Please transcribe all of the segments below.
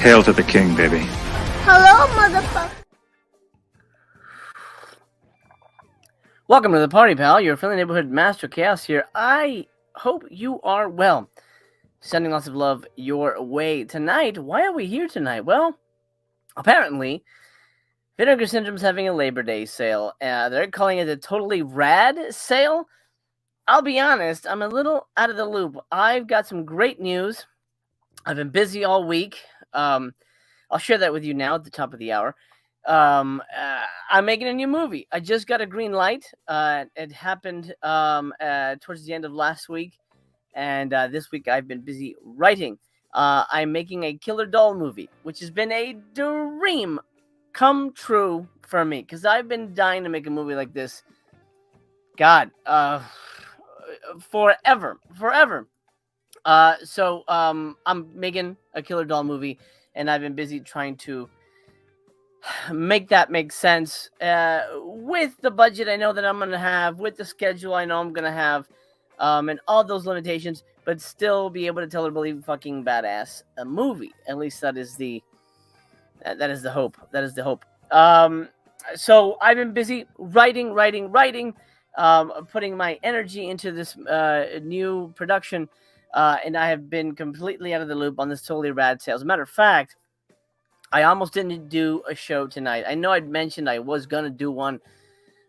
Hail to the king, baby. Hello, motherfucker. Welcome to the party, pal. Your friendly neighborhood Master Chaos here. I hope you are well. Sending lots of love your way. Tonight, why are we here tonight? Well, apparently, Vinegar Syndrome's having a Labor Day sale. They're calling it a totally rad sale. I'll be honest, I'm a little out of the loop. I've got some great news. I've been busy all week. I'll share that with you now at the top of the hour. I'm making a new movie. I just got a green light. It happened towards the end of last week, and this week I've been busy writing. I'm making a Killer Doll movie, which has been a dream come true for me, because I've been dying to make a movie like this. God, forever. So I'm making a Killer Doll movie, and I've been busy trying to make that make sense with the budget I know that I'm gonna have, with the schedule I know I'm gonna have, and all those limitations, but still be able to tell a really fucking badass movie. At least that is the hope. That is the hope. So I've been busy writing, putting my energy into this new production, and I have been completely out of the loop on this totally rad sale. As a matter of fact, I almost didn't do a show tonight. I know I'd mentioned I was gonna do one,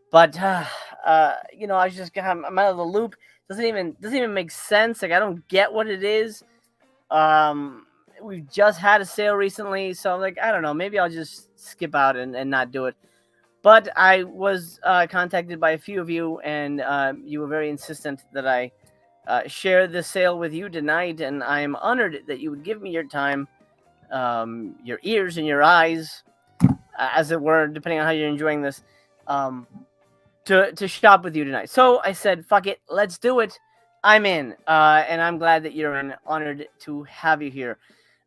but I was just I'm out of the loop. Doesn't even make sense. Like, I don't get what it is. We've just had a sale recently, so I'm like, I don't know. Maybe I'll just skip out and not do it. But I was contacted by a few of you, and you were very insistent that I share the sale with you tonight, and I am honored that you would give me your time, your ears and your eyes, as it were, depending on how you're enjoying this, to shop with you tonight. So I said, fuck it, let's do it. I'm in, and I'm glad that you're in. Honored to have you here.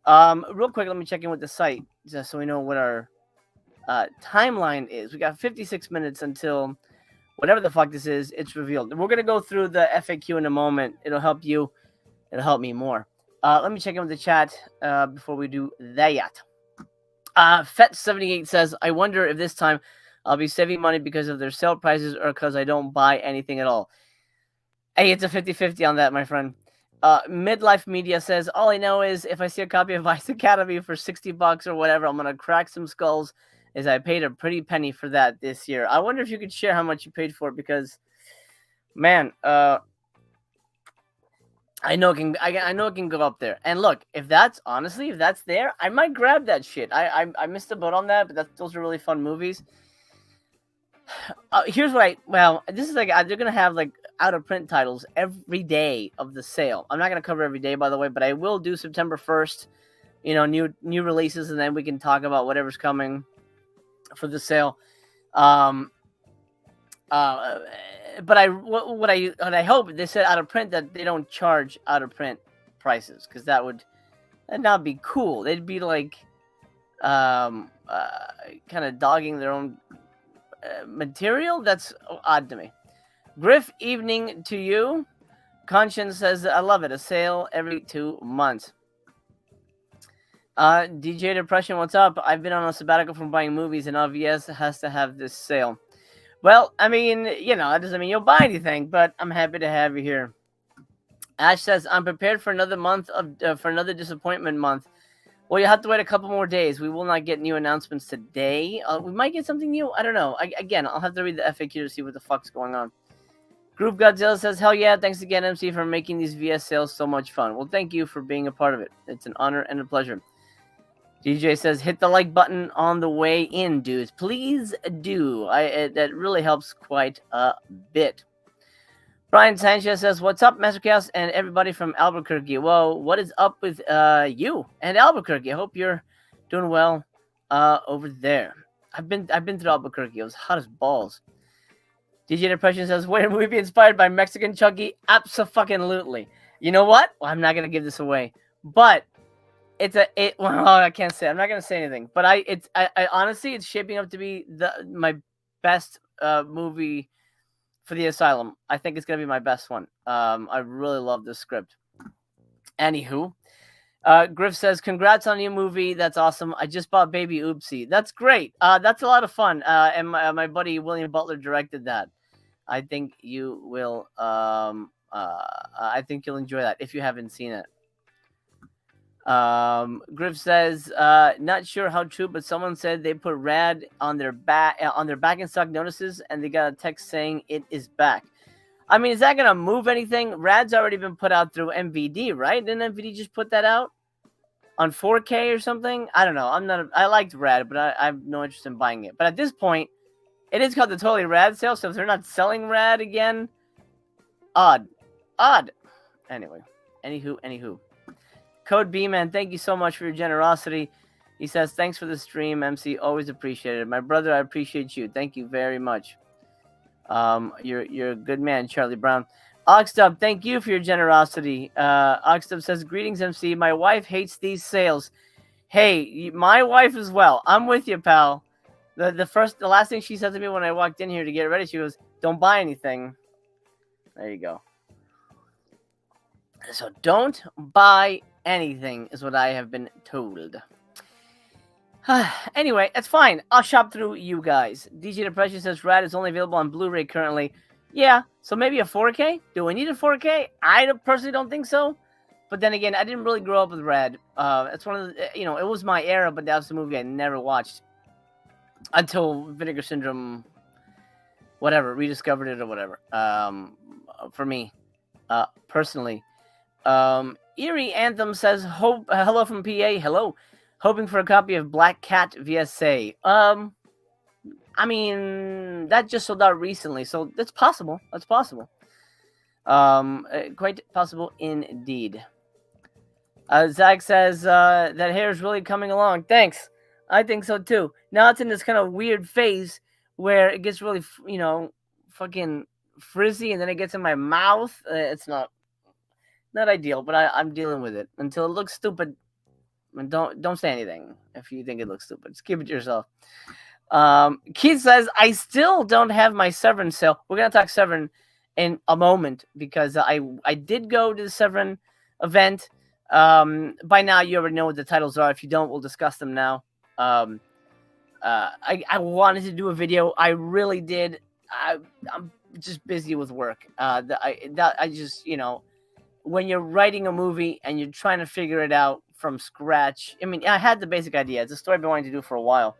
Real quick, let me check in with the site, just so we know what our timeline is. We got 56 minutes until whatever the fuck this is, it's revealed. We're going to go through the FAQ in a moment. It'll help you. It'll help me more. Let me check in with the chat before we do that. Fet78 says, I wonder if this time I'll be saving money because of their sale prices or because I don't buy anything at all. Hey, it's a 50-50 on that, my friend. Midlife Media says, all I know is if I see a copy of Vice Academy for $60 or whatever, I'm going to crack some skulls, as I paid a pretty penny for that this year. I wonder if you could share how much you paid for it, because, man, I know it can go up there. And look, if that's there, I might grab that shit. I missed the boat on that, but those are really fun movies. Here's what this is like, they're gonna have like out of print titles every day of the sale. I'm not gonna cover every day, by the way, but I will do September 1st. New releases, and then we can talk about whatever's coming for the sale. But what I hope, they said out of print, that they don't charge out of print prices, because that'd not be cool. They'd be like kind of dogging their own material. That's odd to me. Griff, evening to you. Conscience says, I love it. A sale every 2 months. DJ Depression, what's up? I've been on a sabbatical from buying movies, and OVS has to have this sale. Well, I mean, that doesn't mean you'll buy anything, but I'm happy to have you here. Ash says, I'm prepared for another month for another disappointment month. Well, you have to wait a couple more days. We will not get new announcements today. We might get something new. I don't know. Again, I'll have to read the FAQ to see what the fuck's going on. Groove Godzilla says, hell yeah, thanks again, MC, for making these VS sales so much fun. Well, thank you for being a part of it. It's an honor and a pleasure. DJ says, hit the like button on the way in, dudes. Please do. That really helps quite a bit. Brian Sanchez says, what's up, Master Chaos and everybody from Albuquerque? Well, what is up with you and Albuquerque? I hope you're doing well over there. I've been through Albuquerque. It was hot as balls. DJ Depression says, will we be inspired by Mexican Chucky? Abso-fucking-lutely. You know what? Well, I'm not going to give this away. But well, I can't say. I'm not going to say anything. But I honestly, it's shaping up to be my best movie for the Asylum. I think it's going to be my best one. I really love this script. Anywho, Griff says, "Congrats on your movie. That's awesome. I just bought Baby Oopsie. That's great. That's a lot of fun. And my buddy William Butler directed that. I think you will. I think you'll enjoy that if you haven't seen it." Griff says, "Not sure how true, but someone said they put Rad on their back in stock notices, and they got a text saying it is back." I mean, is that gonna move anything? Rad's already been put out through MVD, right? Didn't MVD just put that out on 4K or something? I don't know. I liked Rad, but I have no interest in buying it. But at this point, it is called the Totally Rad sale, so if they're not selling Rad again, odd. Anyway, anywho. Code B-Man, thank you so much for your generosity. He says, "Thanks for the stream, MC. Always appreciated. My brother, I appreciate you. Thank you very much. You're a good man, Charlie Brown." Oxdub, thank you for your generosity. Oxdub says, "Greetings, MC. My wife hates these sales." Hey, my wife as well. I'm with you, pal. The last thing she said to me when I walked in here to get ready, she goes, "Don't buy anything." There you go. So don't buy anything is what I have been told. Anyway, that's fine. I'll shop through you guys. DJ Depression says Rad is only available on Blu-ray currently. Yeah, so maybe a 4K? Do we need a 4K? I personally don't think so. But then again, I didn't really grow up with Rad. It's one of the, it was my era, but that was the movie I never watched until Vinegar Syndrome, whatever, rediscovered it or whatever. For me, personally. Eerie Anthem says, hello from PA. Hello. Hoping for a copy of Black Cat VSA. I mean, that just sold out recently, so that's possible. That's possible. Quite possible indeed. Zach says, that hair is really coming along. Thanks. I think so too. Now it's in this kind of weird phase where it gets really, fucking frizzy, and then it gets in my mouth. It's not ideal, but I'm dealing with it until it looks stupid. And don't say anything if you think it looks stupid. Just keep it to yourself. Keith says, "I still don't have my Severin sale." We're gonna talk Severin in a moment because I did go to the Severin event. By now you already know what the titles are. If you don't, we'll discuss them now. I wanted to do a video. I really did. I'm just busy with work. I just, when you're writing a movie and you're trying to figure it out from scratch. I mean, I had the basic idea. It's a story I've been wanting to do for a while,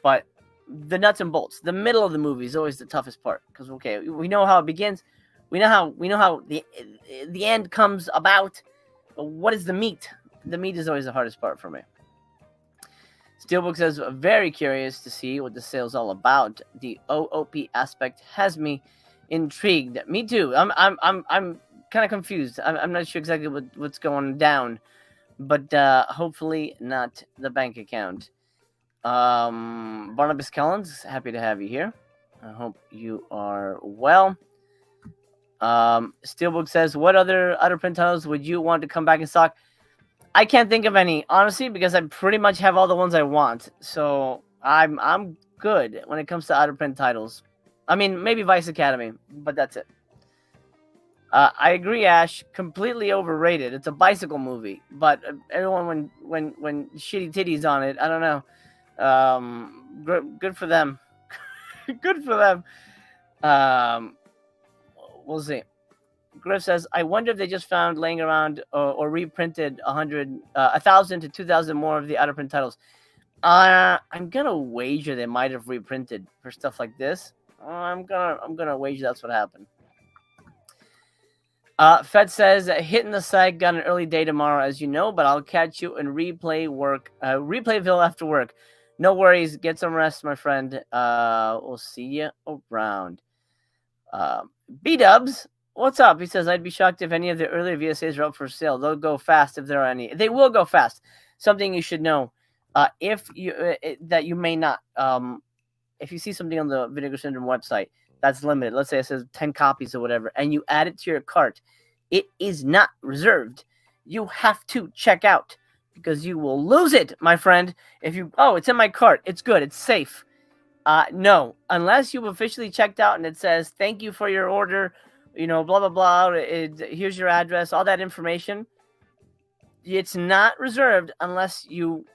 but the nuts and bolts, the middle of the movie is always the toughest part because we know how it begins, we know how the end comes about. But what is the meat? The meat is always the hardest part for me. Steelbook says, "Very curious to see what the sale's all about. The OOP aspect has me intrigued." Me too. I'm kind of confused. I'm not sure exactly what's going down, but hopefully not the bank account. Barnabas Collins, happy to have you here. I hope you are well. Steelbook says, "What other print titles would you want to come back in stock?" I can't think of any, honestly, because I pretty much have all the ones I want. So I'm good when it comes to out of print titles. I mean, maybe Vice Academy, but that's it. I agree, Ash. Completely overrated. It's a bicycle movie, but everyone when shitty titties on it, I don't know. Good for them. Good for them. We'll see. Griff says, "I wonder if they just found laying around or reprinted 1,000 to 2,000 more of the out of print titles." I'm gonna wager they might have reprinted for stuff like this. I'm gonna wager that's what happened. Fed says, "Hitting the site, got an early day tomorrow, as you know, but I'll catch you in Replayville after work. No worries. Get some rest, my friend. We'll see you around." B-Dubs, what's up? He says, "I'd be shocked if any of the earlier VSAs are up for sale. They'll go fast if there are any. They will go fast. Something you should know, if you that you may not. If you see something on the Vinegar Syndrome website that's limited, let's say it says 10 copies or whatever, and you add it to your cart, it is not reserved. You have to check out because you will lose it, my friend. If it's in my cart, it's good, it's safe. No, unless you've officially checked out and it says, thank you for your order, blah, blah, blah. Here's your address, all that information. it's not reserved unless you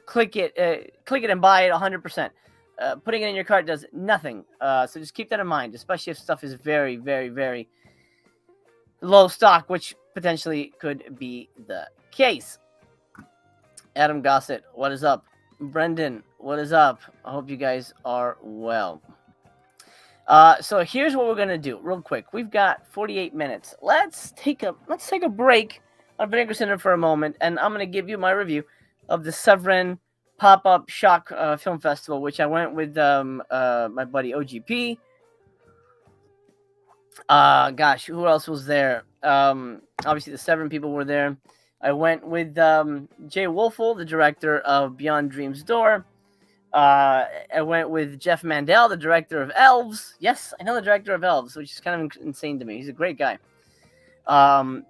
click it and buy it 100%. Putting it in your cart does nothing. So just keep that in mind, especially if stuff is very, very, very low stock, which potentially could be the case. Adam Gossett, what is up? Brendan, what is up? I hope you guys are well. So here's what we're gonna do, real quick. We've got 48 minutes. Let's take a break on Vinegar Center for a moment, and I'm gonna give you my review of the Severin Pop-Up Shock Film Festival, which I went with my buddy OGP. Gosh, who else was there? Obviously the Severin people were there. I went with Jay Wolfel, the director of Beyond Dream's Door. I went with Jeff Mandel, the director of Elves. Yes, I know the director of Elves, which is kind of insane to me. He's a great guy. And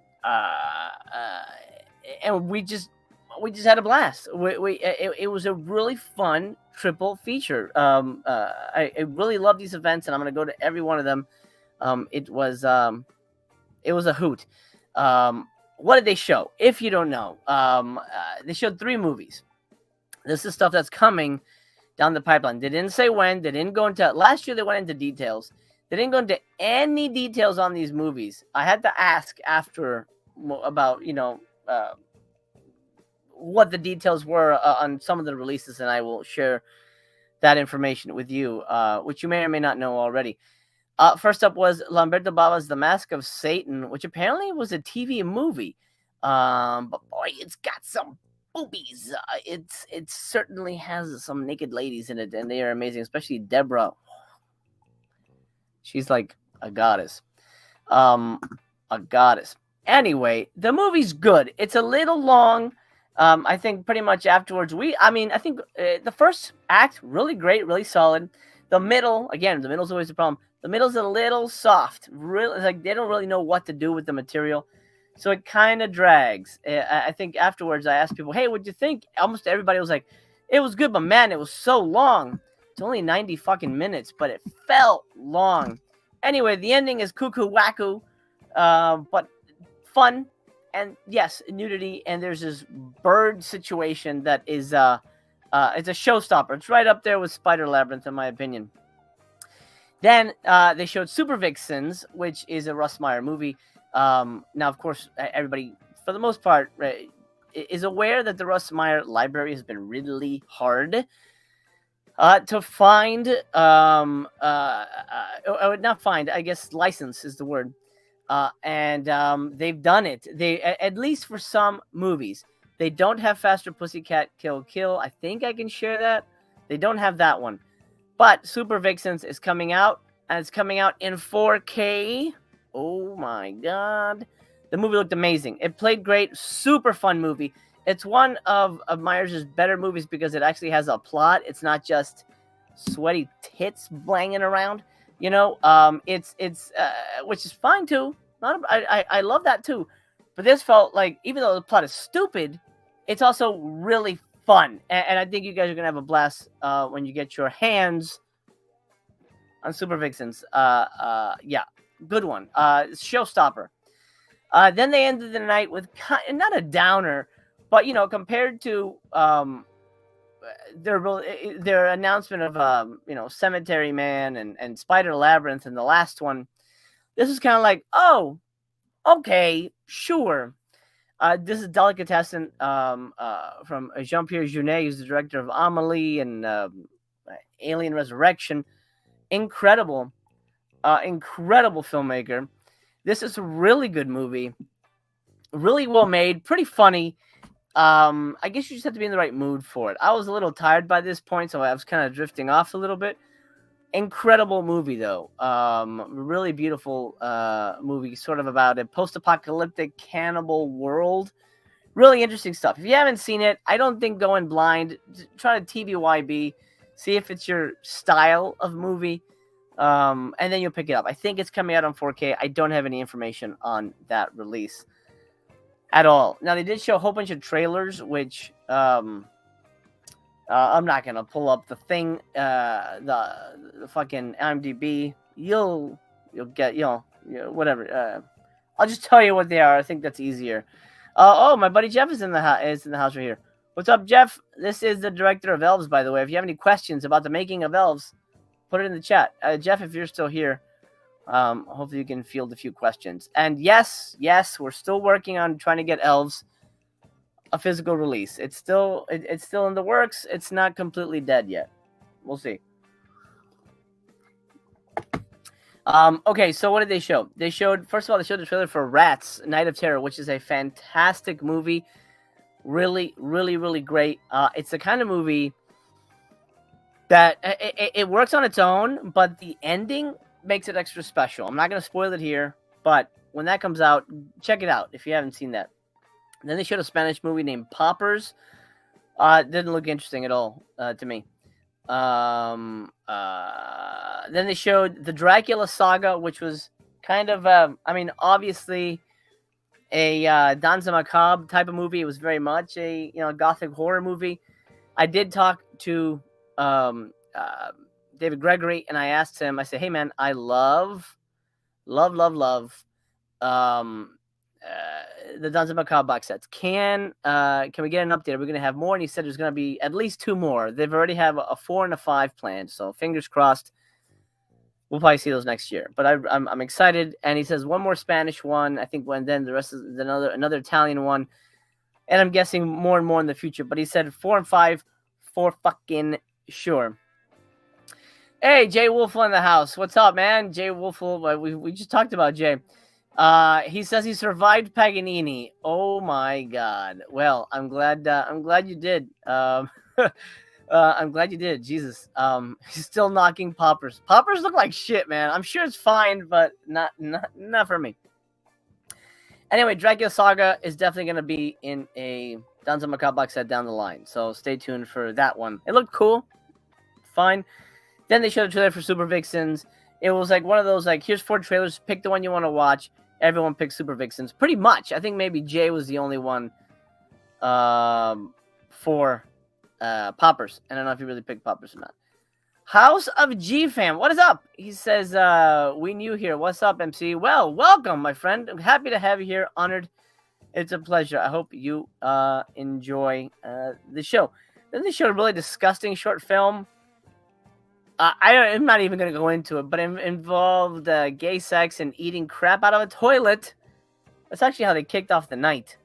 we just had a blast. It was a really fun triple feature. I really love these events, and I'm going to go to every one of them. It was a hoot. What did they show? If you don't know, they showed 3 movies. This is stuff that's coming down the pipeline. They didn't say when. They didn't go into... Last year, they went into details. They didn't go into any details on these movies. I had to ask after about, what the details were on some of the releases, and I will share that information with you, which you may or may not know already. First up was Lamberto Bava's The Mask of Satan, which apparently was a TV movie. But boy, it's got some boobies. It certainly has some naked ladies in it, and they are amazing, especially Deborah. She's like a goddess. Anyway, the movie's good. It's a little long. I think pretty much afterwards, I think the first act, really great, really solid. The middle's always the problem. The middle's a little soft. Really, like they don't really know what to do with the material. So it kind of drags. I think afterwards, I asked people, hey, what'd you think? Almost everybody was like, it was good, but man, it was so long. It's only 90 fucking minutes, but it felt long. Anyway, the ending is cuckoo wacko, but fun. And yes, nudity. And there's this bird situation that is, it's a showstopper. It's right up there with Spider Labyrinth, in my opinion. Then they showed Super Vixens, which is a Russ Meyer movie. Now, of course, everybody, for the most part, is aware that the Russ Meyer library has been really hard to find. Not find, I guess license is the word. And they've done it. They, at least for some movies. They don't have Faster Pussycat Kill Kill. I think I can share that. They don't have that one. But Super Vixens is coming out, and it's coming out in 4K. Oh my god. The movie looked amazing. It played great. Super fun movie. It's one of Myers' better movies because it actually has a plot. It's not just sweaty tits blanging around. It's which is fine too. I love that too. But this felt like, even though the plot is stupid, it's also really fun. And I think you guys are going to have a blast when you get your hands on Super Vixens. Yeah, good one. Showstopper. Then they ended the night with not a downer, but, compared to their announcement of, Cemetery Man and Spider Labyrinth and the last one, this is kind of like, oh, okay, sure. This is Delicatessen from Jean-Pierre Jeunet, who's the director of Amelie and Alien Resurrection. Incredible filmmaker. This is a really good movie. Really well made, pretty funny. I guess you just have to be in the right mood for it. I was a little tired by this point, so I was kind of drifting off a little bit. Incredible movie, though. Really beautiful movie, sort of about a post-apocalyptic cannibal world. Really interesting stuff. If you haven't seen it, I don't think go in blind. Try to TBYB, see if it's your style of movie, and then you'll pick it up. I think it's coming out on 4K. I don't have any information on that release at all. Now, they did show a whole bunch of trailers, which I'm not gonna pull up the thing, the fucking IMDb. You'll get, whatever. I'll just tell you what they are. I think that's easier. Oh, my buddy Jeff is in the house right here. What's up, Jeff? This is the director of Elves, by the way. If you have any questions about the making of Elves, put it in the chat. Jeff, if you're still here, hopefully you can field a few questions. And yes, we're still working on trying to get Elves a physical release. It's still in the works. It's not completely dead yet. We'll see. Okay, so what did they show? First of all, they showed the trailer for Rats, Night of Terror, which is a fantastic movie. Really, really, really great. It's the kind of movie that it works on its own, but the ending makes it extra special. I'm not going to spoil it here, but when that comes out, check it out if you haven't seen that. And then they showed a Spanish movie named Poppers. Didn't look interesting at all to me. Then they showed the Dracula Saga, which was kind of, obviously a Danza Macabre type of movie. It was very much a gothic horror movie. I did talk to David Gregory, and I asked him. I said, "Hey, man, I love the Danza Macabre box sets. Can we get an update? Are we going to have more?" And he said there's going to be at least 2 more. They've already have a 4 and a 5 planned, so fingers crossed. We'll probably see those next year. But I'm excited. And he says 1 more Spanish one, I think, when then the rest is another Italian one, and I'm guessing more and more in the future. But he said 4 and 5 for fucking sure. Hey, Jay Wolfel in the house. What's up, man? Jay Wolfel. We just talked about Jay. He says he survived Paganini. Oh my God. Well, I'm glad you did. I'm glad you did. Jesus. He's still knocking Poppers. Poppers look like shit, man. I'm sure it's fine, but not for me. Anyway, Dracula Saga is definitely going to be in a Danza Macabre box set down the line. So stay tuned for that one. It looked cool. Fine. Then they showed a trailer for Super Vixens. It was like one of those, like, here's 4 trailers. Pick the one you want to watch. Everyone picked Super Vixens. Pretty much. I think maybe Jay was the only one for Poppers. I don't know if he really picked Poppers or not. House of G-Fam. What is up? He says, we new here. What's up, MC? Well, welcome, my friend. I'm happy to have you here. Honored. It's a pleasure. I hope you enjoy the show. Then they showed a really disgusting short film. I'm not even going to go into it, but it involved gay sex and eating crap out of a toilet. That's actually how they kicked off the night.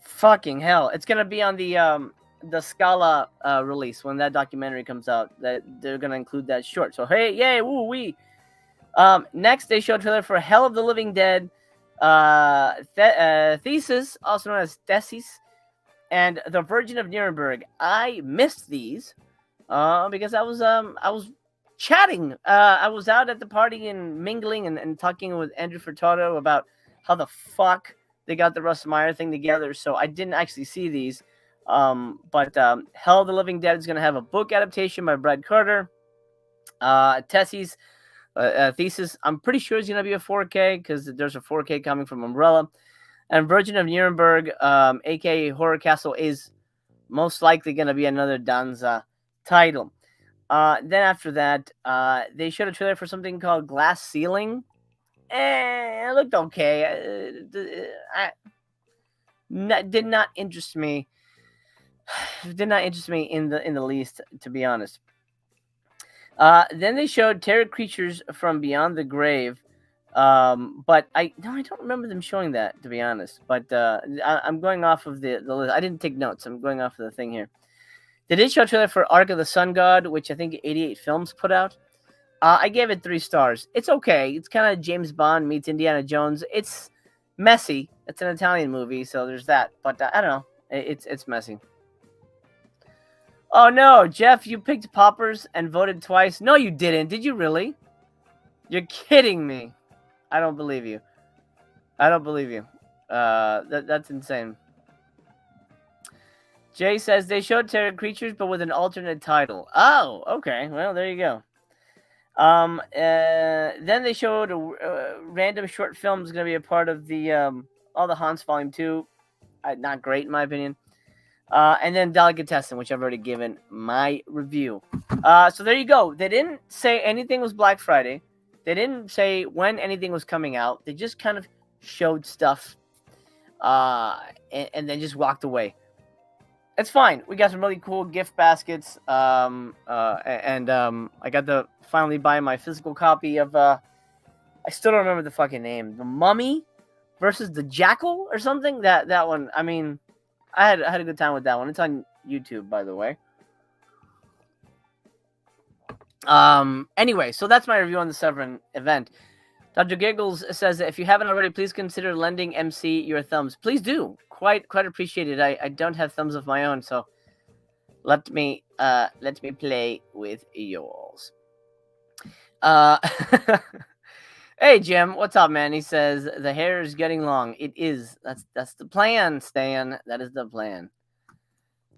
Fucking hell. It's going to be on the Scala release when that documentary comes out. That they're going to include that short. So, hey, yay, woo, wee. Next, they showed a trailer for Hell of the Living Dead, Thesis, also known as Thesis, and The Virgin of Nuremberg. I missed these because I was chatting. I was out at the party and mingling and talking with Andrew Furtado about how the fuck they got the Russ Meyer thing together. So I didn't actually see these. But Hell of the Living Dead is going to have a book adaptation by Brad Carter. Tessie's Thesis, I'm pretty sure is going to be a 4K because there's a 4K coming from Umbrella. And Virgin of Nuremberg, aka Horror Castle, is most likely going to be another Danza title. Then after that, they showed a trailer for something called Glass Ceiling. It looked okay. Did not interest me. Did not interest me in the least, to be honest. Then they showed Terror Creatures from Beyond the Grave. But I don't remember them showing that, to be honest. But I'm going off of the list. I didn't take notes. I'm going off of the thing here. They did show a trailer for Ark of the Sun God, which I think 88 Films put out. I gave it 3 stars. It's okay. It's kind of James Bond meets Indiana Jones. It's messy. It's an Italian movie, so there's that. But I don't know. It's messy. Oh, no. Jeff, you picked Poppers and voted twice. No, you didn't. Did you really? You're kidding me. I don't believe you. That's insane. Jay says they showed Terror Creatures, but with an alternate title. Oh, okay. Well, there you go. Then they showed a random short film is going to be a part of the all the Haunts Volume 2. Not great, in my opinion. And then Delicatessen, which I've already given my review. So there you go. They didn't say anything was Black Friday. They didn't say when anything was coming out. They just kind of showed stuff. and then just walked away. It's fine. We got some really cool gift baskets. And I got to finally buy my physical copy of I still don't remember the fucking name. The Mummy versus the Jackal or something. That one. I mean, I had a good time with that one. It's on YouTube, by the way. Anyway, so that's my review on the Severin event. Dr. Giggles says that if you haven't already, please consider lending MC your thumbs. Please do. Quite appreciated. I don't have thumbs of my own, so let me play with yours. Hey Jim, what's up, man? He says the hair is getting long. It is. That's the plan, Stan. That is the plan.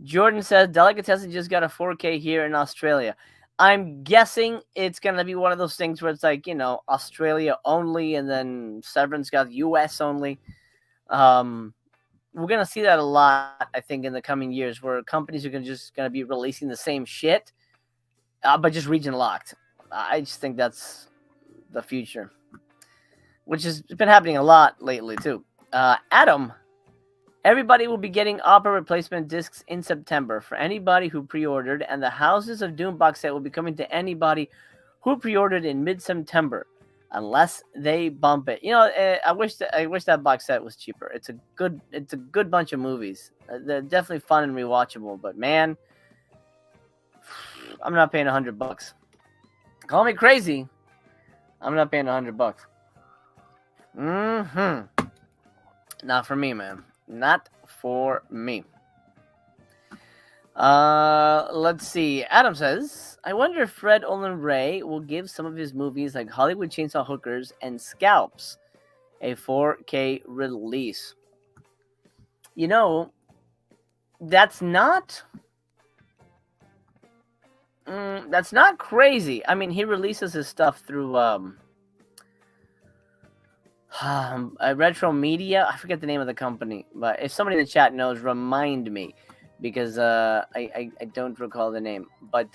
Jordan says Delicatessen just got a 4K here in Australia. I'm guessing it's going to be one of those things where it's like, Australia only, and then Severin's got US only. We're going to see that a lot, I think, in the coming years, where companies are just going to be releasing the same shit, but just region locked. I just think that's the future, which has been happening a lot lately, too. Adam, everybody will be getting Opera replacement discs in September for anybody who pre-ordered, and the Houses of Doom box set will be coming to anybody who pre-ordered in mid-September, unless they bump it. I wish that box set was cheaper. It's a good bunch of movies. They're definitely fun and rewatchable, but man, I'm not paying $100. Call me crazy. I'm not paying $100. Not for me, man. Not for me. Let's see. Adam says, I wonder if Fred Olen Ray will give some of his movies like Hollywood Chainsaw Hookers and Scalps a 4K release. That's not crazy. I mean, he releases his stuff through Retro Media. I forget the name of the company, but if somebody in the chat knows, remind me, because I don't recall the name. But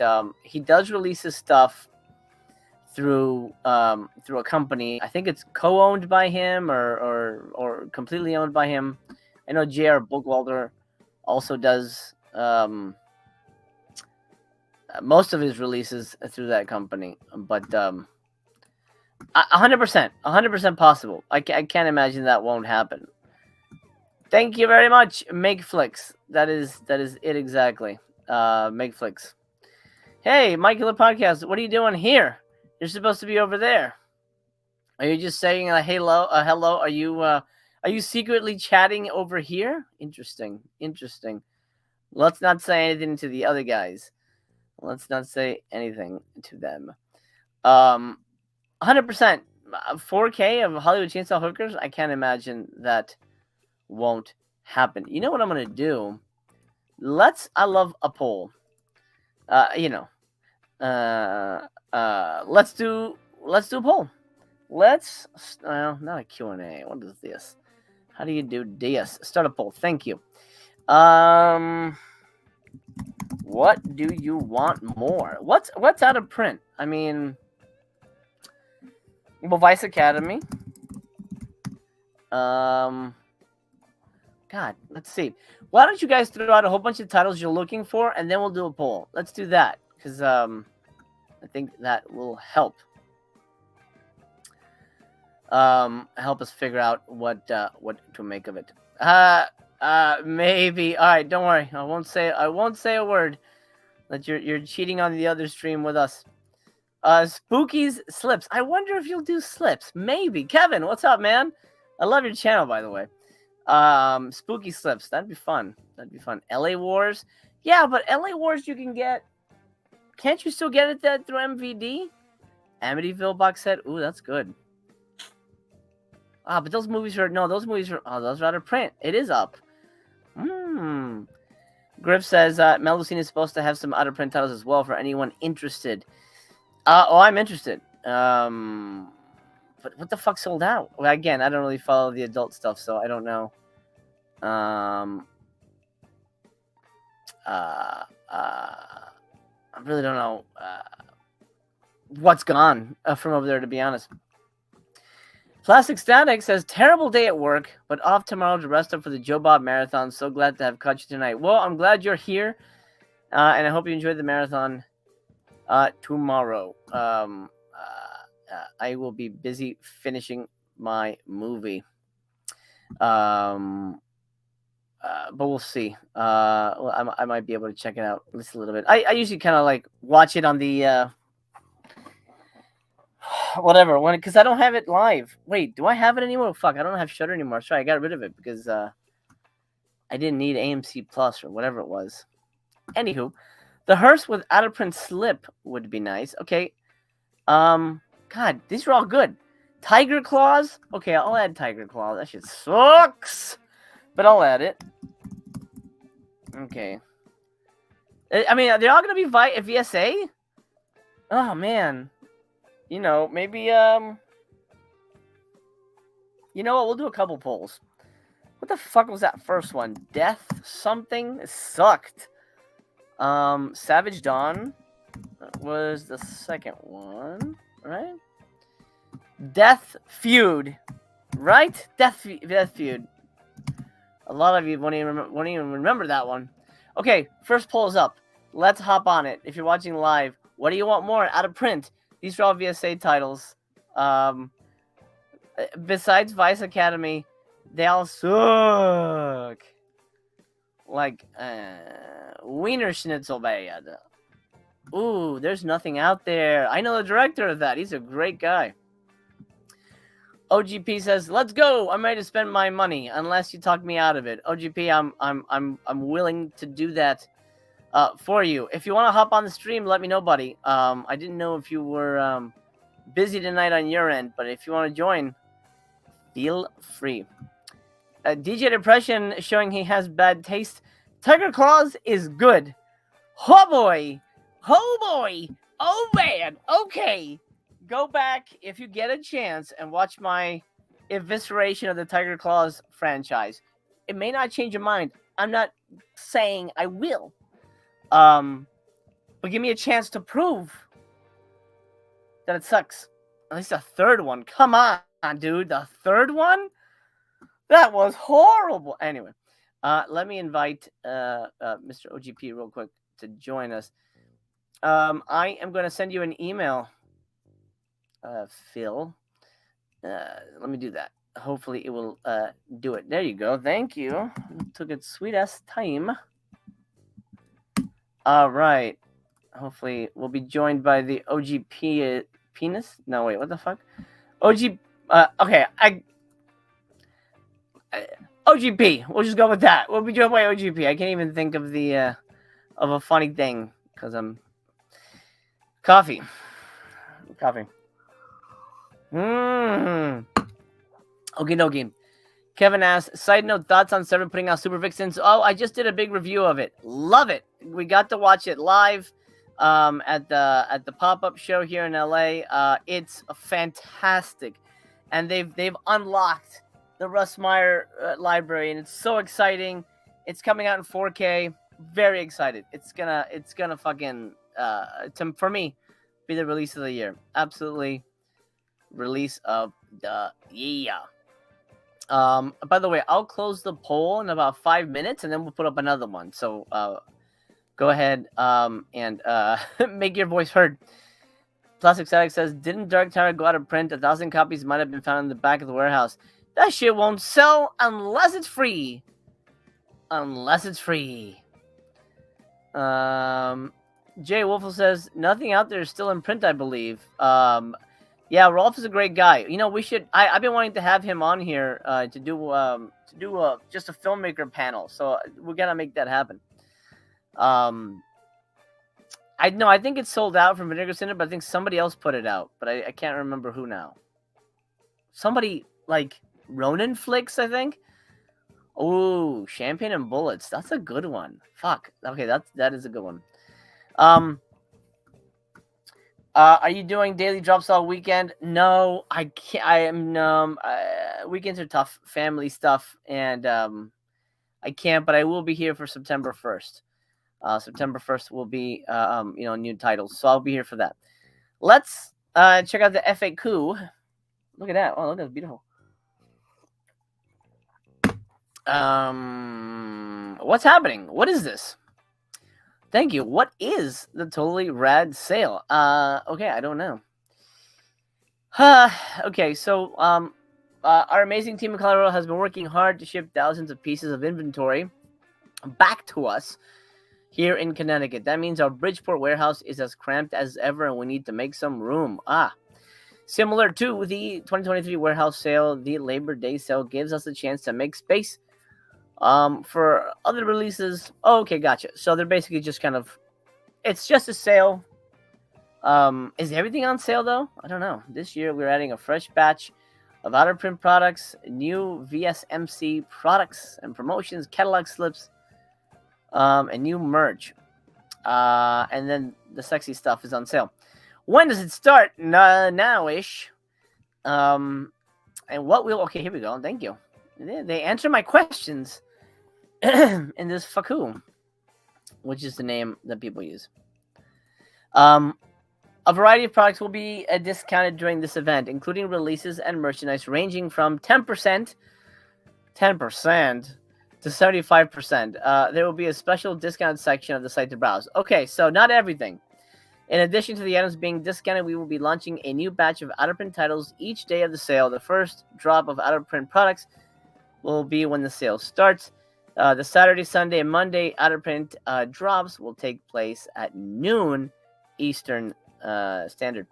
he does release his stuff through a company. I think it's co-owned by him or completely owned by him. I know J.R. Bookwalter also does most of his releases through that company, but 100% possible. I can't imagine that won't happen. Thank you very much, Makeflix. That is it exactly. Makeflix. Hey, My Killer Podcast, what are you doing here? You're supposed to be over there. Are you just saying hello? Hello? Are you secretly chatting over here? Interesting. Let's not say anything to the other guys. Let's not say anything to them. 100%. 4K of Hollywood Chainsaw Hookers? I can't imagine that won't happen. You know what I'm going to do? I love a poll. Let's do a poll. Not a Q&A. What is this? How do you do this? Start a poll. Thank you. What do you want more? What's out of print? I mean, well, Vice Academy. God, let's see. Why don't you guys throw out a whole bunch of titles you're looking for, and then we'll do a poll. Let's do that, because I think that will help. Help us figure out what to make of it. Maybe. All right, don't worry. I won't say a word. That you're cheating on the other stream with us. Spooky's Slips. I wonder if you'll do Slips. Maybe. Kevin, what's up, man? I love your channel, by the way. Spooky Slips. That'd be fun. LA Wars. Yeah, but LA Wars you can get. Can't you still get it through MVD? Amityville box set. Ooh, that's good. But those movies are those are out of print. It is up. Griff says Melusine is supposed to have some out of print titles as well for anyone interested. I'm interested. But what the fuck sold out? Well, again, I don't really follow the adult stuff, so I don't know. I really don't know what's gone from over there, to be honest. Plastic Static says, terrible day at work, but off tomorrow to rest up for the Joe Bob Marathon. So glad to have caught you tonight. Well, I'm glad you're here, and I hope you enjoy the marathon tomorrow. I will be busy finishing my movie. But we'll see. I might be able to check it out at least a little bit. I usually kind of like watch it on the whatever one because I don't have it live. Wait, do I have it anymore? Fuck, I don't have Shudder anymore. Sorry, I got rid of it because I didn't need AMC Plus or whatever it was. Anywho, the hearse with out of print slip would be nice. Okay. God, these are all good. Tiger Claws. Okay, I'll add Tiger Claws. That shit sucks, but I'll add it. Okay. I mean, they're all gonna be VSA. Oh man. You know, maybe, you know what? We'll do a couple polls. What the fuck was that first one? Death something? It sucked. Savage Dawn was the second one, right? Death Feud, right? Death Feud. A lot of you won't even remember that one. Okay, first poll is up. Let's hop on it. If you're watching live, what do you want more? Out of print. These are all VSA titles. Besides Vice Academy, they all suck. Like, Wiener Schnitzel bad. Ooh, there's nothing out there. I know the director of that. He's a great guy. OGP says, "Let's go. I'm ready to spend my money, unless you talk me out of it." OGP, I'm willing to do that. For you. If you want to hop on the stream, let me know, buddy. I didn't know if you were busy tonight on your end, but if you want to join, feel free. DJ Depression showing he has bad taste. Tiger Claws is good. Oh boy. Oh boy. Oh man. Okay. Go back if you get a chance and watch my evisceration of the Tiger Claws franchise. It may not change your mind. I'm not saying I will. But give me a chance to prove that it sucks. At least a third one. Come on, dude. The third one? That was horrible. Anyway, let me invite Mr. OGP real quick to join us. I am going to send you an email, Phil. Let me do that. Hopefully it will do it. There you go. Thank you. It took its sweet-ass time. All right. Hopefully, we'll be joined by the OGP penis. No, wait, what the fuck? OG. Okay, OGP. We'll just go with that. We'll be joined by OGP. I can't even think of the of a funny thing because I'm coffee. Okay, dokie. Kevin asks, side note, thoughts on Seven putting out Super Vixens? Oh, I just did a big review of it. Love it. We got to watch it live at the pop-up show here in LA. It's fantastic. And they've unlocked the Russ Meyer library, and it's so exciting. It's coming out in 4K. Very excited. It's gonna fucking for me be the release of the year. Absolutely release of the year. By the way, I'll close the poll in about 5 minutes, and then we'll put up another one. So, go ahead, and make your voice heard. Plastic Static says, didn't Dark Tower go out of print? 1,000 copies might have been found in the back of the warehouse. That shit won't sell unless it's free. Unless it's free. Jay Wolfel says, nothing out there is still in print, I believe. Yeah, Rolf is a great guy. You know, we should. I've been wanting to have him on here to do just a filmmaker panel. So we're gonna make that happen. I think it's sold out from Vinegar Center, but I think somebody else put it out. But I can't remember who now. Somebody like Ronin Flicks, I think. Oh, Champagne and Bullets. That's a good one. Fuck. Okay, that is a good one. Are you doing daily drops all weekend? No, I can't. I am. Weekends are tough, family stuff, and I can't. But I will be here for September 1st. September 1st will be new titles, so I'll be here for that. Let's check out the FAQ. Look at that. Oh, look, that's beautiful. What's happening? What is this? Thank you. What is the totally rad sale? Okay, I don't know. Okay, so our amazing team in Colorado has been working hard to ship thousands of pieces of inventory back to us here in Connecticut. That means our Bridgeport warehouse is as cramped as ever, and we need to make some room. Similar to the 2023 warehouse sale, the Labor Day sale gives us a chance to make space for other releases. Oh, okay, gotcha. So they're basically just kind of, it's just a sale. Is everything on sale though? I don't know. This year we're adding a fresh batch of outer print products, new VSMC products and promotions, catalog slips, and new merch. And then the sexy stuff is on sale. When does it start? Now-ish. And what will... Okay, here we go. Thank you. They answer my questions in this Faku, which is the name that people use. A variety of products will be discounted during this event, including releases and merchandise ranging from 10% to 75%. There will be a special discount section of the site to browse. Okay, so not everything. In addition to the items being discounted, we will be launching a new batch of out-of-print titles each day of the sale. The first drop of out-of-print products will be when the sale starts. The Saturday, Sunday, and Monday out-of-print drops will take place at noon Eastern Standard.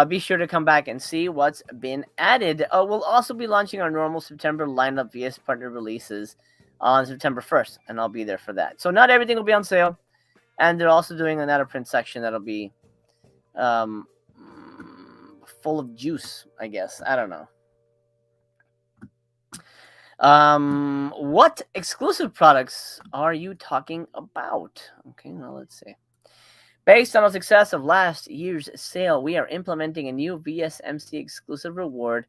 Be sure to come back and see what's been added. We'll also be launching our normal September lineup VS partner releases on September 1st, and I'll be there for that. So not everything will be on sale. And they're also doing an out-of-print section that'll be full of juice, I guess. I don't know. What exclusive products are you talking about? Okay, well, let's see. Based on the success of last year's sale, we are implementing a new VSMC exclusive reward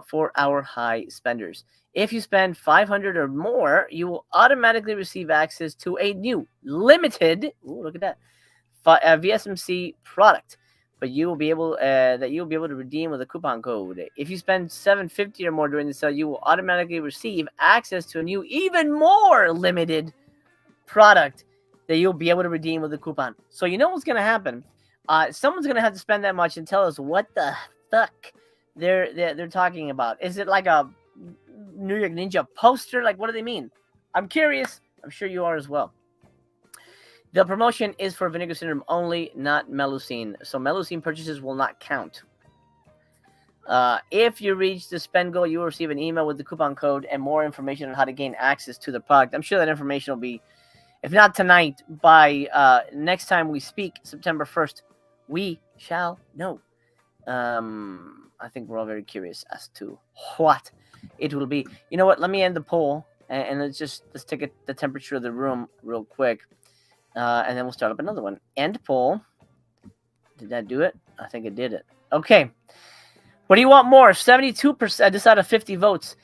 for our high spenders. If you spend $500 or more, you will automatically receive access to a new limited, look at that, VSMC product. But you will be able to redeem with a coupon code. If you spend $750 or more during the sale, you will automatically receive access to a new, even more limited product that you'll be able to redeem with a coupon. So you know what's going to happen? Someone's going to have to spend that much and tell us what the fuck they're talking about. Is it like a New York Ninja poster? Like, what do they mean? I'm curious. I'm sure you are as well. The promotion is for Vinegar Syndrome only, not Melusine. So Melusine purchases will not count. If you reach the spend goal, you will receive an email with the coupon code and more information on how to gain access to the product. I'm sure that information will be, if not tonight, by next time we speak, September 1st, we shall know. I think we're all very curious as to what it will be. You know what? Let me end the poll, and let's take the temperature of the room real quick, and then we'll start up another one. End poll. Did that do it? I think it did it. Okay. What do you want more? 72%. This out of 50 votes.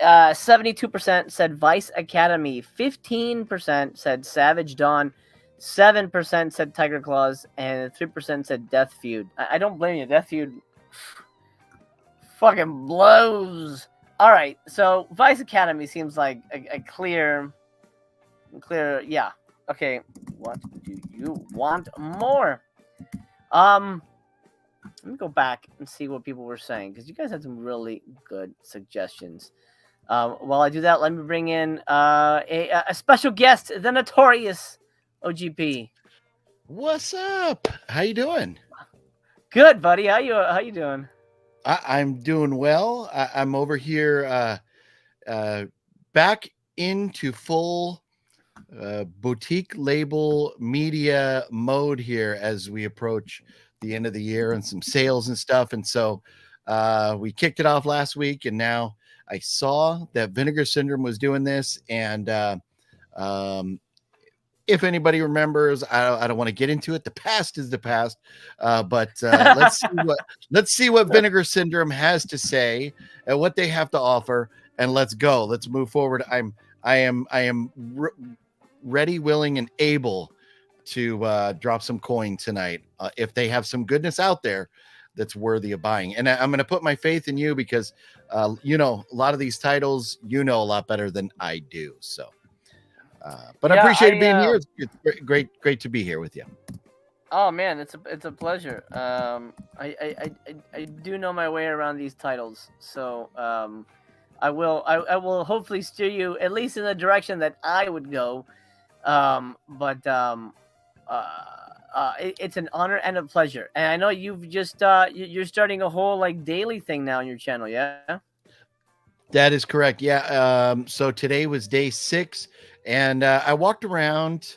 72% said Vice Academy. 15% said Savage Dawn. 7% said Tiger Claws, and 3% said Death Feud. I don't blame you. Death Feud fucking blows. All right, so Vice Academy seems like a clear, yeah. Okay, what do you want more? Let me go back and see what people were saying, because you guys had some really good suggestions. While I do that, let me bring in a special guest, the notorious OGP. What's up? How you doing? Good, buddy. How you doing? I'm doing well. I'm over here back into full boutique label media mode here as we approach the end of the year and some sales and stuff. And so we kicked it off last week, and now I saw that Vinegar Syndrome was doing this. And if anybody remembers, I don't want to get into it. The past is the past, but let's see what Vinegar Syndrome has to say and what they have to offer, and let's go. Let's move forward. I am ready, willing, and able to drop some coin tonight if they have some goodness out there that's worthy of buying. And I'm going to put my faith in you because, you know, a lot of these titles, you know, a lot better than I do. So, but I Yeah, appreciate being here. It's great to be here with you. Oh man, it's a pleasure. I do know my way around these titles, so I will hopefully steer you at least in the direction that I would go. But it's an honor and a pleasure. And I know you've just you're starting a whole like daily thing now on your channel, yeah? That is correct. Yeah. So today was day 6, and I walked around.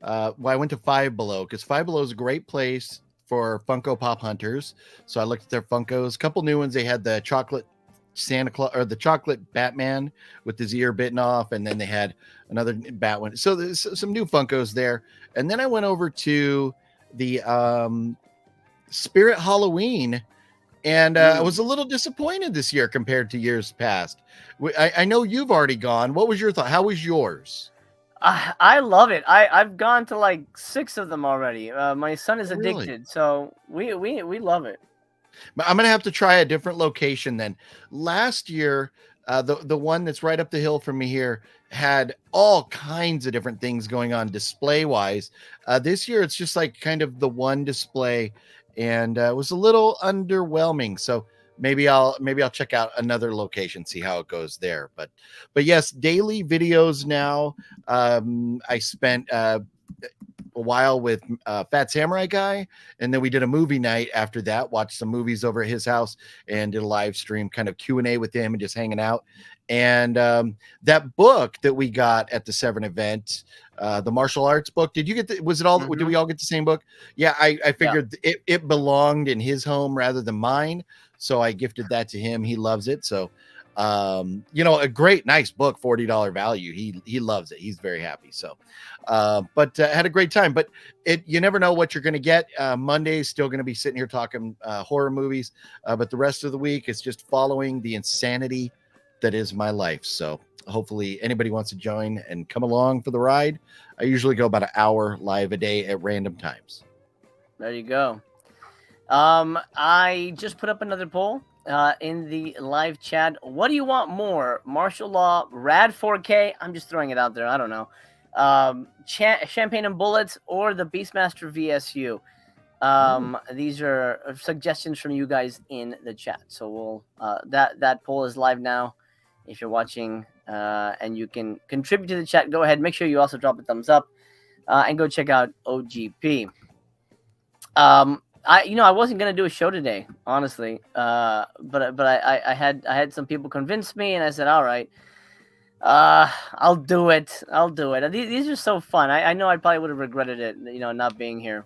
Well, I went to Five Below because Five Below is a great place for Funko Pop hunters. So I looked at their Funkos, a couple new ones. They had the chocolate Santa Claus or the chocolate Batman with his ear bitten off, and then they had another bat one. So there's some new Funkos there. And then I went over to the Spirit Halloween. And I was a little disappointed this year compared to years past. I know you've already gone. What was your thought? How was yours? I love it. I've gone to like 6 of them already. My son is Really? addicted, so we love it. But I'm gonna have to try a different location then. Last year, the one that's right up the hill from me here had all kinds of different things going on display wise. This year, it's just like kind of the one display, and it was a little underwhelming. So maybe I'll check out another location, see how it goes there. But yes, daily videos now. I spent a while with Fat Samurai Guy, and then we did a movie night after that. Watched some movies over at his house and did a live stream, kind of Q&A with him and just hanging out. And that book that we got at the Severn event, the martial arts book. Did you get? Was it all? Did we all get the same book? Yeah, I figured it belonged in his home rather than mine, so I gifted that to him. He loves it. So you know, a great nice book, $40 value. He loves it. He's very happy. So but had a great time. But you never know what you're going to get. Monday is still going to be sitting here talking horror movies, but the rest of the week is just following the insanity that is my life. So hopefully anybody wants to join and come along for the ride. I usually go about an hour live a day at random times. There you go. I just put up another poll in the live chat. What do you want more? Martial Law, Rad 4K? I'm just throwing it out there. I don't know. Champagne and Bullets or the Beastmaster VSU? These are suggestions from you guys in the chat. So we'll that poll is live now. If you're watching and you can contribute to the chat, go ahead. Make sure you also drop a thumbs up and go check out OGP. I wasn't gonna do a show today, honestly. But I had some people convince me, and I said, all right, I'll do it. These are so fun. I know I probably would have regretted it, not being here.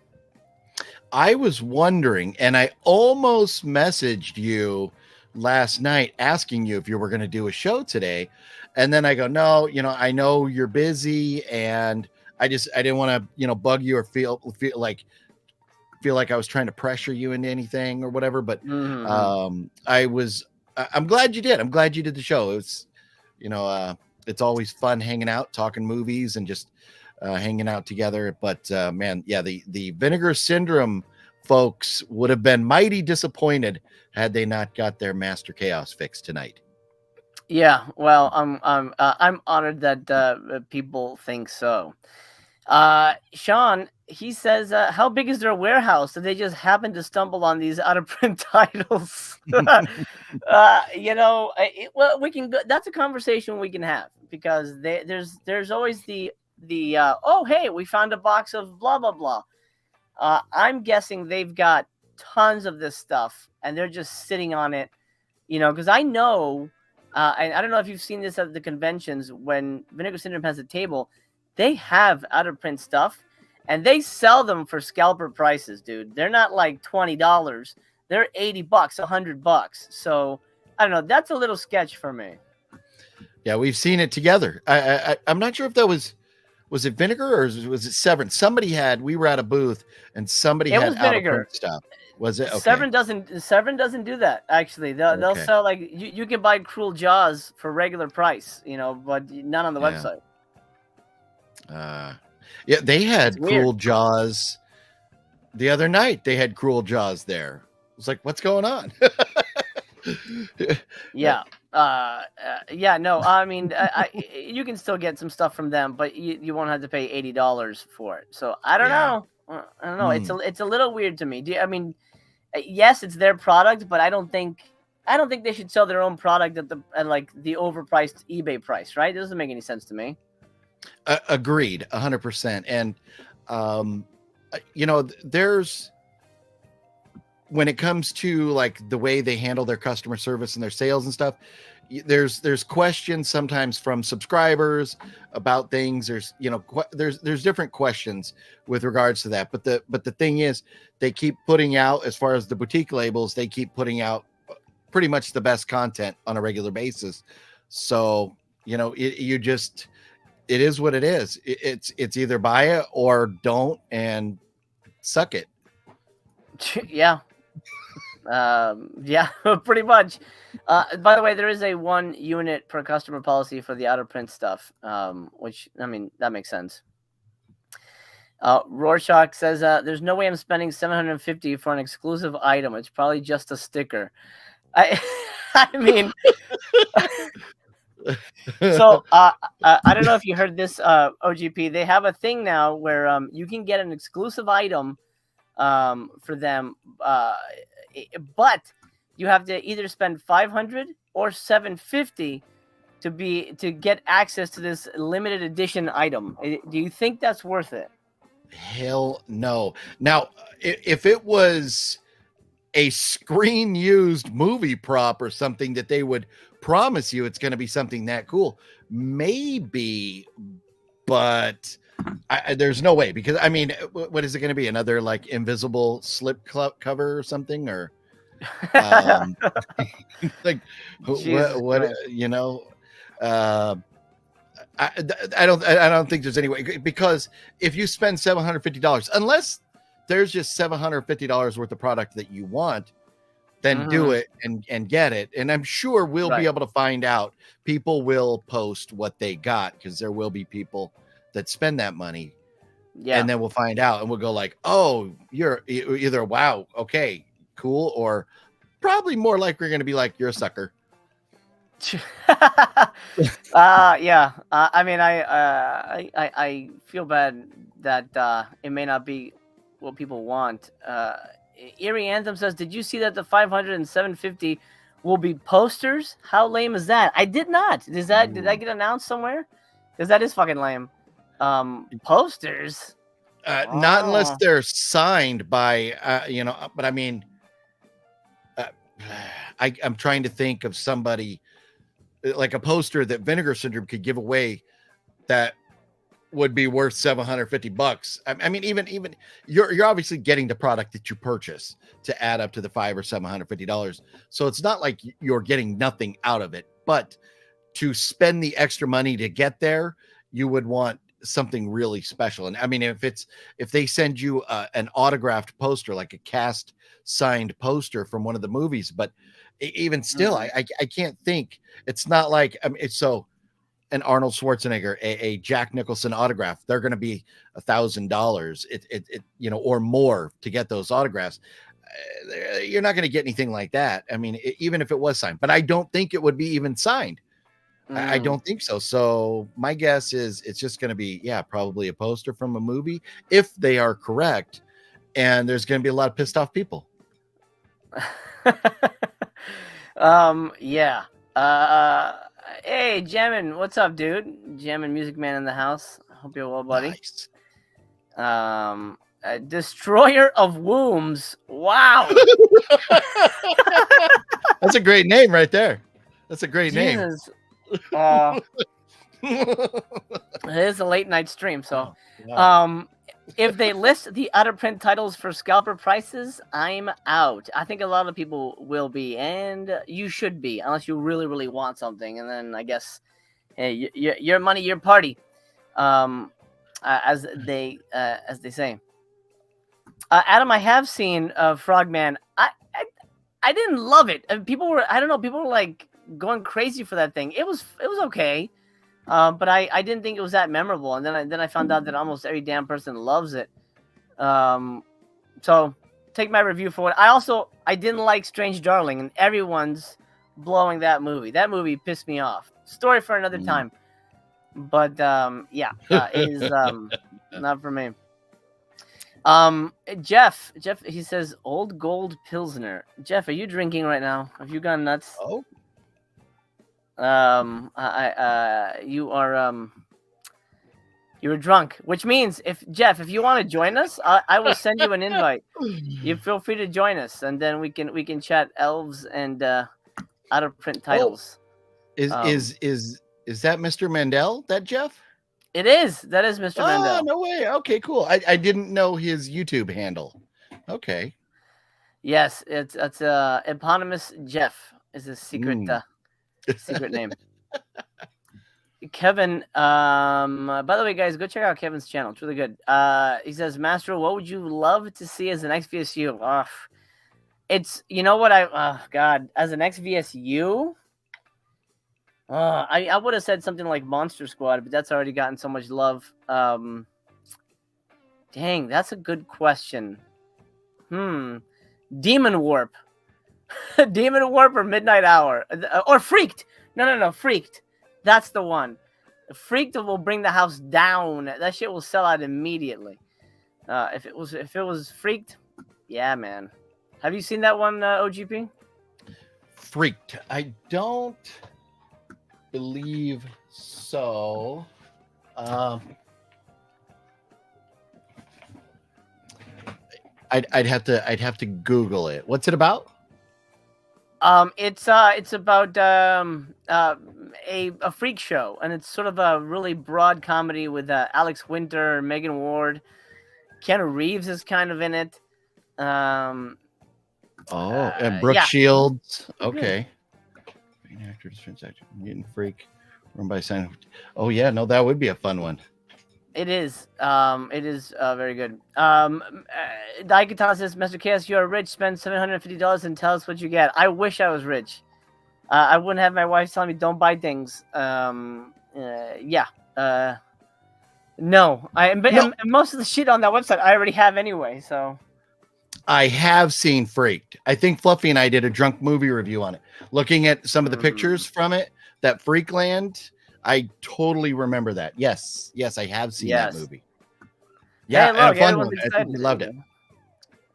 I was wondering, and I almost messaged you last night asking you if you were going to do a show today. And then I go, no, I know you're busy, and I didn't want to, bug you or feel like I was trying to pressure you into anything or whatever. But I'm glad you did. I'm glad you did the show. It's, it's always fun hanging out, talking movies, and just hanging out together. But man, yeah, the Vinegar Syndrome folks would have been mighty disappointed had they not got their Master Chaos fix tonight. Yeah, well, I'm honored that people think so. Sean, he says, how big is their warehouse? Did they just happen to stumble on these out of print titles? Well, we can go, that's a conversation we can have, because there's always the oh, hey, we found a box of blah blah blah. I'm guessing they've got tons of this stuff and they're just sitting on it, because I know, and I don't know if you've seen this at the conventions when Vinegar Syndrome has a table. They have out of print stuff, and they sell them for scalper prices, dude. They're not like $20. They're $80, $100. So I don't know. That's a little sketch for me. Yeah, we've seen it together. I'm not sure if that was it Vinegar or was it Severn? We were at a booth and somebody had out of print stuff. Was it? Okay. Severn doesn't do that. Actually, they'll sell, like, you can buy Cruel Jaws for regular price, but not on the website. Yeah, they had Cruel Jaws the other night. They had Cruel Jaws there. It's like, what's going on? Yeah. Yeah. No, I mean, you can still get some stuff from them, but you won't have to pay $80 for it. So I don't Yeah. know. I don't know. Hmm. It's a little weird to me. I mean, yes, it's their product, but I don't think they should sell their own product at like the overpriced eBay price, right? It doesn't make any sense to me. Agreed, 100%. And you know, there's when it comes to like the way they handle their customer service and their sales and stuff, there's questions sometimes from subscribers about things. There's there's different questions with regards to that. But the thing is, they keep putting out, as far as the boutique labels, they keep putting out pretty much the best content on a regular basis. So it is what it is. It's either buy it or don't and suck it. Yeah. Yeah, pretty much. By the way, there is a 1 unit per customer policy for the out of print stuff, which, I mean, that makes sense. Rorschach says, there's no way I'm spending $750 for an exclusive item. It's probably just a sticker. I mean, so I don't know if you heard this, OGP. They have a thing now where you can get an exclusive item for them, but you have to either spend $500 or $750 to get access to this limited edition item. Do you think that's worth it? Hell no. Now, if it was a screen used movie prop or something that they would promise you it's going to be something that cool, maybe, but there's no way, because I mean, what is it going to be? Another like invisible slip cover or something, or like what I don't think there's any way, because if you spend $750, unless there's just $750 worth of product that you want, then do it and get it. And I'm sure we'll be able to find out. People will post what they got, because there will be people that spend that money. Yeah. And then we'll find out and we'll go like, oh, you're either, wow, okay, cool, or probably more likely you're going to be like, you're a sucker. Yeah. I mean, I feel bad that it may not be what people want. Eerie Anthem says, did you see that the 500 and 750 will be posters? How lame is that? I did not. Did that get announced somewhere? Because that is fucking lame. Posters? Not unless they're signed by, but I mean, I'm trying to think of somebody, like a poster that Vinegar Syndrome could give away that would be worth $750. I mean, even you're obviously getting the product that you purchase to add up to the $500 or $750. So it's not like you're getting nothing out of it, but to spend the extra money to get there, you would want something really special. And I mean, if they send you an autographed poster, like a cast signed poster from one of the movies, but even still, I can't think. It's not like, I mean, it's so an Arnold Schwarzenegger, a Jack Nicholson autograph, they're going to be $1,000 or more to get those autographs. You're not going to get anything like that. I mean, even if it was signed, but I don't think it would be even signed. I don't think so. So my guess is it's just going to be, probably a poster from a movie, if they are correct. And there's going to be a lot of pissed off people. Yeah. Hey, Jammin, what's up, dude? Jammin, Music Man in the house. Hope you're well, buddy. Nice. Destroyer of Wombs. Wow. That's a great name right there. That's a great name. It is a late night stream, so if they list the out of print titles for scalper prices, I'm out. I think a lot of people will be, and you should be, unless you really, really want something. And then I guess, hey, your money, your party, as they say. Adam, I have seen Frogman. I didn't love it. People were like going crazy for that thing. It was okay. But I didn't think it was that memorable, and then I found out that almost every damn person loves it. So take my review for it. I didn't like Strange Darling, and everyone's blowing that movie. That movie pissed me off. Story for another time. But yeah, it is not for me. Jeff, he says Old Gold Pilsner. Jeff, are you drinking right now? Have you gone nuts? Oh, You are you were drunk, which means if you want to join us, I will send you an invite. You feel free to join us, and then we can chat elves and out of print titles. Is that Mr. Mandel? That Jeff? It is. That is Mr. Mandel. Oh, no way. Okay, cool. I didn't know his YouTube handle. Okay. Yes, it's eponymous Jeff is his secret secret name. Kevin, by the way, guys, go check out Kevin's channel. It's really good. He says, Master, what would you love to see as an XVSU? It's, you know what, God, as an XVSU, I would have said something like Monster Squad, but that's already gotten so much love. Dang, that's a good question. Demon Warp. Demon Warp or Midnight Hour. Or Freaked. No, Freaked. That's the one. Freaked will bring the house down. That shit will sell out immediately. If it was Freaked, yeah, man. Have you seen that one, OGP? Freaked. I don't believe so. I'd have to Google it. What's it about? It's about a freak show, and it's sort of a really broad comedy with Alex Winter, Megan Ward, Keanu Reeves is kind of in it. And Brooke Shields. Okay. Main actor, transaction, mutant freak, run by sign. Oh yeah, no, that would be a fun one. It is. It is very good. Daikatana says, Mr. Chaos, you are rich. Spend $750 and tell us what you get. I wish I was rich. I wouldn't have my wife telling me don't buy things. No. And most of the shit on that website I already have anyway. So I have seen Freaked. I think Fluffy and I did a drunk movie review on it. Looking at some of the pictures from it, that Freakland. I totally remember that. Yes, I have seen that movie. Yeah, hey, look, and a fun one. I think we loved it.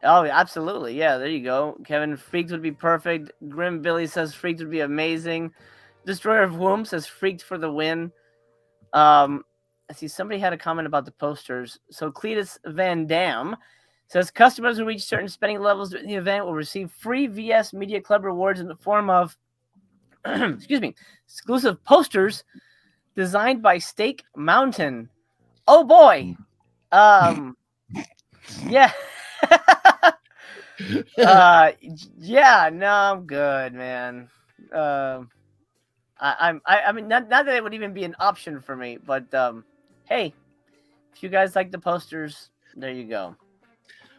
Oh, absolutely. Yeah, there you go. Kevin, Freaked would be perfect. Grim Billy says Freaked would be amazing. Destroyer of Womb says Freaked for the win. I see somebody had a comment about the posters. So Cletus Van Dam says customers who reach certain spending levels during the event will receive free VS Media Club rewards in the form of exclusive posters designed by Steak Mountain. Oh boy. Yeah. Yeah, no, I'm good, man. I mean, not that it would even be an option for me, but hey, if you guys like the posters, there you go.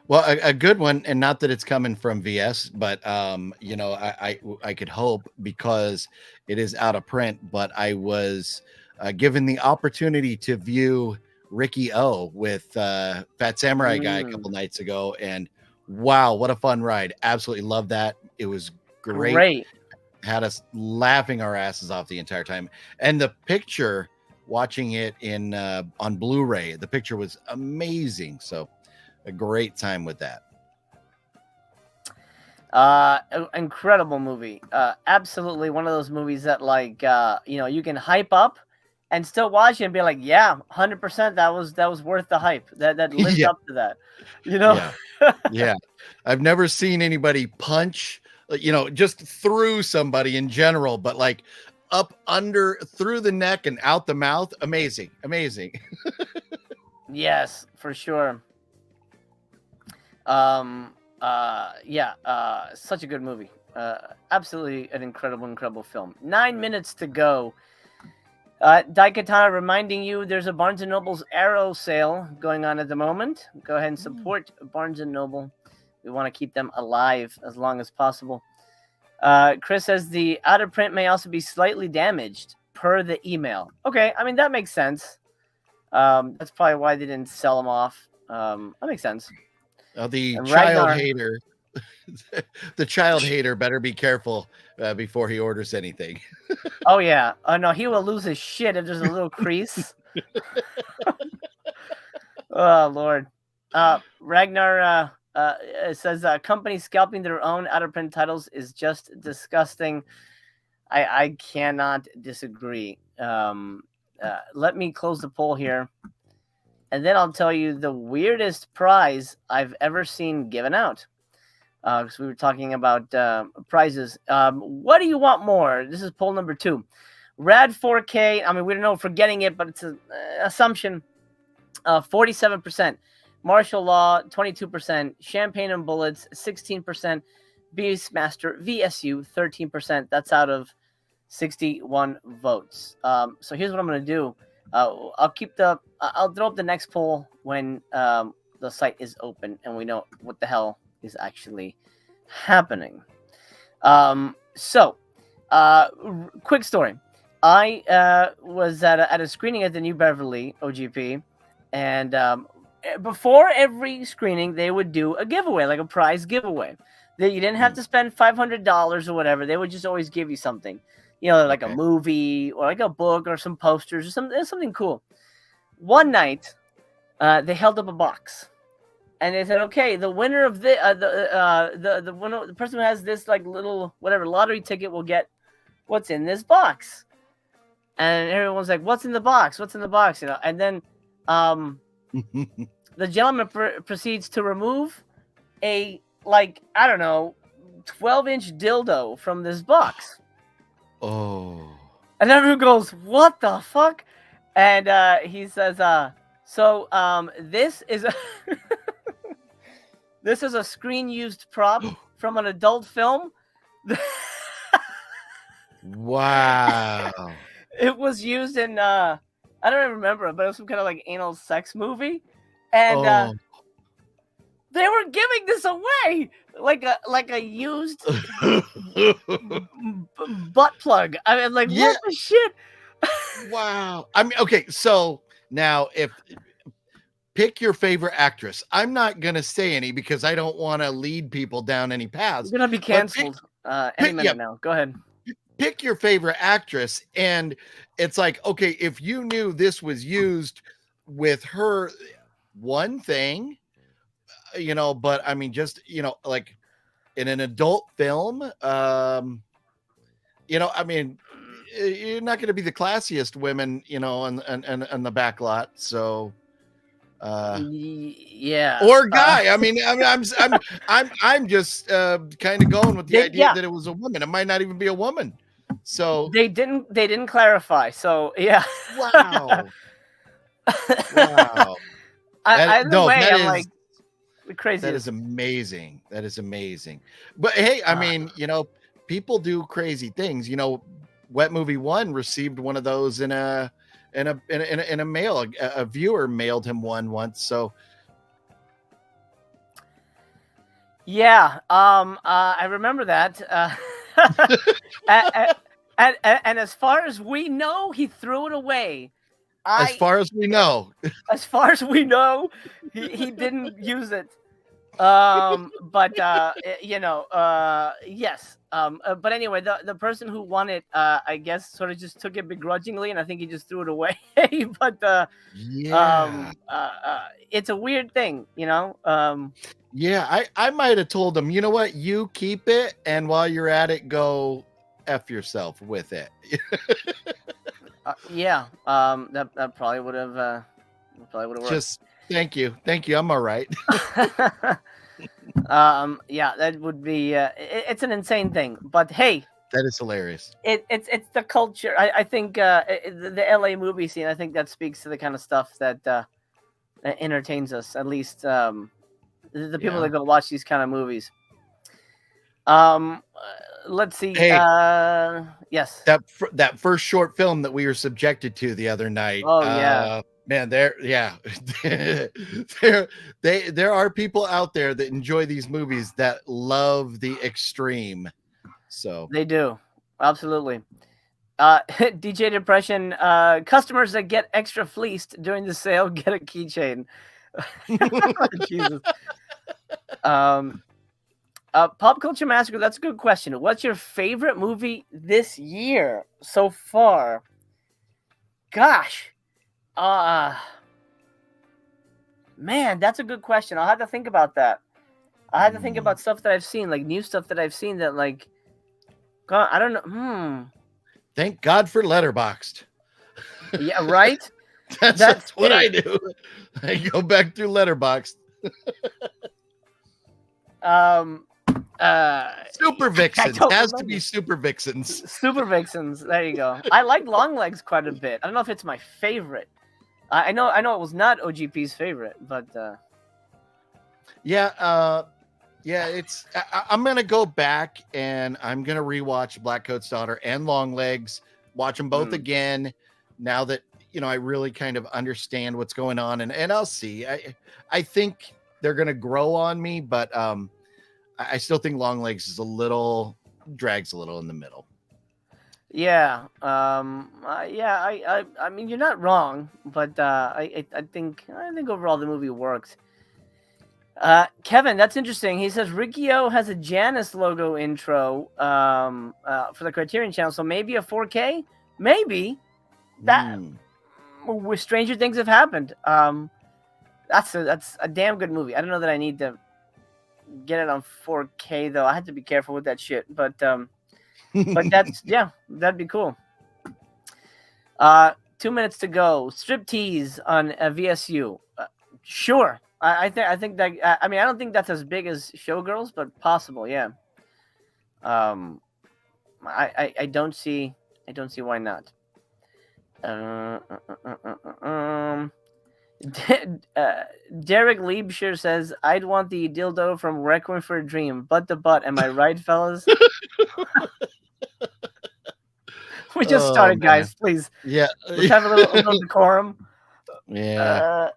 Well, a good one, and not that it's coming from VS, but I could hope, because it is out of print, but I was given the opportunity to view Ricky O with Fat Samurai Guy a couple nights ago, and wow, what a fun ride. Absolutely love that. It was great. Had us laughing our asses off the entire time. And the picture, watching it in on Blu-ray, the picture was amazing. So a great time with that. Incredible movie. Absolutely one of those movies that, like, you can hype up and still watch it and be like, yeah, 100%. That was worth the hype. That lived up to that. Yeah. I've never seen anybody punch, just through somebody in general, but like up under, through the neck and out the mouth. Amazing. Yes, for sure. Such a good movie. Absolutely an incredible film. 9 minutes to go. Daikatana reminding you there's a Barnes & Noble's Arrow sale going on at the moment. Go ahead and support Barnes & Noble. We want to keep them alive as long as possible. Chris says the outer print may also be slightly damaged per the email. Okay, I mean, that makes sense. That's probably why they didn't sell them off. That makes sense. The And child Ragnar, hater, the child hater better be careful before he orders anything. oh yeah, oh no, he will lose his shit if there's a little crease. Oh Lord. Ragnar it says companies scalping their own out of print titles is just disgusting. I cannot disagree. Let me close the poll here, and then I'll tell you the weirdest prize I've ever seen given out. Because we were talking about prizes. What do you want more? This is poll number 2. Rad 4K. I mean, we don't know if we're getting it, but it's an assumption. 47%. Martial Law, 22%. Champagne and Bullets, 16%. Beastmaster VSU, 13%. That's out of 61 votes. So here's what I'm going to do. I'll throw up the next poll when the site is open and we know what the hell is actually happening. Quick story. I was at a screening at the New Beverly OGP, and before every screening, they would do a giveaway, like a prize giveaway. That you didn't have to spend $500 or whatever. They would just always give you something, like a movie or like a book or some posters or something cool. One night, they held up a box, and they said, "Okay, the winner of the winner, the person who has this like little whatever lottery ticket will get what's in this box." And everyone's like, "What's in the box? What's in the box?" And then the gentleman proceeds to remove a, like, I don't know, 12-inch dildo from this box. Oh. And everyone goes, "What the fuck?" And he says, this is a this is a screen-used prop from an adult film. Wow. It was used in I don't even remember it, but it was some kind of like anal sex movie, and they were giving this away like a used butt plug. I mean, like, what the shit? Wow. I mean, okay, so now pick your favorite actress. I'm not gonna say any because I don't want to lead people down any paths. You're gonna be canceled any minute now. Go ahead. Pick your favorite actress, and it's like, okay, if you knew this was used with her, one thing, but I mean, just like in an adult film, I mean, you're not going to be the classiest women, on the back lot. So, yeah, or guy. I mean, I'm just kind of going with the idea that it was a woman. It might not even be a woman. So they didn't clarify. So yeah. Wow. Wow. I'm like crazy. That is amazing. That is amazing. But hey, I mean, people do crazy things. Wet Movie 1 received one of those in a mail. A viewer mailed him one once. So yeah, I remember that. And as far as we know, he threw it away. As far as we know, he didn't use it. Yes. But anyway, the person who won it, I guess, sort of just took it begrudgingly, and I think he just threw it away. But it's a weird thing, Yeah, I might have told him, you know what, you keep it, and while you're at it, go F yourself with it. Yeah. That probably would have worked. Just thank you. I'm all right. Yeah, that would be. It's an insane thing, but hey, that is hilarious. It's the culture. I think the LA movie scene. I think that speaks to the kind of stuff that entertains us. At least the people that go watch these kind of movies. Let's see. Hey, yes. That first short film that we were subjected to the other night. Oh yeah. Man, there are people out there that enjoy these movies that love the extreme. So they do. Absolutely. DJ Depression, customers that get extra fleeced during the sale get a keychain. Jesus. Pop Culture Massacre, that's a good question. What's your favorite movie this year so far? Gosh. Man, that's a good question. I'll have to think about that. I have to think about stuff that I've seen, like new stuff that I've seen that, like, God, I don't know. Thank God for Letterboxd. Yeah, right? That's what I do. I go back through Letterboxd. Super Vixens. Has to be Super Vixens. Super Vixens. There you go. I like Longlegs quite a bit. I don't know if it's my favorite. I know it was not OGP's favorite, but yeah, it's. I'm gonna go back and I'm gonna rewatch Blackcoat's Daughter and Longlegs. Watch them both again. Now that I really kind of understand what's going on, and I'll see. I think they're gonna grow on me, but I still think Longlegs is drags a little in the middle. Yeah. I mean, you're not wrong, but I think overall the movie works. Kevin, that's interesting. He says Riccio has a Janus logo intro for the Criterion Channel, so maybe a 4K, maybe that. With stranger things have happened. That's a damn good movie. I don't know that I need to get it on 4K though. I have to be careful with that shit, but that's that'd be cool. 2 minutes to go. Striptease on VSU. Sure. I think that. I mean, I don't think that's as big as Showgirls, but possible. Yeah. I don't see why not. Derek Liebscher says, "I'd want the dildo from Requiem for a Dream, but the butt. Am I right, fellas?" We just started, guys. Please, yeah. Let's have a little decorum. Yeah.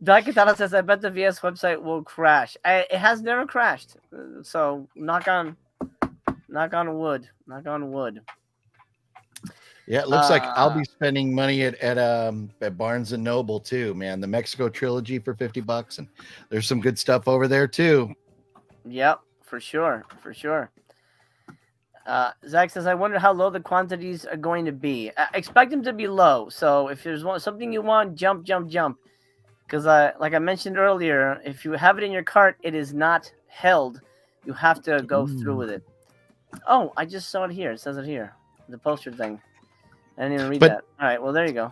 Daikatana says, "I bet the VS website will crash." It has never crashed, so knock on wood. Knock on wood. Yeah, it looks like I'll be spending money at Barnes and Noble too, man. The Mexico trilogy for $50, and there's some good stuff over there too. Yep, for sure. Zach says, "I wonder how low the quantities are going to be. Expect them to be low. So if there's something you want, jump. Because like I mentioned earlier, if you have it in your cart, it is not held. You have to go through with it." Oh, I just saw it here. It says it here, the poster thing. I didn't even read that. All right, well, there you go.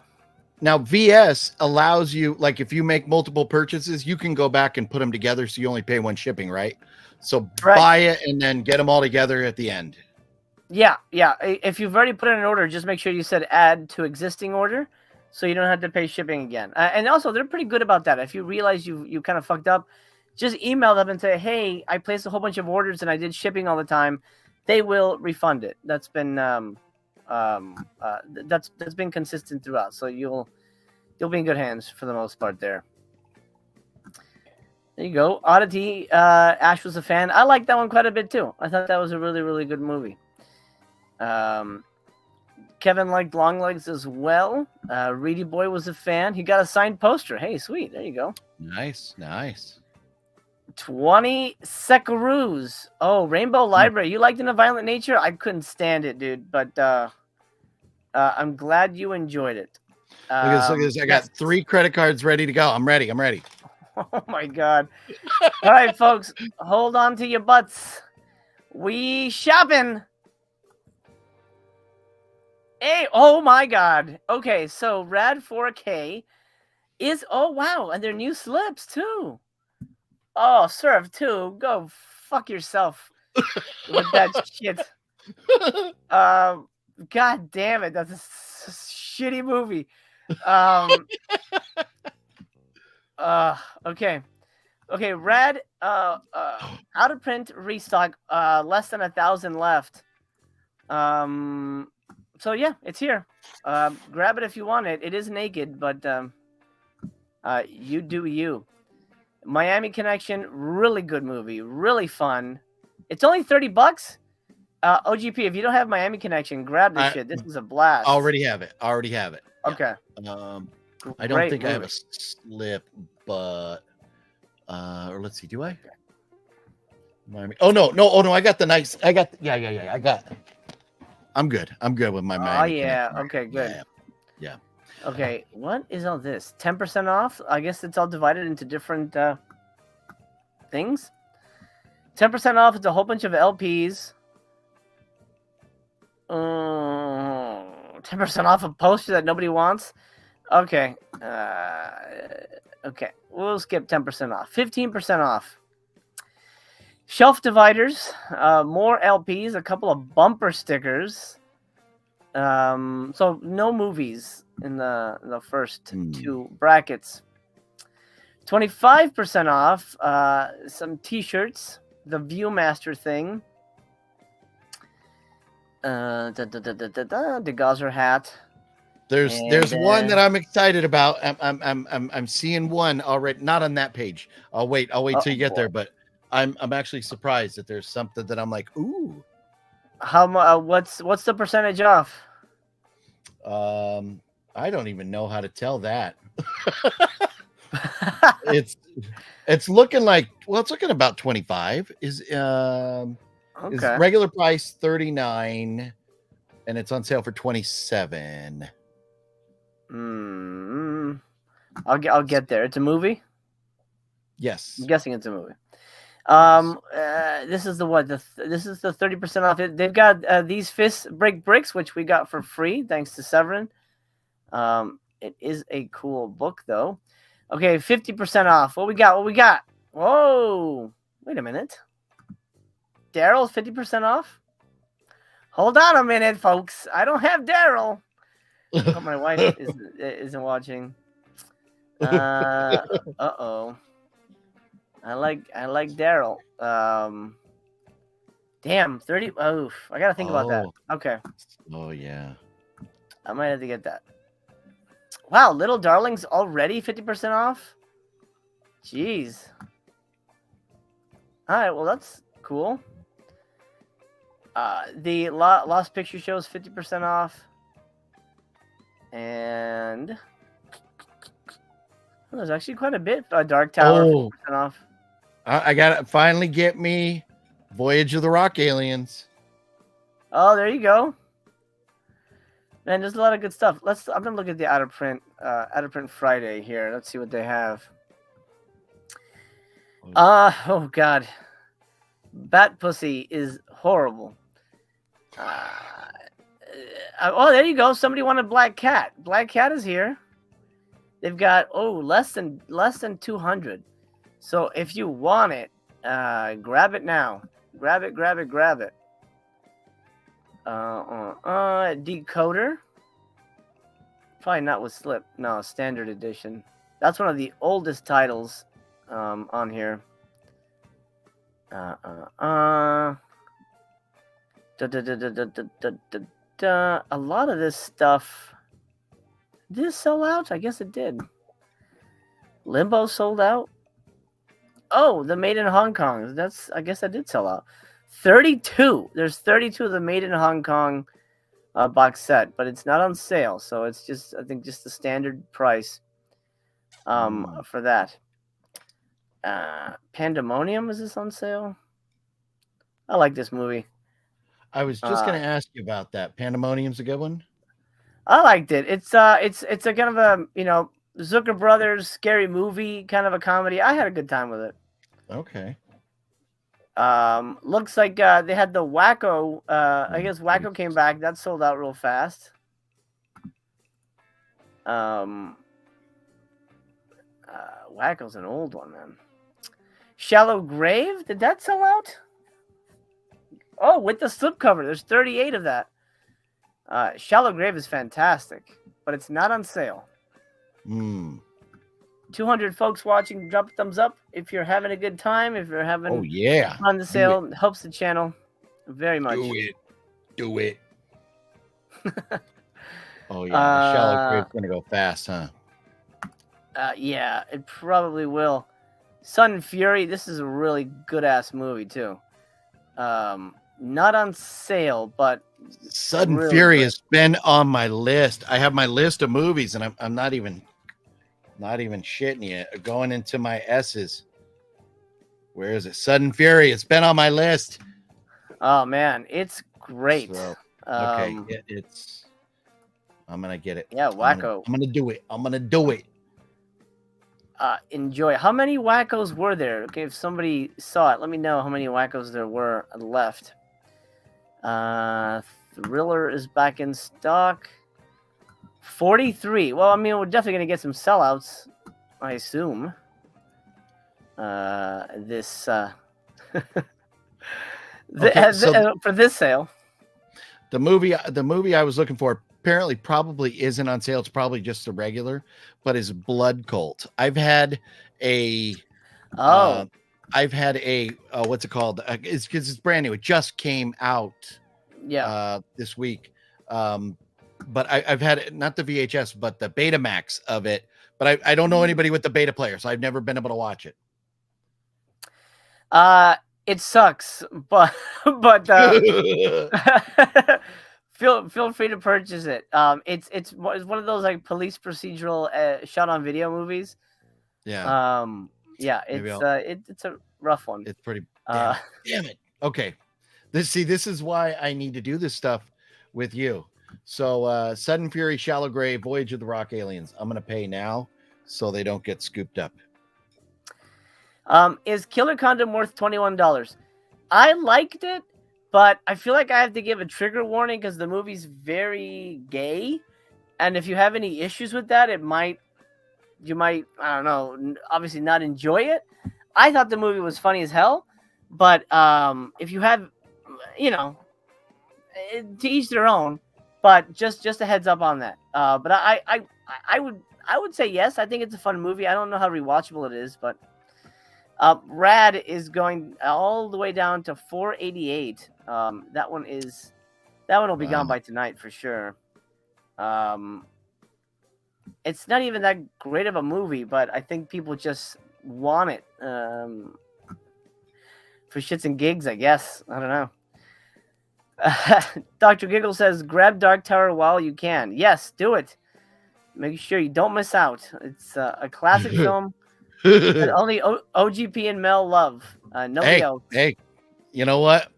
Now, VS allows you, like, if you make multiple purchases, you can go back and put them together, so you only pay one shipping, right? So buy it and then get them all together at the end. Yeah. If you've already put in an order, just make sure you said add to existing order, so you don't have to pay shipping again. And also, they're pretty good about that. If you realize you kind of fucked up, just email them and say, "Hey, I placed a whole bunch of orders and I did shipping all the time." They will refund it. That's been that's been consistent throughout. So you'll be in good hands for the most part there. There you go. Oddity. Ash was a fan. I liked that one quite a bit too. I thought that was a really, really good movie. Kevin liked Longlegs as well. Reedy Boy was a fan. He got a signed poster. Hey, sweet. There you go. Nice. 20 Sekaroos. Oh, Rainbow Library. You liked In a Violent Nature? I couldn't stand it, dude. But I'm glad you enjoyed it. Look at this. I got 3 credit cards ready to go. I'm ready. Oh, my God. All right, folks. Hold on to your butts. We shopping. Hey, oh, my God. Okay, so Rad 4K is... Oh, wow. And their new slips, too. Oh, Serve 2, go fuck yourself with that shit. God damn it, that's a shitty movie. Okay, Rad, out of print, restock, less than 1,000 left. So yeah, it's here. Grab it if you want it. It is naked, but you do you. Miami Connection, really good movie, really fun. It's only $30. OGP, if you don't have Miami Connection, grab this shit. This is a blast. Already have it. Okay. I don't think I have movie. a slip, but or let's see, do I? Miami. Oh no, I got the nice. Yeah. I'm good. I'm good with my Oh Miami yeah. connection. Okay, good. Yeah. Okay, what is all this? 10% off? I guess it's all divided into different things. 10% off. It's a whole bunch of LPs. 10% off a poster that nobody wants. Okay. Okay. We'll skip 10% off. 15% off. Shelf dividers. More LPs. A couple of bumper stickers. So no movies in the first two brackets. 25% off. Some T-shirts. The Viewmaster thing. The Gazer hat. There's one that I'm excited about. I'm seeing one already. Not on that page. I'll wait till you get there. But I'm actually surprised that there's something that I'm like, ooh. How much? What's the percentage off? I don't even know how to tell that. It's looking like, well, it's looking about 25. Is regular price 39, and it's on sale for 27. I'll get there. It's a movie. Yes, I'm guessing it's a movie. This is this is the 30% off. They've got these Fist Break Bricks, which we got for free thanks to Severin. It is a cool book though. Okay, 50% off. What we got? Whoa! Wait a minute. Daryl, 50% off. Hold on a minute, folks. I don't have Daryl. But my wife isn't watching. Uh-oh. I like Daryl. Damn, 30. Oh, I gotta think about that. Okay. Oh yeah. I might have to get that. Wow, Little Darlings already 50% off. Jeez. All right, well that's cool. The Lost Picture Show is 50% off. And there's actually quite a bit. Dark Tower 50% off. I gotta finally get me Voyage of the Rock Aliens. Oh, there you go. Man, there's a lot of good stuff. I'm gonna look at the out of print Friday here. Let's see what they have. Oh god. Bat Pussy is horrible. Oh, there you go. Somebody wanted Black Cat. Black Cat is here. They've got less than 200. So if you want it, grab it now. Grab it. Decoder. Probably not with slip. No, standard edition. That's one of the oldest titles on here. A lot of this stuff. Did it sell out? I guess it did. Limbo sold out. Oh, the Made in Hong Kong. I guess that did sell out. 32. There's 32 of the Made in Hong Kong box set, but it's not on sale, so it's just I think just the standard price for that. Pandemonium, is this on sale? I like this movie. I was just going to ask you about that. Pandemonium's a good one. I liked it. It's a kind of a Zucker Brothers scary movie, kind of a comedy. I had a good time with it. Okay. Looks like they had the Wacko. I guess Wacko came back. That sold out real fast. Wacko's an old one, man. Shallow Grave, did that sell out? Oh, with the slipcover, there's 38 of that. Shallow Grave is fantastic, but it's not on sale. 200 folks watching, drop a thumbs up if you're having a good time. If you're having on the sale, it helps the channel very much. Do it. Oh yeah, Shallow Grave's gonna go fast, huh? Yeah, it probably will. Sun and Fury, this is a really good ass movie too. Not on sale, but Sudden Fury has been on my list. I have my list of movies, and I'm not even Not even shitting you. Going into my S's. Where is it? Sudden Fury. It's been on my list. Oh man, it's great. So, okay, Um, it's. I'm gonna get it. Yeah, wacko. I'm gonna do it. I'm gonna do it. Enjoy. How many wackos were there? Okay, if somebody saw it, let me know how many wackos there were left. Thriller is back in stock. 43. Well, I mean, we're definitely gonna get some sellouts, I assume. This for this sale. The movie I was looking for apparently probably isn't on sale. It's probably just a regular, but is Blood Cult. I've had a what's it called? It's because it's brand new. It just came out this week. But I've had it, not the VHS, but the Betamax of it. But I don't know anybody with the beta player, so I've never been able to watch it. It sucks, but feel free to purchase it. It's one of those like police procedural shot on video movies. Yeah. Yeah. It's a rough one. It's pretty. Damn it. Okay. This is why I need to do this stuff with you. So Sudden Fury, Shallow Grave, Voyage of the Rock Aliens. I'm gonna pay now so they don't get scooped up. Is Killer Condom worth $21? I liked it, but I feel like I have to give a trigger warning because the movie's very gay, and if you have any issues with that, you might, I don't know, obviously not enjoy it. I thought the movie was funny as hell, but if you have, to each their own. But just a heads up on that. But I would say yes. I think it's a fun movie. I don't know how rewatchable it is, but Rad is going all the way down to 488. That one will be gone by tonight for sure. It's not even that great of a movie, but I think people just want it for shits and gigs, I guess. I don't know. Dr. Giggle says, grab Dark Tower while you can. Yes, do it. Make sure you don't miss out. It's a classic film that only OGP and Mel love. Nobody else. Hey, you know what?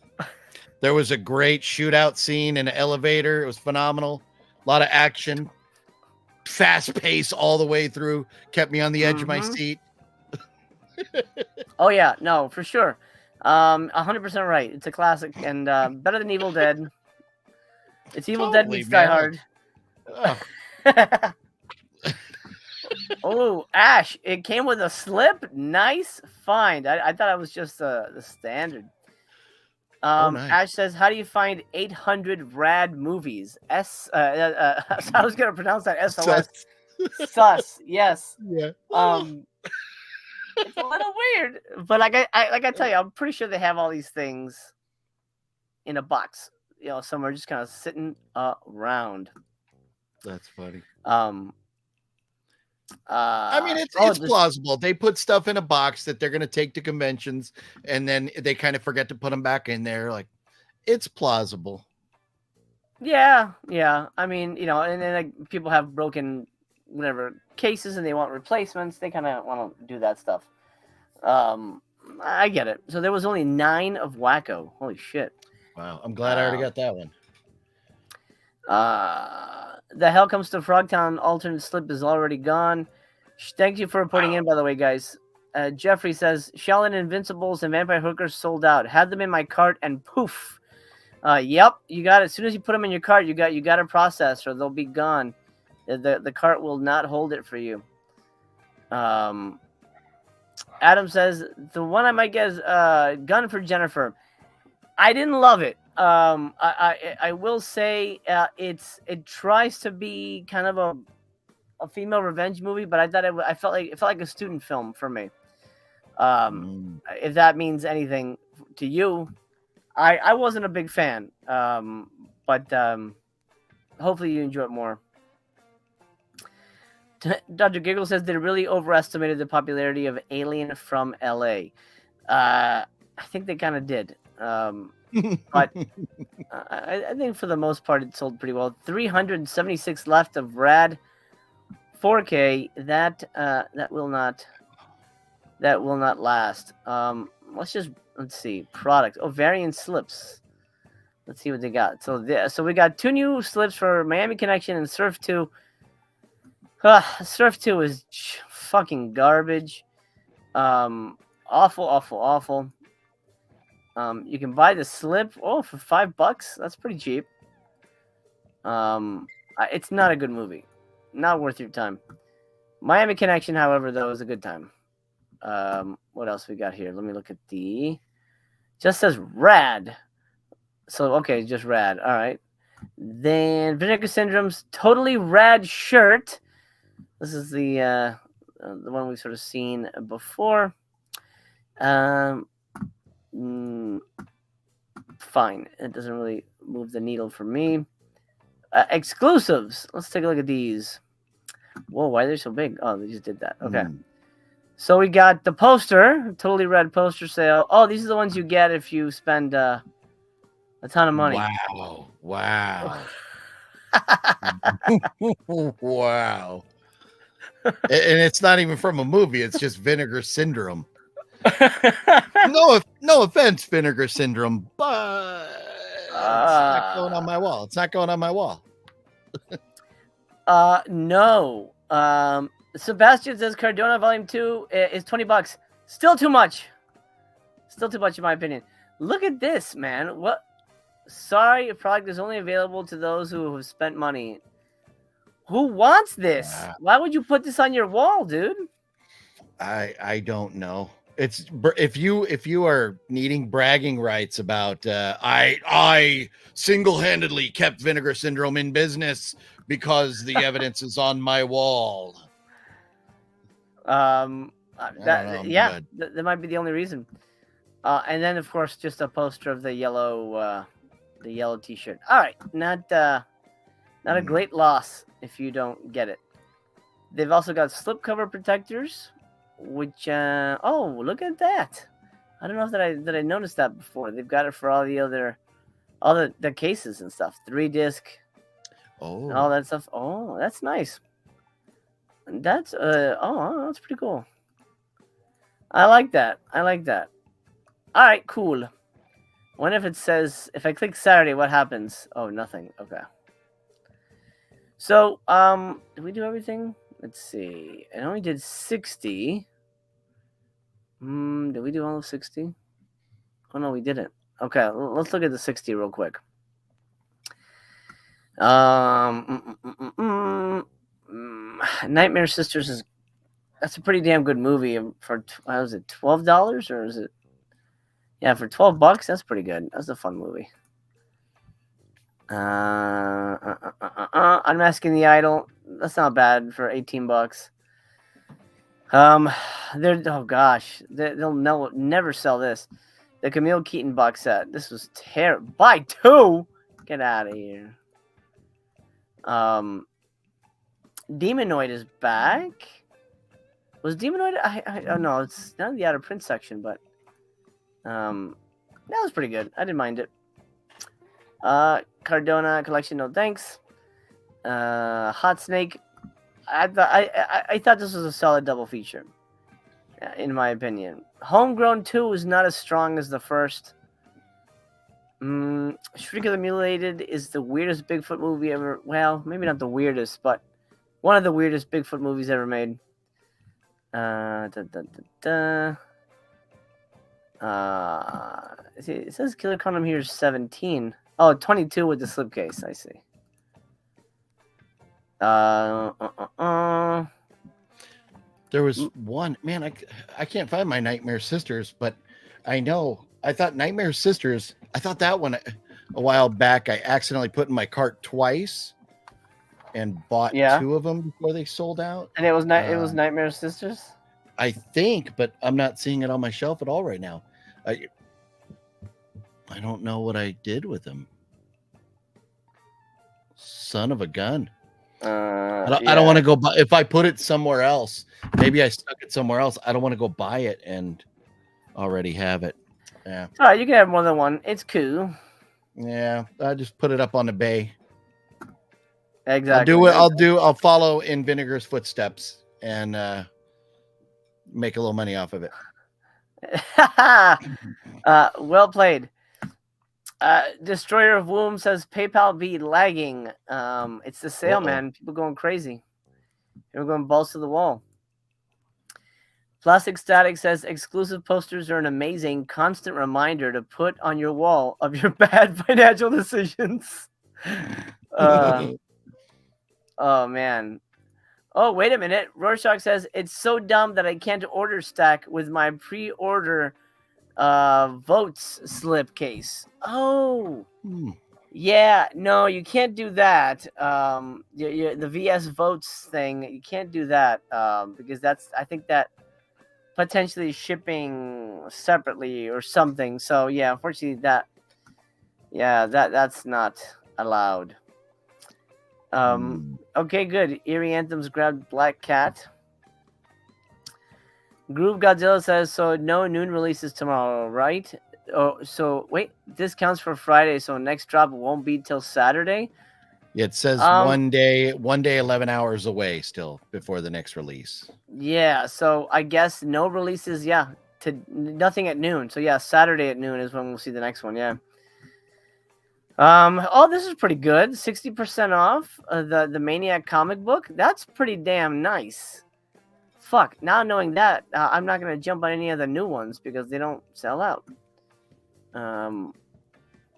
There was a great shootout scene in an elevator. It was phenomenal. A lot of action. Fast pace all the way through. Kept me on the edge of my seat. Oh, yeah. No, for sure. 100% right. It's a classic and better than Evil Dead. It's Evil Dead meets Die Hard. Oh, Ash! It came with a slip. Nice find. I thought it was just the standard. Nice. Ash says, "How do you find 800 rad movies?" I was gonna pronounce that SOS. Sus. Yes. Yeah. It's a little weird, but like I tell you, I'm pretty sure they have all these things in a box, somewhere just kind of sitting around. That's funny. I mean, it's plausible. They put stuff in a box that they're going to take to conventions, and then they kind of forget to put them back in there. Like, it's plausible. Yeah. I mean, and then like, people have broken whatever cases and they want replacements. They kind of want to do that stuff. I get it. So there was only 9 of Wacko. Holy shit! Wow, I'm glad I already got that one. The Hell Comes to Frogtown alternate slip is already gone. Thank you for reporting in, by the way, guys. Jeffrey says, Shaolin Invincibles and Vampire Hookers sold out. Had them in my cart and poof. Yep, you got it. As soon as you put them in your cart, you got a process or they'll be gone. The cart will not hold it for you. Adam says, the one I might get is Gun for Jennifer. I didn't love it. I will say it tries to be kind of a female revenge movie, but I thought it felt like a student film for me. If that means anything to you, I wasn't a big fan. But hopefully you enjoy it more. Dr. Giggle says they really overestimated the popularity of Alien from LA. I think they kind of did. But I think for the most part it sold pretty well. 376 left of Rad. 4K. That will not last. Let's see. Product. Oh, variant slips. Let's see what they got. So we got 2 new slips for Miami Connection and Surf 2. Surf 2 is fucking garbage. Awful. You can buy the slip for $5. That's pretty cheap. It's not a good movie. Not worth your time. Miami Connection, however, though, is a good time. What else we got here? Let me look at just says rad. So, okay, just rad. All right. Then Vinegar Syndrome's Totally Rad shirt. This is the one we've sort of seen before. Fine. It doesn't really move the needle for me. Exclusives. Let's take a look at these. Whoa, why are they so big? Oh, they just did that. Okay. So we got the poster, Totally Red poster sale. Oh, these are the ones you get if you spend a ton of money. Wow. Wow. And it's not even from a movie. It's just Vinegar Syndrome. No offense, Vinegar Syndrome, but it's not going on my wall. It's not going on my wall. No. Sebastian says Cardona Volume 2 is $20. Still too much. Still too much in my opinion. Look at this, man. What? Sorry, a product is only available to those who have spent money. Who wants this? Why would you put this on your wall, dude? I don't know. It's if you are needing bragging rights about I single-handedly kept Vinegar Syndrome in business because the evidence is on my wall. That might be the only reason. And then of course just a poster of the yellow T-shirt. All right, not a great loss if you don't get it. They've also got slipcover protectors, which look at that. I don't know if that I noticed that before. They've got it for all the cases and stuff. 3-disc. Oh, all that stuff. Oh, that's nice. That's that's pretty cool. I like that. All right, cool. What if it says if I click Saturday, what happens? Oh, nothing. Okay. So, did we do everything? Let's see. I only did 60. Did we do all of 60? Oh no, we didn't. Okay, let's look at the 60 real quick. Nightmare Sisters that's a pretty damn good movie for was it $12 or is it? Yeah, for $12, that's pretty good. That's a fun movie. Unmasking the Idol, that's not bad for $18. They'll never sell this. The Camille Keaton box set. This was terrible. Buy 2. Get out of here. Demonoid is back. Was Demonoid? I don't know. It's not in the out of print section, but that was pretty good. I didn't mind it. Cardona collection, no thanks. Hot Snake. I thought this was a solid double feature, in my opinion. Homegrown 2 is not as strong as the first. Shriek of the Mutilated is the weirdest Bigfoot movie ever. Well, maybe not the weirdest, but one of the weirdest Bigfoot movies ever made. It says Killer Condom here is 17. Oh, 22 with the slipcase. I see. There was one, man, I can't find my Nightmare Sisters, but I thought Nightmare Sisters, I thought that one a while back, I accidentally put in my cart twice and bought 2 of them before they sold out. And it was Nightmare Sisters? I think, but I'm not seeing it on my shelf at all right now. I don't know what I did with them. Son of a gun. I don't want to go buy. If I put it somewhere else, maybe I stuck it somewhere else. I don't want to go buy it and already have it. Yeah. All right, you can have more than one. It's cool. Yeah, I just put it up on the bay. Exactly. I'll follow in Vinegar's footsteps and make a little money off of it. Well played. Destroyer of Womb says PayPal be lagging. It's the sale, man. People going crazy. People going balls to the wall. Plastic Static says exclusive posters are an amazing constant reminder to put on your wall of your bad financial decisions. Oh man. Oh, wait a minute. Rorschach says it's so dumb that I can't order stack with my pre-order votes slip case. Oh. Yeah, no, you can't do that. The VS votes thing, you can't do that because I think that potentially shipping separately or something. So yeah, unfortunately that's not allowed. Okay, good. Eerie Anthems grabbed Black Cat. Groove Godzilla says so. No noon releases tomorrow, right? Oh, so wait, this counts for Friday. So next drop won't be till Saturday. It says one day, 11 hours away still before the next release. Yeah, so I guess no releases. Yeah, to nothing at noon. So yeah, Saturday at noon is when we'll see the next one. Yeah. Oh, this is pretty good. 60% off the Maniac comic book. That's pretty damn nice. Fuck. Now knowing that, I'm not gonna jump on any of the new ones because they don't sell out.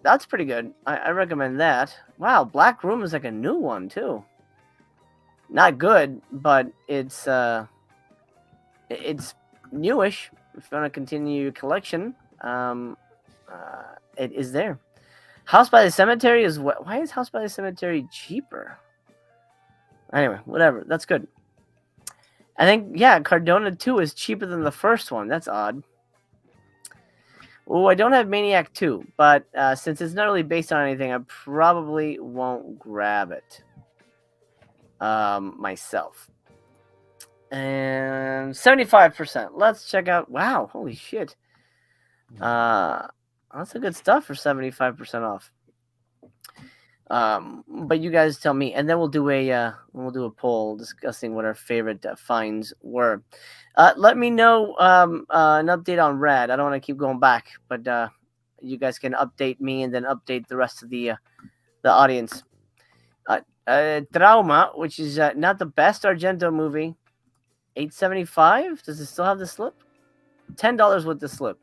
That's pretty good. I recommend that. Wow, Black Room is like a new one too. Not good, but it's newish. If you want to continue your collection, it is there. House by the Cemetery is what? Why is House by the Cemetery cheaper? Anyway, whatever. That's good. I think Cardona 2 is cheaper than the first one. That's odd. Oh, I don't have Maniac 2, but since it's not really based on anything, I probably won't grab it myself. And 75%. Let's check out. Wow, holy shit. That's a good stuff for 75% off. But you guys tell me, and then we'll do a poll discussing what our favorite finds were. Let me know an update on Red. I don't want to keep going back, but you guys can update me and then update the rest of the audience. Trauma, which is not the best Argento movie, $8.75. Does it still have the slip? $10 with the slip.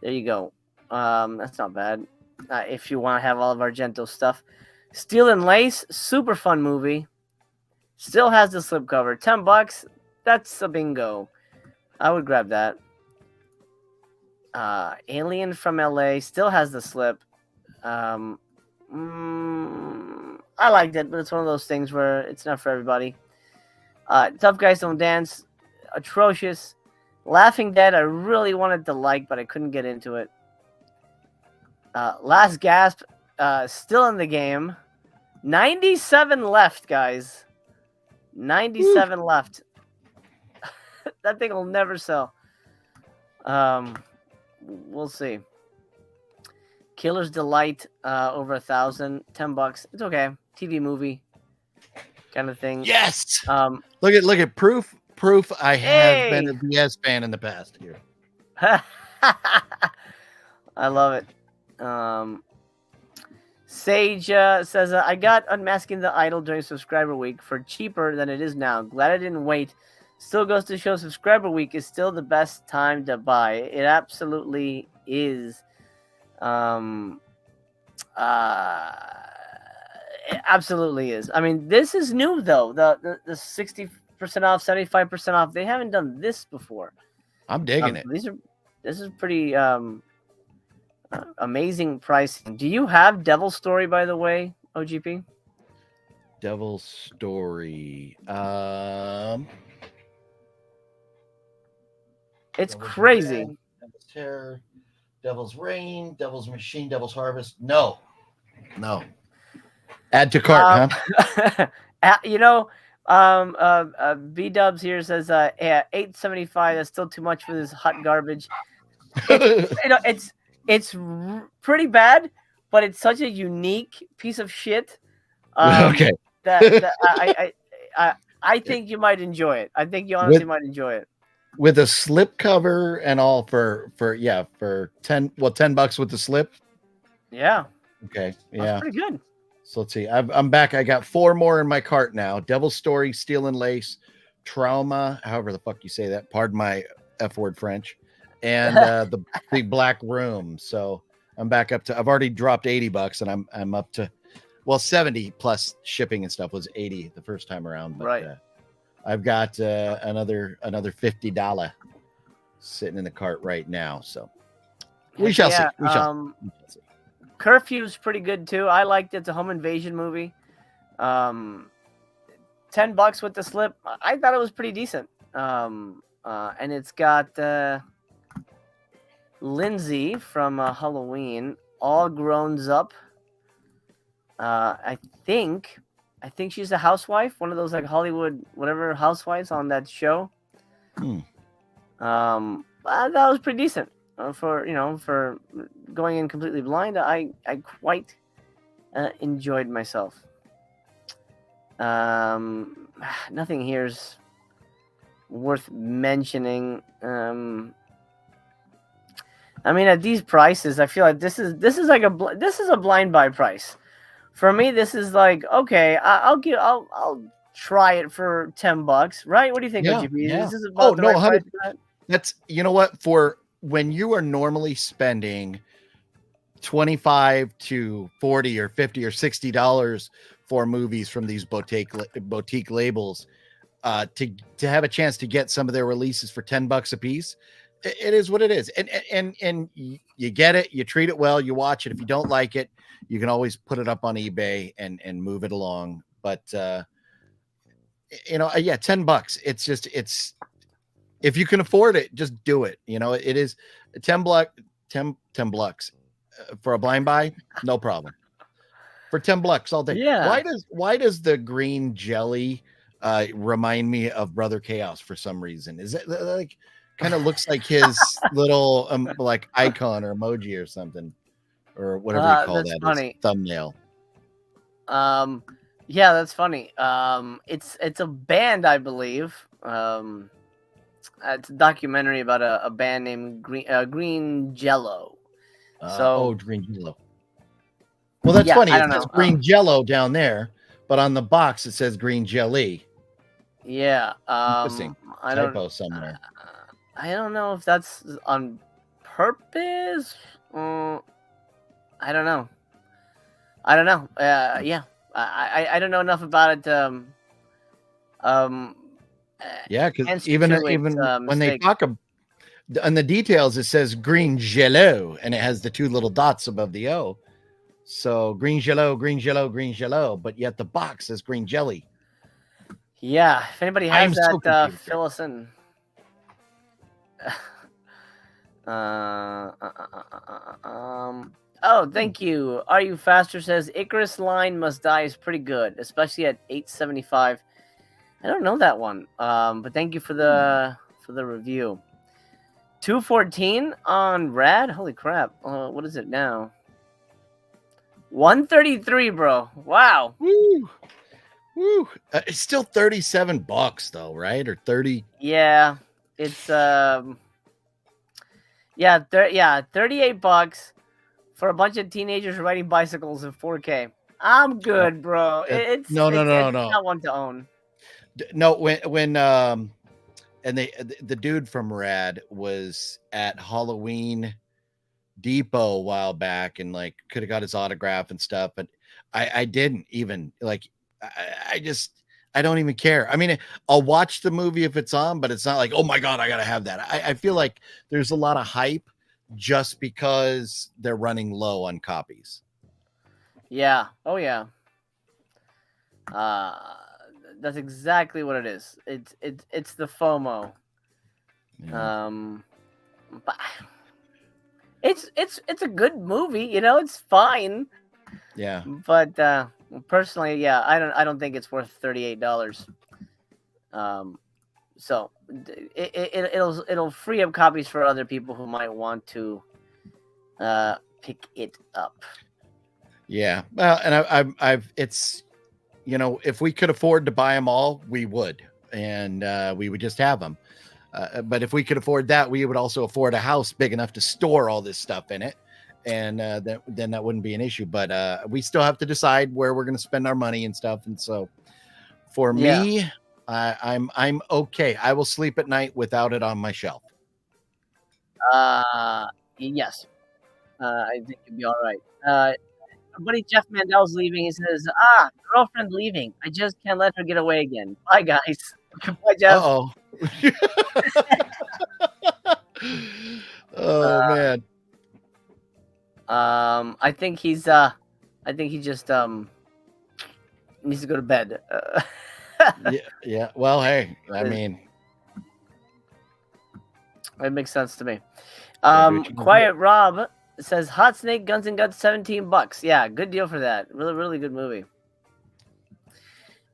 There you go. That's not bad. If you want to have all of Argento stuff. Steel and Lace, super fun movie. Still has the slipcover. $10. That's a bingo. I would grab that. Alien from LA still has the slip. I liked it, but it's one of those things where it's not for everybody. Tough Guys Don't Dance, atrocious. Laughing Dead, I really wanted to like, but I couldn't get into it. Last Gasp, still in the game. 97 left, guys. 97 left. That thing will never sell. We'll see. Killer's Delight, over 1,000, $10. It's okay. TV movie kind of thing. Yes. Look at proof. I have been a BS fan in the past here. I love it. Sage says, I got Unmasking the Idol during subscriber week for cheaper than it is now. Glad I didn't wait. Still goes to show subscriber week is still the best time to buy. It absolutely is. It absolutely is. I mean, this is new though. The 60% off, 75% off. They haven't done this before. I'm digging it. This is pretty amazing pricing. Do you have Devil Story, by the way, OGP? Devil Story. It's crazy. Devil's Terror, Devil's Reign, Devil's Machine, Devil's Harvest. No. Add to cart, huh? B Dubs here says, $8.75. That's still too much for this hot garbage. It's pretty bad, but it's such a unique piece of shit. Okay. I think you might enjoy it. I think you honestly With might enjoy it. with a slip cover and all for 10 bucks with the slip. Yeah, Okay. that's Yeah. pretty good. So let's see. I'm back. I got 4 more in my cart now. Devil's Story, Steel and Lace, Trauma, however the fuck you say that. Pardon my F word French. And the Black Room. So I'm back up to I've already dropped 80 bucks and I'm up to 70 plus shipping and stuff was 80 the first time around, but Right. I've got another $50 sitting in the cart right now. So we shall see. We shall see. Curfew's pretty good too. I liked it. It's a home invasion movie. $10 with the slip. I thought it was pretty decent. And it's got Lindsay from Halloween, all grown up. I think she's a housewife, one of those like Hollywood whatever housewives on that show. I thought it was pretty decent for going in completely blind. I quite enjoyed myself. Nothing here's worth mentioning. I mean, at these prices, I feel like this is a blind buy price. For me, this is like, okay, I'll try it for $10, right? What do you think, Yeah, OGB? yeah. Is this about the right price for that? That's what, for when you are normally spending 25 to 40 or 50 or $60 for movies from these boutique labels, to have a chance to get some of their releases for $10 a piece. It is what it is. And you get it, you treat it well, you watch it. If you don't like it, you can always put it up on eBay and move it along. But yeah, $10. It's if you can afford it, just do it. It is $10 bucks for a blind buy, no problem. For $10 all day. Yeah. Why does the green jelly remind me of Brother Chaos for some reason? Is it like kind of looks like his little like icon or emoji or something, or whatever you call that's that, funny. thumbnail? Yeah, that's funny. It's a band, I believe. It's a documentary about a band named Green Jello. Green Jello. Well, that's funny. It says green Jello down there, but on the box it says green jelly. Yeah. Interesting. Typo somewhere. I don't know if that's on purpose. I don't know. Yeah. I don't know enough about it. Yeah, because even when they talk about on the details, it says green jello, and it has the 2 little dots above the O. So green jello, green jello, green jello, but yet the box says green jelly. Yeah, if anybody has that, fill us in. Oh, thank you. Are You Faster says Icarus Line Must Die is pretty good, especially at $8.75. I don't know that one. But thank you for the review. 214 on Rad. Holy crap! What is it now? 133, bro. Wow. Woo. It's still $37 though, right? Or 30? Yeah, it's $38 for a bunch of teenagers riding bicycles in 4K. I'm good, bro. It's not one to own. No, when and the dude from Rad was at Halloween Depot a while back and like could have got his autograph and stuff, but I didn't even like. I don't even care. I mean, I'll watch the movie if it's on, but it's not like, oh my God, I gotta have that. I feel like there's a lot of hype just because they're running low on copies. Yeah. Oh yeah. That's exactly what it is. It's the FOMO. Yeah. But it's a good movie, it's fine. Yeah. But personally, yeah, I don't think it's worth $38. So it'll free up copies for other people who might want to pick it up. Yeah. Well, and I've if we could afford to buy them all, we would, and we would just have them. But if we could afford that, we would also afford a house big enough to store all this stuff in it, and then that wouldn't be an issue. But we still have to decide where we're going to spend our money and stuff. And so, for me, I'm okay. I will sleep at night without it on my shelf. Yes. I think you'll be all right. Our buddy Jeff Mandel's leaving. He says, girlfriend leaving. I just can't let her get away again. Bye, guys. Bye, Jeff. Uh-oh. Oh, man. I think he just needs to go to bed. Yeah. Well, hey, I mean, it makes sense to me. what you can Quiet Rob says Hot Snake Guns and Guts $17. Yeah, good deal for that. Really, really good movie.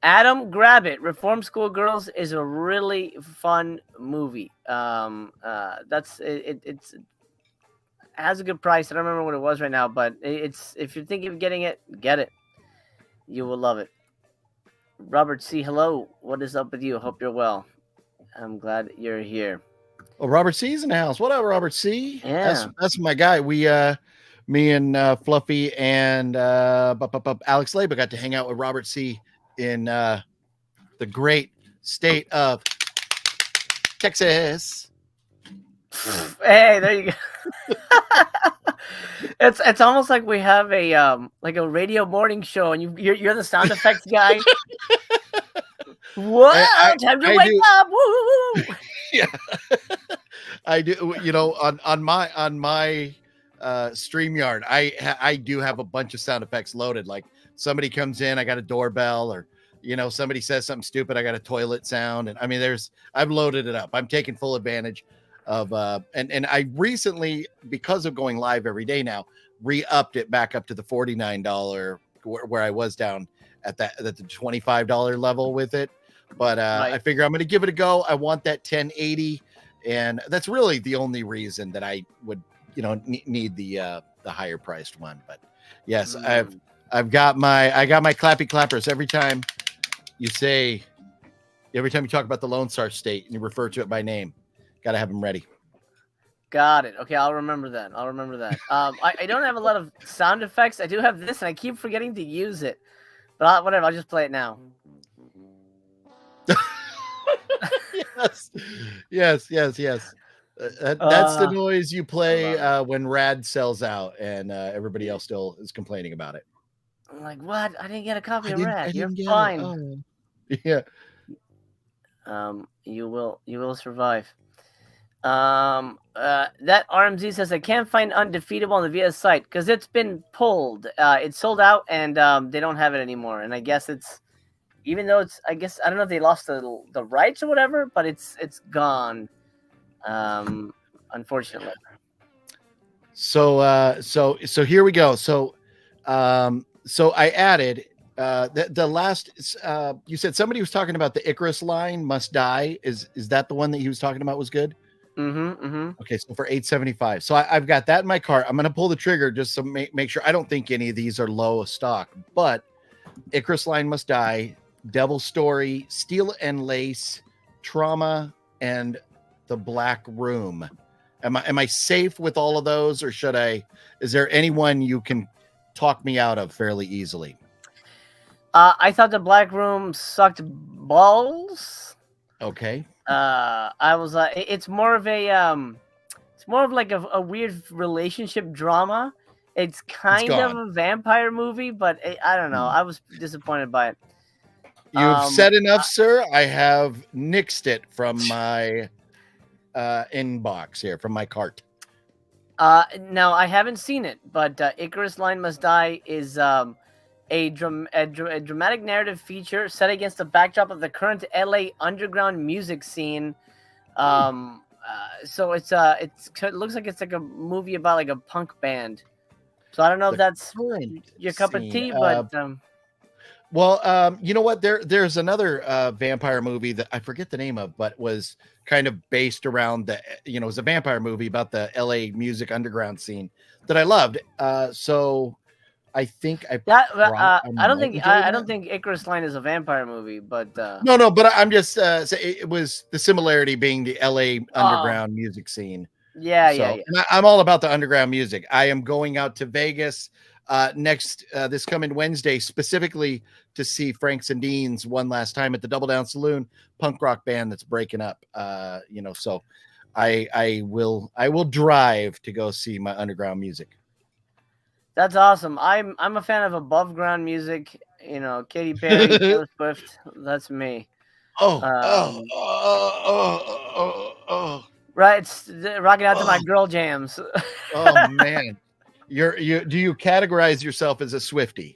Adam, grab it. Reform School Girls is a really fun movie. It's it has a good price. I don't remember what it was right now, but it's if you're thinking of getting it, get it. You will love it. Robert C. Hello. What is up with you? Hope you're well. I'm glad you're here. Oh, Robert C's in the house. What up, Robert C? Yeah. That's my guy. Me and Fluffy and Alex Laba got to hang out with Robert C in the great state of Texas. Hey, there you go. It's almost like we have a radio morning show, and you're the sound effects guy. Whoa! Time to wake up! Woo! Yeah, I do. On my StreamYard, I do have a bunch of sound effects loaded. Like somebody comes in, I got a doorbell, or somebody says something stupid, I got a toilet sound, and I mean, I've loaded it up. I'm taking full advantage of and I recently, because of going live every day now, re-upped it back up to the $49 where I was down at the $25 level with it. But Right. I figure I'm going to give it a go. I want that 1080, and that's really the only reason that I would need the higher priced one. But yes, I got my clappy clappers every time you talk about the Lone Star State and you refer to it by name. Got to have them ready. Got it. Okay, I'll remember that. I don't have a lot of sound effects. I do have this, and I keep forgetting to use it. But whatever, I'll just play it now. Yes. That's the noise you play when Rad sells out and everybody else still is complaining about it. I'm like, what? I didn't get a copy of Rad. You're get fine. Oh. Yeah. You will survive. That RMZ says I can't find Undefeatable on the VS site because it's been pulled. It's sold out and they don't have it anymore. And I guess even though I don't know if they lost the rights or whatever, but it's gone. Unfortunately. So here we go. So I added the last you said somebody was talking about the Icarus line Must Die. Is that the one that he was talking about was good? Okay, so for $875. So I've got that in my cart. I'm gonna pull the trigger just to make sure. I don't think any of these are low stock, but Icarus line Must Die, Devil Story, Steel and Lace, Trauma, and The Black Room. Am I safe with all of those, or is there anyone you can talk me out of fairly easily? I thought The Black Room sucked balls. Okay. I was like, it's more of like a weird relationship drama. It's kind of a vampire movie, but I don't know. I was disappointed by it. You've said enough, sir. I have nixed it from my inbox here, from my cart. Now I haven't seen it, but Icarus Line Must Die is a dramatic narrative feature set against the backdrop of the current LA underground music scene. So it looks like it's like a movie about like a punk band. So I don't know if that's your cup of tea, but well, you know what? There's another vampire movie that I forget the name of, but was kind of based around it was a vampire movie about the LA music underground scene that I loved. So I think I I don't might think enjoy I that. don't think Icarus Line is a vampire movie, but No, but I'm just say it was the similarity being the LA oh underground music scene. yeah. So and I'm all about the underground music. I am going out to Vegas next this coming Wednesday specifically to see Frank Sindine's one last time at the Double Down Saloon, punk rock band that's breaking up. So I will drive to go see my underground music. That's awesome. I'm a fan of above ground music. Katy Perry, Taylor Swift. That's me. Oh, Um, right, it's rocking out to my girl jams. oh man. Do you categorize yourself as a Swiftie?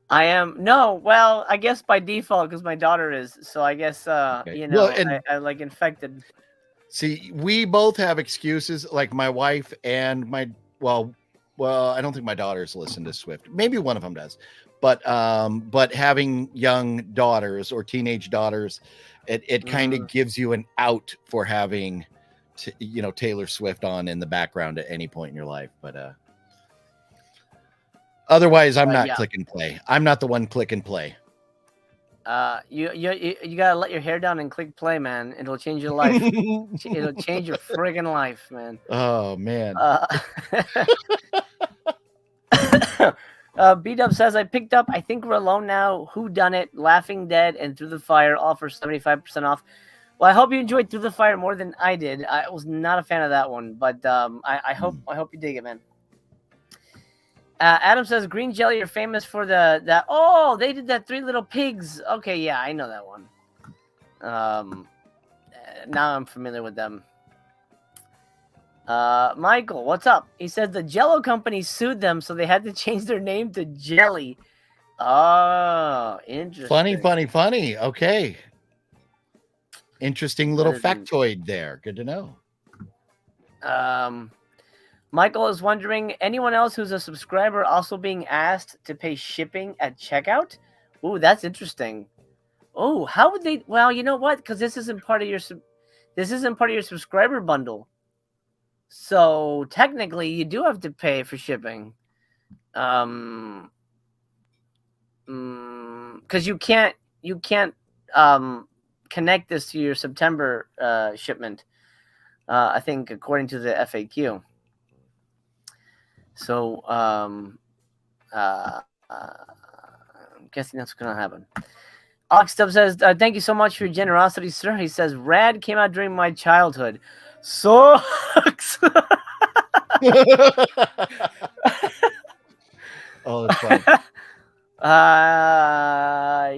I am well, I guess by default because my daughter is. So I guess Okay. Well, and I like infected. see, we both have excuses. Like my wife and my well, I don't think my daughters listen to Swift. Maybe one of them does, but having young daughters or teenage daughters, it kind of gives you an out for having, Taylor Swift on in the background at any point in your life. But otherwise, I'm not click and play. I'm not the one click and play. You gotta let your hair down and click play, man. It'll change your life. It'll change your friggin' life, man. Oh man. B-Dub says, I picked up I Think We're Alone Now, Who Done It, Laughing Dead, and Through the Fire, all for 75% off. Well, I hope you enjoyed Through the Fire more than I did. I was not a fan of that one, but I hope you dig it, man. Adam says, Green Jelly are famous for that. Oh, they did that Three Little Pigs. Okay, yeah, I know that one. Now I'm familiar with them. Michael, what's up? He said the Jello company sued them, so they had to change their name to Jelly. Oh, interesting. Funny. Okay. Interesting little factoid there. Good to know. Michael is wondering, anyone else who's a subscriber also being asked to pay shipping at checkout? Ooh, that's interesting. Oh, how would they? Well, you know what? Because this isn't part of your subscriber bundle. So technically, you do have to pay for shipping. Because you can't connect this to your September shipment. I think according to the FAQ. So I'm guessing that's gonna happen. Oxtub says, thank you so much for your generosity, sir. He says, Rad came out during my childhood. Sucks. Oh, that's funny.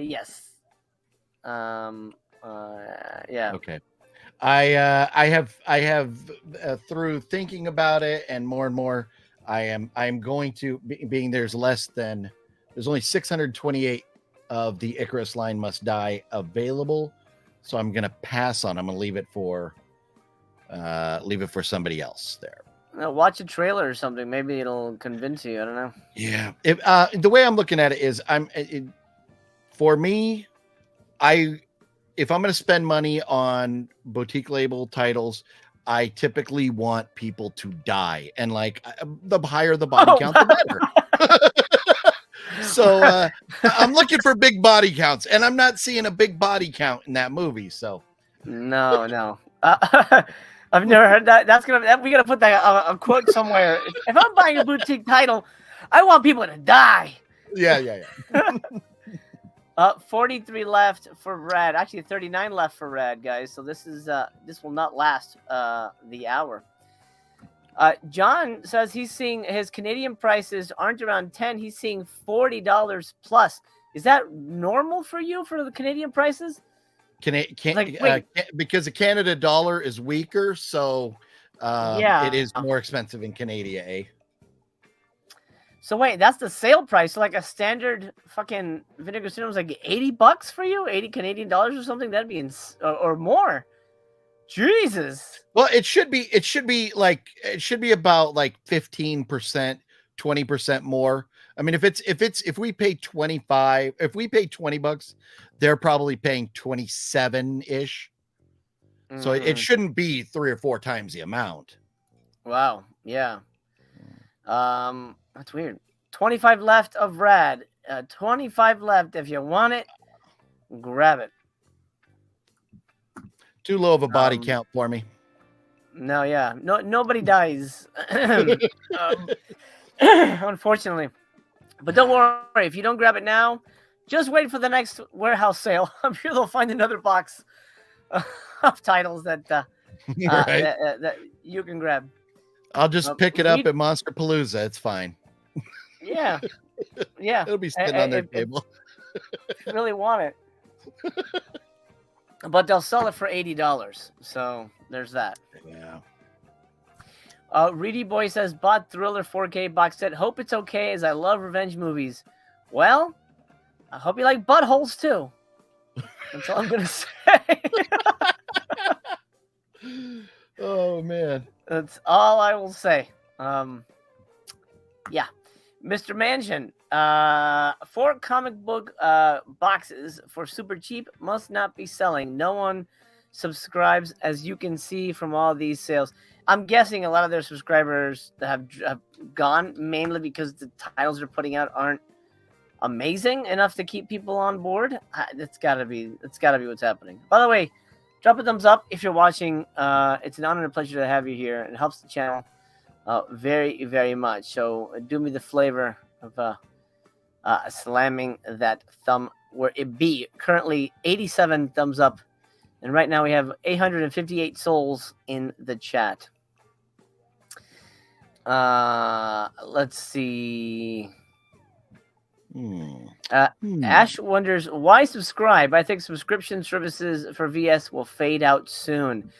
Yes. Yeah. Okay. I have through thinking about it and more, I'm going to being there's only 628 of the Icarus Line Must Die available, so I'm gonna pass on. I'm gonna leave it for somebody else there. Watch a trailer or something. Maybe it'll convince you. I don't know. Yeah. The way I'm looking at it is, for me, if I'm going to spend money on boutique label titles, I typically want people to die, and the higher the body count, the better. So I'm looking for big body counts, and I'm not seeing a big body count in that movie. So no. I've never heard that. We gotta put that a quote somewhere. If I'm buying a boutique title, I want people to die. Yeah. 43 left for Rad. Actually, 39 left for Rad, guys. So this will not last the hour. John says he's seeing his Canadian prices aren't around 10. He's seeing $40 plus. Is that normal for you for the Canadian prices? Because the Canada dollar is weaker, so it is more expensive in Canada, eh? So wait, that's the sale price. So like a standard fucking Vinegar Cinema is like $80 for you, 80 Canadian dollars or something. That'd be or more. Jesus. Well, it should be about 15%, 20% more. I mean, if we pay $20, they're probably paying 27-ish. So it shouldn't be 3 or 4 times the amount. Wow. Yeah. That's weird. 25 left of Rad. 25 left. If you want it, grab it. Too low of a body count for me. No, yeah. Nobody dies. Unfortunately. But don't worry, if you don't grab it now, just wait for the next warehouse sale. I'm sure they'll find another box of titles that Right. that you can grab. I'll just pick it up at Monster Palooza. It's fine. Yeah. Yeah. It'll be sitting on their table. If you really want it. But they'll sell it for $80. So there's that. Yeah. Reedy Boy says, bought Thriller 4K box set. Hope it's okay as I love revenge movies. Well, I hope you like buttholes too. That's all I'm going to say. Oh, man. That's all I will say. Yeah. Mr. Mansion, 4 comic book boxes for super cheap must not be selling. No one subscribes, as you can see from all these sales. I'm guessing a lot of their subscribers have gone mainly because the titles they're putting out aren't amazing enough to keep people on board. That's gotta be what's happening. By the way, drop a thumbs up if you're watching. It's an honor and a pleasure to have you here. It helps the channel very, very much. So do me the flavor of slamming that thumb where it be. Currently 87 thumbs up. And right now we have 858 souls in the chat. Let's see. Ash wonders why subscribe. I think subscription services for VS will fade out soon.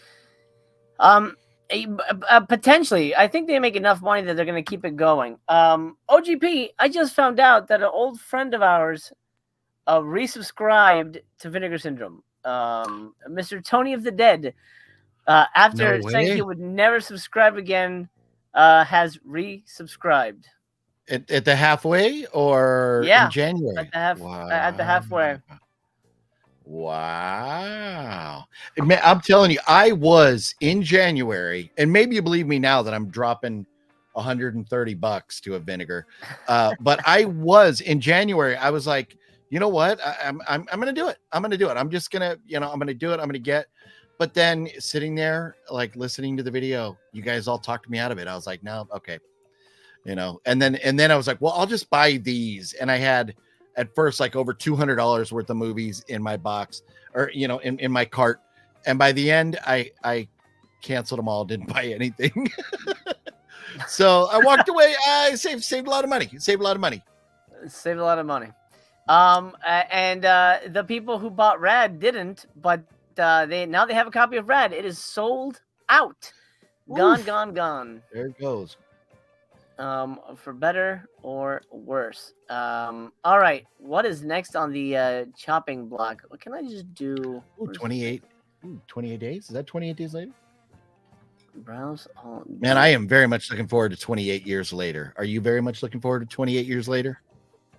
Potentially, I think they make enough money that they're going to keep it going. OGP, I just found out that an old friend of ours resubscribed to Vinegar Syndrome. Mr. Tony of the Dead, after saying he would never subscribe again, has resubscribed. At the halfway or in January? At the halfway. Wow. I'm telling you, I was in January, and maybe you believe me now that I'm dropping $130 to a Vinegar. But I was in January. I was like, you know what? I'm going to do it. I'm going to do it. I'm just going to, I'm going to do it. I'm going to get, but then sitting there, like listening to the video, you guys all talked me out of it. I was like, no, okay. And then I was like, well, I'll just buy these. And I had at first like over $200 worth of movies in my box or, in my cart. And by the end, I canceled them all. Didn't buy anything. So I walked away. I saved a lot of money. Saved a lot of money. And the people who bought Rad didn't, but they have a copy of Rad. It is sold out. Gone. There it goes. For better or worse. All right. What is next on the chopping block? What can I just do? 28 days. Is that 28 days later? Browse all. Man, I am very much looking forward to 28 years later. Are you very much looking forward to 28 years later?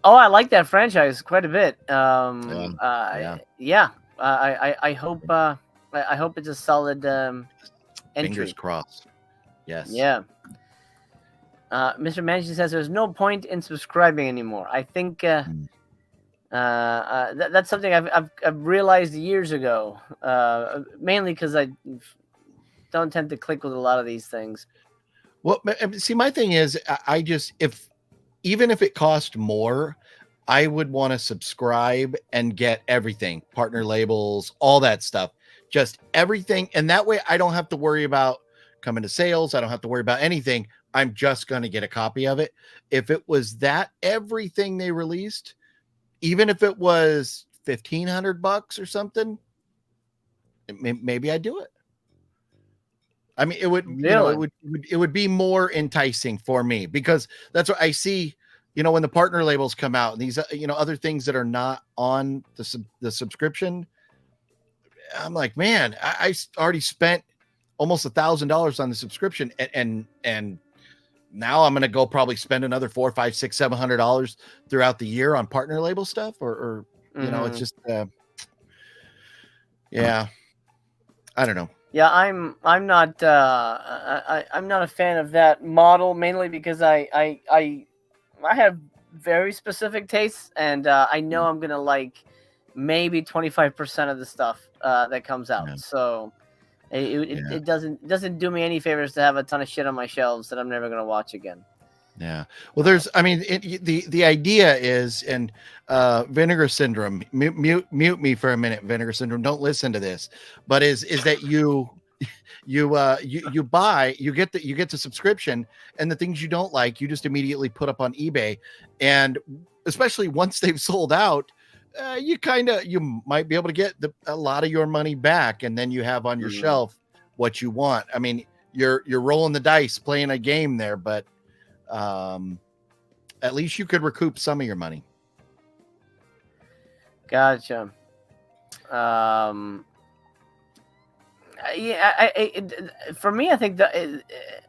Oh, I like that franchise quite a bit. Yeah. I hope it's a solid entry. Fingers crossed. Yes. Yeah. Mr. Mansion says there's no point in subscribing anymore. I think that's something I've realized years ago. Mainly because I don't tend to click with a lot of these things. Well, see, my thing is, I just even if it cost more, I would want to subscribe and get everything, partner labels, all that stuff, just everything. And that way I don't have to worry about coming to sales. I don't have to worry about anything. I'm just going to get a copy of it. If it was that everything they released, even if it was $1,500 or something, maybe I'd do it. I mean, it would, really? It would be more enticing for me because that's what I see, when the partner labels come out and these, other things that are not on the subscription. I'm like, man, I already spent almost $1,000 on the subscription and now I'm going to go probably spend another $400, $500, $600, $700 throughout the year on partner label stuff or it's just, yeah, I don't know. Yeah, I'm not a fan of that model mainly because I I have very specific tastes, and I know I'm gonna like maybe 25% of the stuff that comes out. Yeah. So Yeah. it doesn't do me any favors to have a ton of shit on my shelves that I'm never gonna watch again. Yeah. Well, I mean, the idea is, and Vinegar Syndrome, mute me for a minute, Vinegar Syndrome. Don't listen to this, but is that you get the subscription, and the things you don't like, you just immediately put up on eBay, and especially once they've sold out, you might be able to get a lot of your money back, and then you have on your Mhm. shelf what you want. I mean, you're rolling the dice, playing a game there, but at least you could recoup some of your money. Gotcha. Yeah, for me, I think that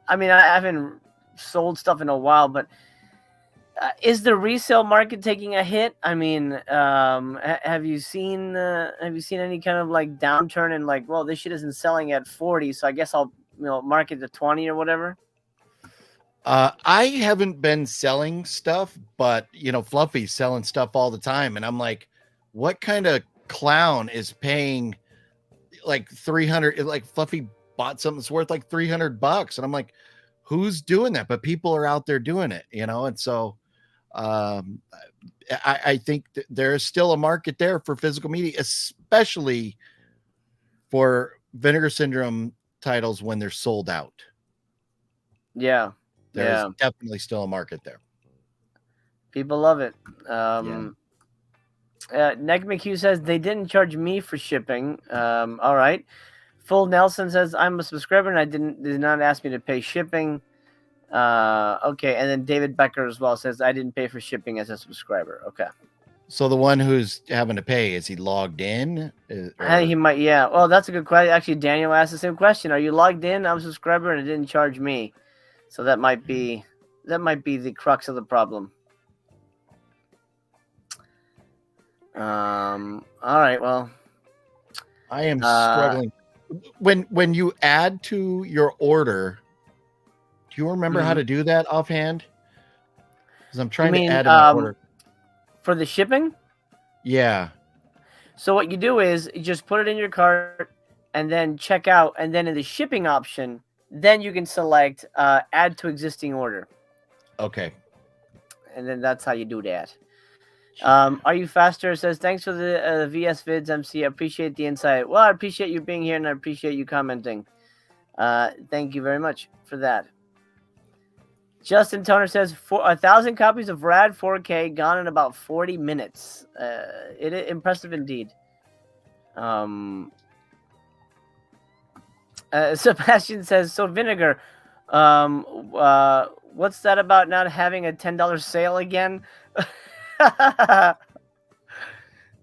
I mean, I haven't sold stuff in a while, but is the resale market taking a hit? I mean, have you seen any kind of like downturn in like, well, this shit isn't selling at 40, so I guess I'll mark it to 20 or whatever. I haven't been selling stuff, but Fluffy's selling stuff all the time, and I'm like, what kind of clown is paying like 300? Like Fluffy bought something that's worth like $300, and I'm like, who's doing that? But people are out there doing it, and so um, I think there is still a market there for physical media, especially for Vinegar Syndrome titles when they're sold out. Yeah, There's yeah, definitely still a market there. people love it. Yeah. Neg McHugh says they didn't charge me for shipping. All right. Full Nelson says I'm a subscriber and did not ask me to pay shipping. Okay, and then David Becker as well says I didn't pay for shipping as a subscriber. Okay. So the one who's having to pay, is he logged in? I think he might. Yeah. Well, that's a good question. Actually, Daniel asked the same question. Are you logged in? I'm a subscriber and it didn't charge me. So that might be the crux of the problem. All right. Well, I am struggling. When you add to your order, do you remember how to do that offhand? Because I'm trying to add to my order. For the shipping? Yeah. So what you do is you just put it in your cart and then check out, and then in the shipping option, then you can select add to existing order. Okay. And then that's how you do that. Are you faster? It says thanks for the VS Vids MC. I appreciate the insight. Well, I appreciate you being here and I appreciate you commenting. Thank you very much for that. Justin Toner says 1,000 copies of Rad 4K gone in about 40 minutes. It is impressive indeed. Sebastian says, so Vinegar, what's that about not having a $10 sale again?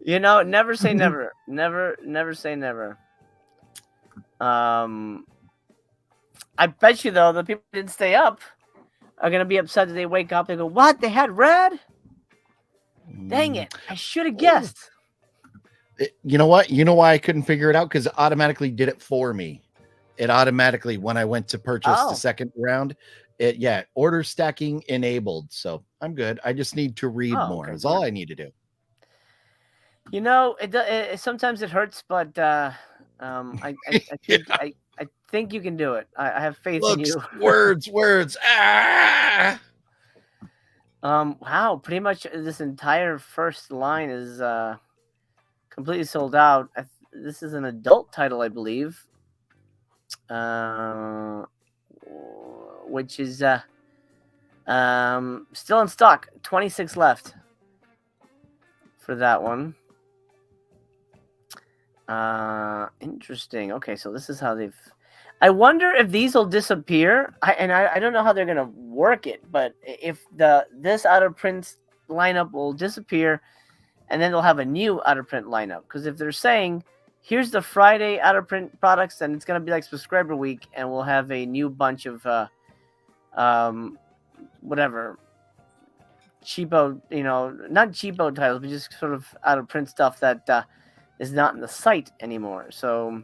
Never say never. Never say never. I bet you though the people who didn't stay up are gonna be upset that they wake up and go, what? They had Red? Dang it. I should have guessed. You know what? You know why I couldn't figure it out? Because it automatically did it for me. It automatically, when I went to purchase the second round, order stacking enabled. So I'm good. I just need to read more. That's all I need to do. It sometimes it hurts, but I think you can do it. I have faith in you. words. Ah! Wow, pretty much this entire first line is completely sold out. This is an adult title, I believe. Which is still in stock. 26 left for that one. Interesting. Okay, so this is how they've. I wonder if these will disappear. I don't know how they're gonna work it, but if this out of print lineup will disappear, and then they'll have a new out of print lineup. Because if they're saying here's the Friday out of print products, then it's gonna be like subscriber week, and we'll have a new bunch of whatever cheapo, not cheapo titles, but just sort of out of print stuff that is not in the site anymore. So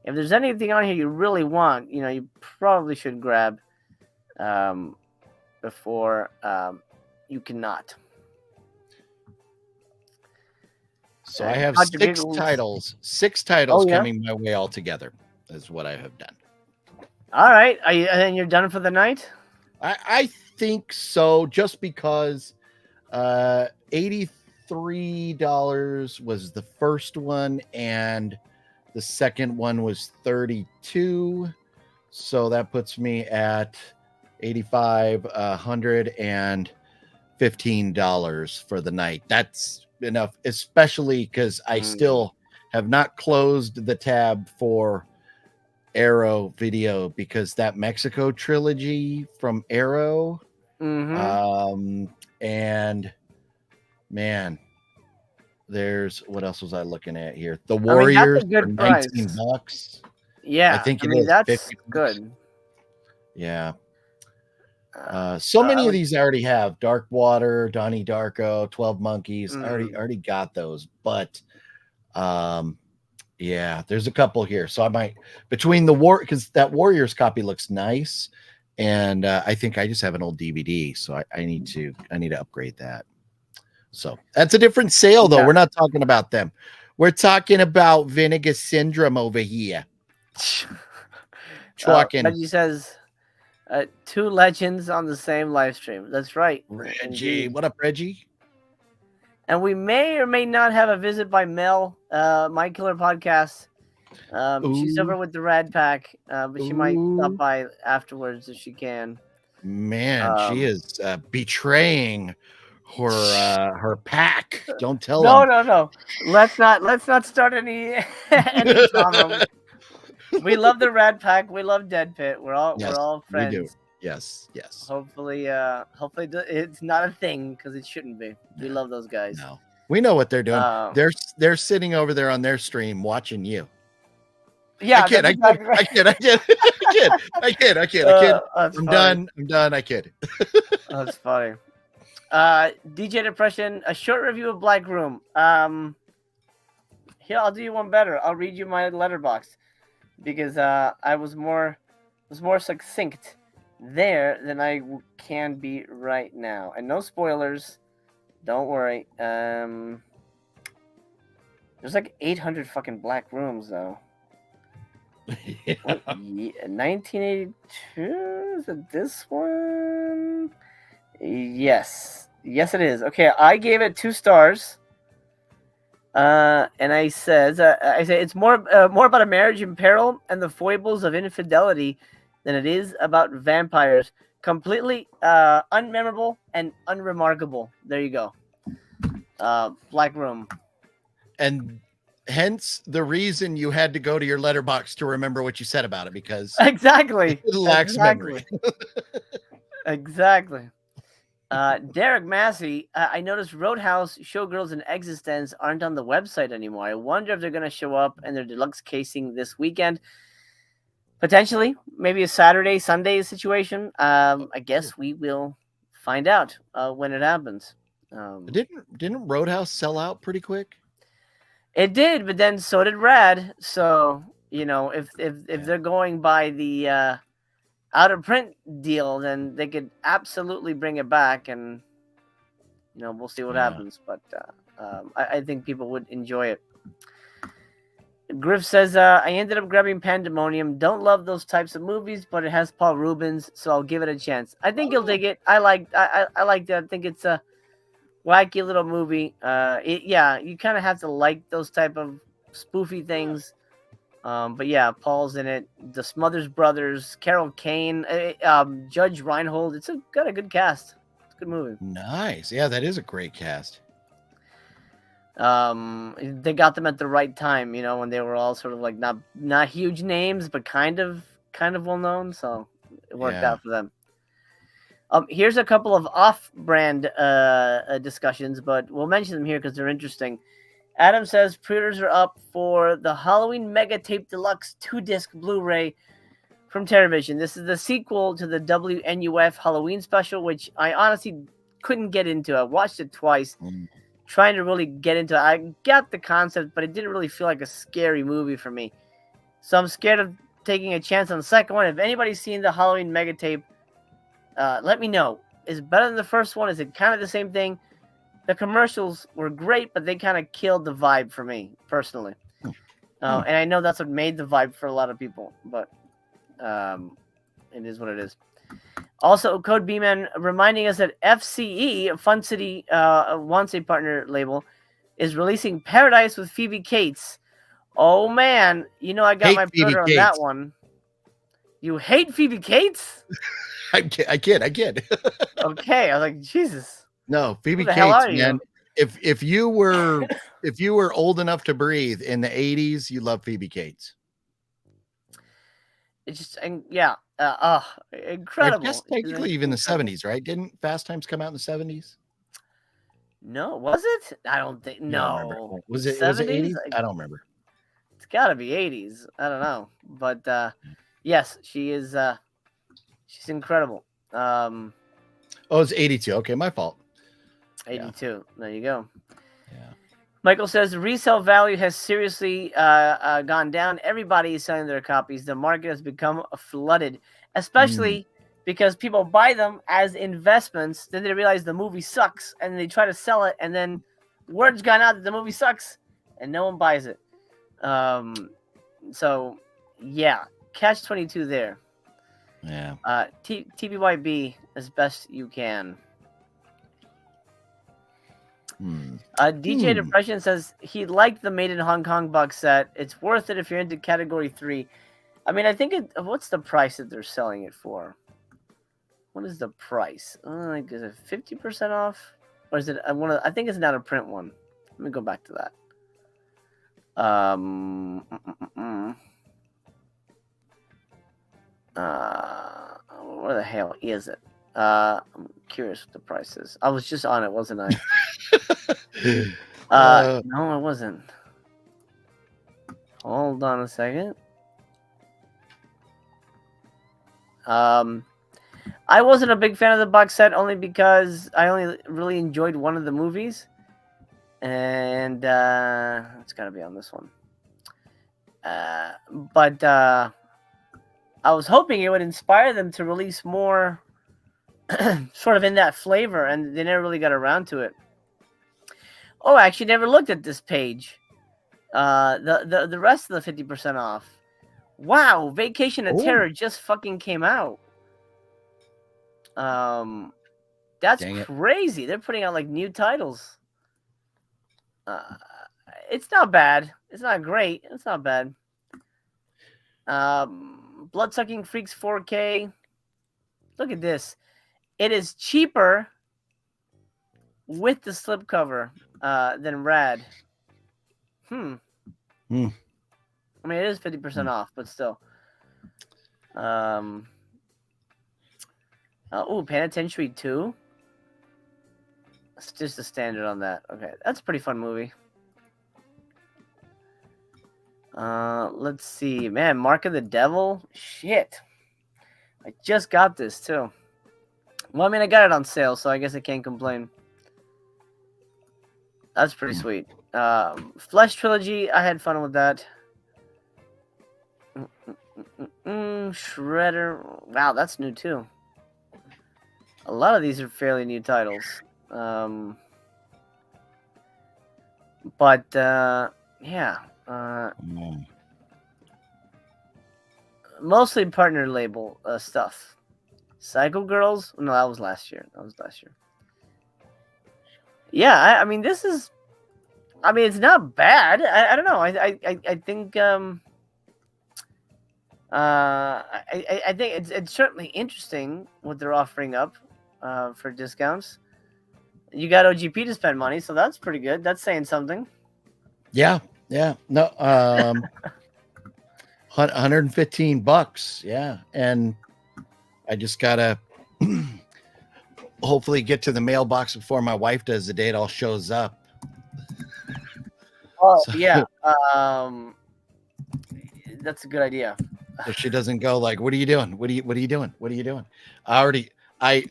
if there's anything on here you really want, you probably should grab before you cannot. So I have Dr. 6 Giggles. titles. 6 titles Oh, yeah? coming my way altogether is what I have done. All right. And then you're done for the night? I think so, just because $83 was the first one and the second one was $32. So that puts me at $85, $115 for the night. That's enough, especially because I still have not closed the tab for Arrow Video, because that Mexico trilogy from Arrow, and man, there's what else was I looking at here? The Warriors that's a for good price. $19. Yeah, I think it is that's 50 bucks. good. Yeah. So many of like- these I already have. Dark Water, Donnie Darko, 12 Monkeys. Already got those, but yeah, there's a couple here. So I might, between the because that Warriors copy looks nice, and I think I just have an old DVD, so I need to upgrade that. So that's a different sale, though. Yeah. We're not talking about them. We're talking about Vinegar Syndrome over here. Talking. Reggie says, 2 legends on the same live stream. That's right. Reggie, Indeed. what up, Reggie? And we may or may not have a visit by Mel, My Killer Podcast. She's over with the Rad Pack, but she might stop by afterwards if she can. Man, she is betraying her pack. Don't tell him. No. Let's not start any drama. We love the Rad Pack. We love Dead Pit. We're all friends. We do. Yes. Hopefully it's not a thing, because it shouldn't be. We love those guys. No, we know what they're doing. They're sitting over there on their stream watching you. Yeah, I kid. I'm done. I kid. That's funny. DJ Depression, a short review of Black Room. Here, I'll do you one better. I'll read you my letterbox, because I was more succinct there than I can be right now, and no spoilers. Don't worry. There's like 800 fucking Black Rooms though. Yeah. 1982? Is it this one? Yes, it is. Okay, I gave it 2 stars. And I say it's more about a marriage in peril and the foibles of infidelity than it is about vampires. Completely unmemorable and unremarkable. There you go. Black Room. And hence the reason you had to go to your letterbox to remember what you said about it, because exactly it lacks memory. Exactly. Derek Massey, I noticed Roadhouse, Showgirls, and Existence aren't on the website anymore. I wonder if they're going to show up in their deluxe casing this weekend. Potentially, maybe a Saturday, Sunday situation. I guess we will find out when it happens. Didn't Roadhouse sell out pretty quick? It did, but then so did Rad. So if they're going by the out of print deal, then they could absolutely bring it back, and we'll see what happens. But I think people would enjoy it. Griff says, I ended up grabbing Pandemonium. Don't love those types of movies, but it has Paul Rubens, so I'll give it a chance. I think you'll dig it. I like that. I think it's a wacky little movie. You kind of have to like those type of spoofy things. But yeah, Paul's in it. The Smothers Brothers, Carol Kane, Judge Reinhold. It's got a good cast. It's a good movie. Nice. Yeah, that is a great cast. They got them at the right time, when they were all sort of like not huge names, but kind of well known. So it worked out for them. Here's a couple of off-brand discussions, but we'll mention them here because they're interesting. Adam says pre-orders are up for the Halloween Mega Tape Deluxe 2-disc Blu-ray from TerraVision. This is the sequel to the WNUF Halloween special, which I honestly couldn't get into. I watched it twice, trying to really get into it. I got the concept, but it didn't really feel like a scary movie for me. So I'm scared of taking a chance on the second one. If anybody's seen the Halloween Mega Tape, let me know. is better than the first one? Is it kind of the same thing? The commercials were great, but they kind of killed the vibe for me personally. And I know that's what made the vibe for a lot of people, but it is what it is. Also, Code B-Man reminding us that FCE, Fun City Wanse partner label, is releasing Paradise with Phoebe Cates. Oh man, you know I got my brother on that one. You hate Phoebe Cates? I kid. Okay, I was like, Jesus. No, Phoebe Who the hell Cates, are you? man. If you were old enough to breathe in the 80s, you love Phoebe Cates. It's just incredible. I guess technically even the 70s, right? Didn't Fast Times come out in the 70s? No, was it? I don't think. No, Was it 80s? I don't remember. It's got to be 80s. I don't know, but yes, she is. She's incredible. Oh, it's 82. Okay, my fault. 82. Yeah. There you go. Yeah. Michael says resale value has seriously gone down. Everybody is selling their copies. The market has become flooded, especially because people buy them as investments. Then they realize the movie sucks, and they try to sell it, and then word's gone out that the movie sucks, and no one buys it. So, yeah, catch-22 there. Yeah. TBYB as best you can. DJ Depression says he liked the Made in Hong Kong box set. It's worth it if you're into category 3. I mean, I think what's the price that they're selling it for? What is the price? Is it 50% off? Or is it I think it's not a print one. Let me go back to that. Where the hell is it? I'm curious what the price is. I was just on it, wasn't I? No, I wasn't. Hold on a second. I wasn't a big fan of the box set only because I only really enjoyed one of the movies. And it's got to be on this one. But I was hoping it would inspire them to release more sort of in that flavor, and they never really got around to it. Oh, I actually never looked at this page. The rest of the 50% off. Wow, Vacation of Terror just fucking came out. That's crazy. They're putting out like new titles. It's not bad. It's not great. It's not bad. Bloodsucking Freaks 4K. Look at this. It is cheaper with the slipcover than Rad. I mean, it is 50% off, but still. Penitentiary 2. It's just a standard on that. Okay, that's a pretty fun movie. Let's see. Man, Mark of the Devil? Shit. I just got this, too. Well, I mean, I got it on sale, so I guess I can't complain. That's pretty sweet. Flesh Trilogy, I had fun with that. Shredder. Wow, that's new, too. A lot of these are fairly new titles. Yeah. Mostly partner label stuff. Psycho Girls? No, that was last year. Yeah, I mean, this is... I mean, it's not bad. I don't know. I think... I think it's certainly interesting what they're offering up for discounts. You got OGP to spend money, so that's pretty good. That's saying something. Yeah. No, $115. Yeah, and I just gotta hopefully get to the mailbox before my wife does the day it all shows up. Oh, so, yeah. That's a good idea. So she doesn't go like, "What are you doing? What are you doing?" I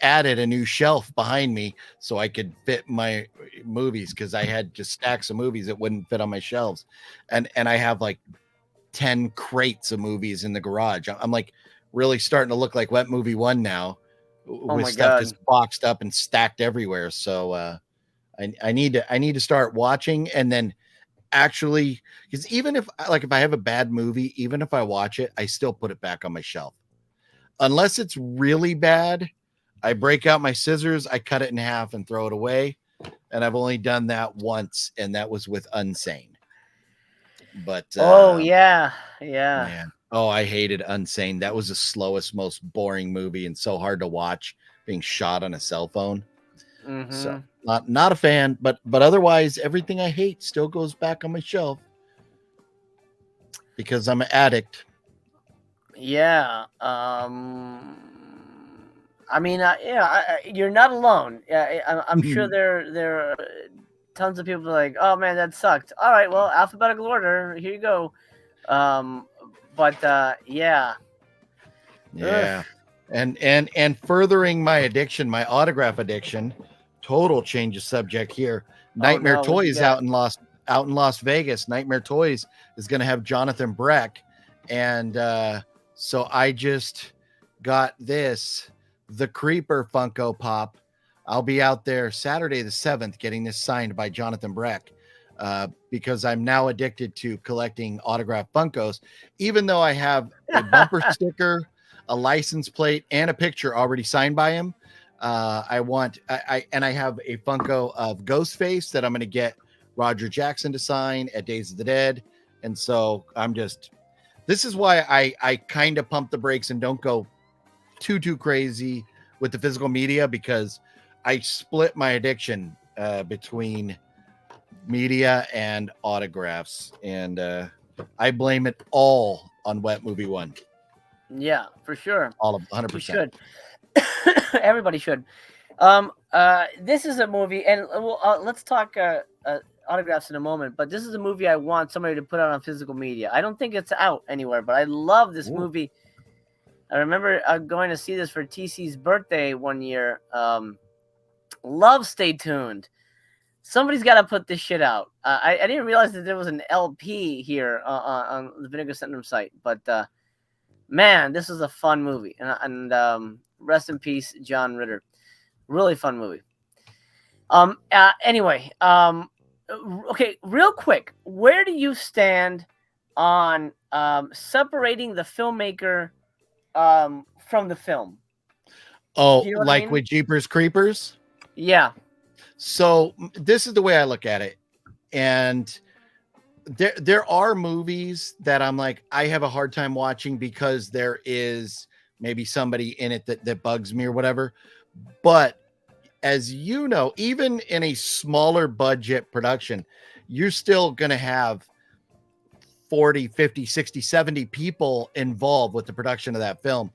added a new shelf behind me so I could fit my movies because I had just stacks of movies that wouldn't fit on my shelves, and I have like 10 crates of movies in the garage. I'm like really starting to look like Wet Movie 1 now Oh with my stuff God. just boxed up and stacked everywhere. So I need to start watching, and then actually, because even if I have a bad movie, even if I watch it, I still put it back on my shelf. Unless it's really bad, I break out my scissors, I cut it in half and throw it away. And I've only done that once, and that was with Unsane. But Oh yeah. Yeah. man, oh, I hated Unsane. That was the slowest, most boring movie, and so hard to watch, being shot on a cell phone. So Mm-hmm. not a fan, but otherwise everything I hate still goes back on my shelf because I'm an addict. Yeah. I mean, yeah, you're not alone. Yeah, I'm sure there are tons of people like, oh man, that sucked. All right, well, alphabetical order. Here you go. Um, but yeah. Ugh. Yeah. And furthering my addiction, my autograph addiction, total change of subject here. Oh Nightmare no, what'd you Toys get? out in Las Vegas. Nightmare Toys is going to have Jonathan Breck, and so I just got this, the Creeper Funko Pop. I'll be out there Saturday the 7th getting this signed by Jonathan Breck, because I'm now addicted to collecting autographed Funkos, even though I have a bumper sticker, a license plate, and a picture already signed by him. I have a Funko of Ghostface that I'm going to get Roger Jackson to sign at Days of the Dead. And so this is why I kind of pump the brakes and don't go too crazy with the physical media, because I split my addiction between media and autographs, and I blame it all on Wet Movie One. Yeah, for sure. All of You 100%. should. Everybody should. This is a movie, and let's talk autographs in a moment. But this is a movie I want somebody to put out on physical media. I don't think it's out anywhere, but I love this movie. I remember going to see this for TC's birthday one year. Love Stay Tuned. Somebody's got to put this shit out. I didn't realize that there was an LP here on the Vinegar Syndrome site, but man, this is a fun movie. And rest in peace, John Ritter. Really fun movie. Anyway, okay, real quick, where do you stand on separating the filmmaker from the film? Oh, You know what I like mean? with Jeepers Creepers? Yeah. So this is the way I look at it. And there are movies that I'm like, I have a hard time watching because there is maybe somebody in it that bugs me or whatever. But as you know, even in a smaller budget production, you're still going to have 40, 50, 60, 70 people involved with the production of that film.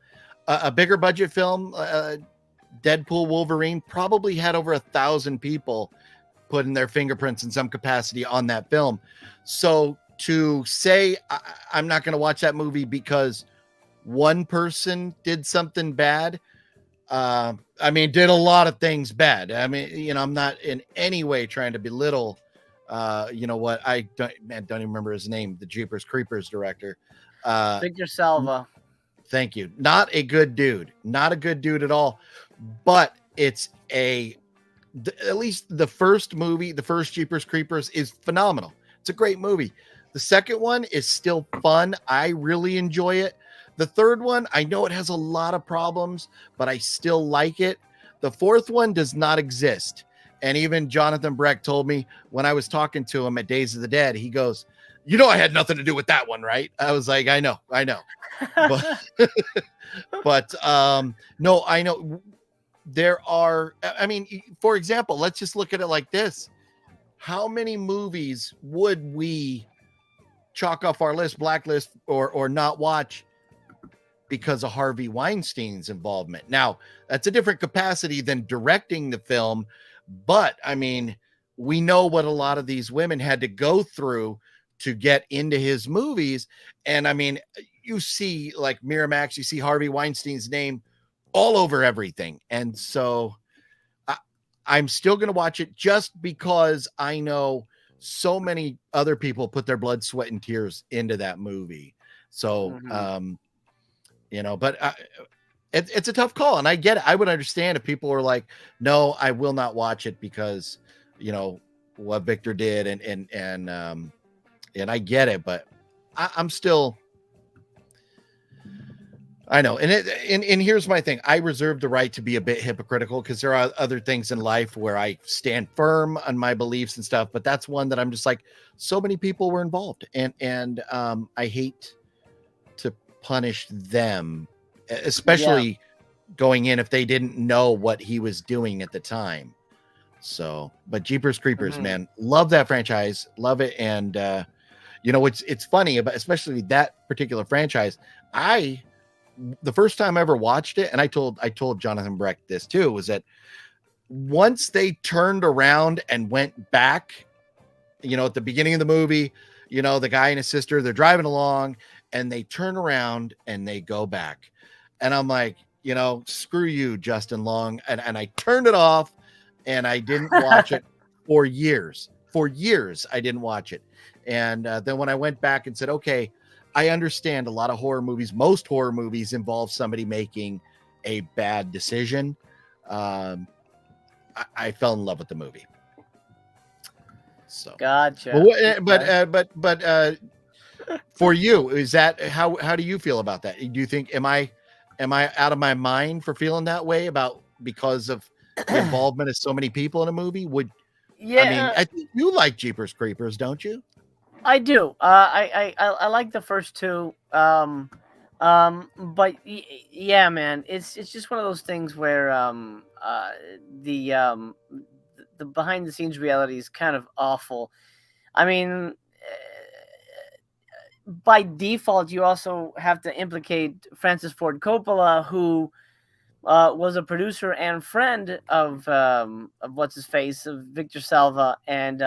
A bigger budget film, Deadpool Wolverine, probably had over 1,000 people putting their fingerprints in some capacity on that film. So to say I'm not going to watch that movie because one person did something bad, did a lot of things bad. I mean, I'm not in any way trying to belittle, what, I don't even remember his name, the Jeepers Creepers director. Victor Salva. Thank you. Not a good dude at all. But it's at least the first movie, the first Jeepers Creepers, is phenomenal. It's a great movie. The second one is still fun. I really enjoy it. The third one, I know it has a lot of problems, but I still like it. The fourth one does not exist. And even Jonathan Breck told me when I was talking to him at Days of the Dead, he goes, I had nothing to do with that one, right? I was like, I know. But, no, I know there are, for example, let's just look at it like this. How many movies would we chalk off our list, blacklist, or not watch because of Harvey Weinstein's involvement? Now, that's a different capacity than directing the film, but we know what a lot of these women had to go through to get into his movies. And you see like Miramax, you see Harvey Weinstein's name all over everything. And so I'm still going to watch it just because I know so many other people put their blood, sweat, and tears into that movie. So, it's a tough call, and I get it. I would understand if people were like, no, I will not watch it because, what Victor did, and I get it, but I'm still, I know. And here's my thing. I reserve the right to be a bit hypocritical because there are other things in life where I stand firm on my beliefs and stuff, but that's one that I'm just like, so many people were involved, and I hate to punish them, especially going in if they didn't know what he was doing at the time. So, but Jeepers Creepers, man, love that franchise, love it. And it's funny about especially that particular franchise. The first time I ever watched it, and I told Jonathan Brecht this too, was that once they turned around and went back, at the beginning of the movie, the guy and his sister, they're driving along and they turn around and they go back. And I'm like, screw you, Justin Long. And I turned it off and I didn't watch it for years. For years, I didn't watch it. And then when I went back and said, okay, I understand a lot of horror movies. Most horror movies involve somebody making a bad decision. I fell in love with the movie. So gotcha. But for you, is that how do you feel about that? Do you think am I out of my mind for feeling that way because of the involvement of so many people in a movie? I think you like Jeepers Creepers, don't you? I do. I like the first two. But yeah, man, it's just one of those things where the behind the scenes reality is kind of awful. I mean, by default, you also have to implicate Francis Ford Coppola, who was a producer and friend of what's his face, of Victor Salva, and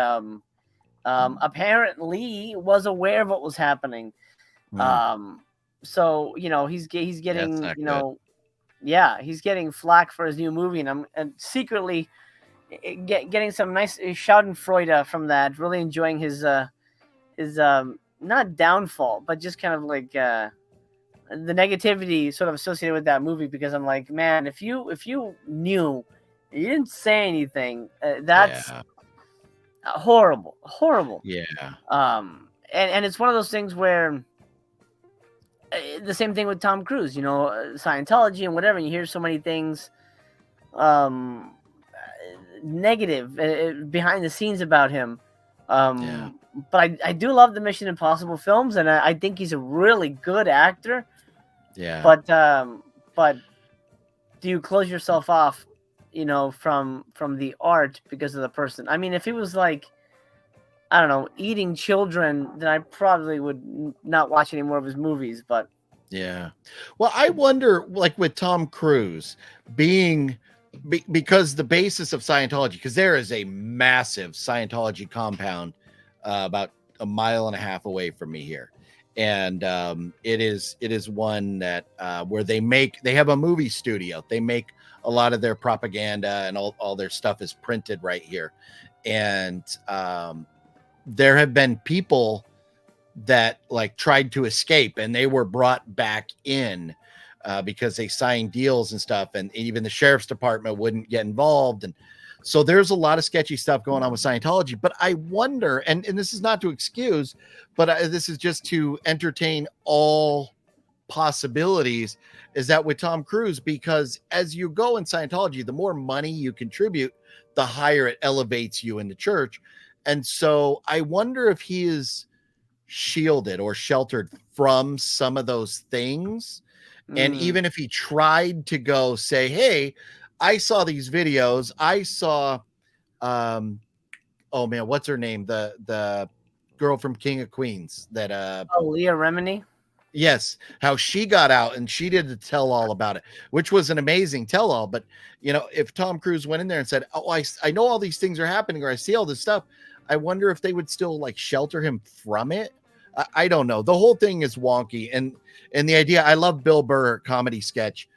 apparently was aware of what was happening. So he's getting he's getting flack for his new movie, and secretly getting some nice Schadenfreude from that. Really enjoying his not downfall, but just kind of like the negativity sort of associated with that movie. Because I'm like, man, if you knew, you didn't say anything, that's horrible. Yeah. And it's one of those things where the same thing with Tom Cruise, Scientology and whatever. And you hear so many things negative behind the scenes about him. But I do love the Mission Impossible films, and I think he's a really good actor. Yeah. But do you close yourself off, from the art because of the person? I mean, if he was like, I don't know, eating children, then I probably would not watch any more of his movies. But yeah, well, I wonder, like with Tom Cruise being because the basis of Scientology, because there is a massive Scientology compound about 1.5 miles away from me here, and it is one that where they have a movie studio. They make a lot of their propaganda, and all their stuff is printed right here. And there have been people that like tried to escape, and they were brought back in because they signed deals and stuff, and even the sheriff's department wouldn't get involved. And so there's a lot of sketchy stuff going on with Scientology. But I wonder, and this is not to excuse, but this is just to entertain all possibilities, is that with Tom Cruise, because as you go in Scientology, the more money you contribute, the higher it elevates you in the church. And so I wonder if he is shielded or sheltered from some of those things. And even if he tried to go say, hey, I saw these videos, I saw oh man, what's her name, the girl from King of Queens that Leah Remini. Yes, how she got out and she did the tell all about it, which was an amazing tell all. But if Tom Cruise went in there and said, oh, I know all these things are happening, or I see all this stuff, I wonder if they would still like shelter him from it. I don't know. The whole thing is wonky. And the idea, I love Bill Burr comedy sketch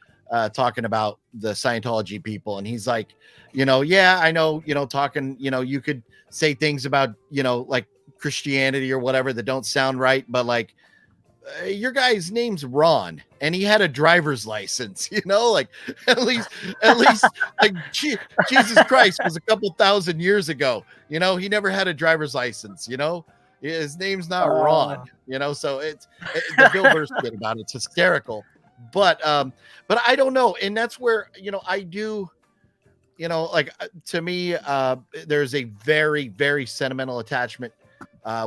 talking about the Scientology people. And he's like, yeah, I know, talking, you could say things about, like Christianity or whatever that don't sound right, but like, your guy's name's Ron, and he had a driver's license. Like at least like Jesus Christ was a couple thousand years ago. He never had a driver's license. His name's not Ron. So the Bill Burr bit about it's hysterical. But I don't know, and that's where I do. Like to me, there's a very, very sentimental attachment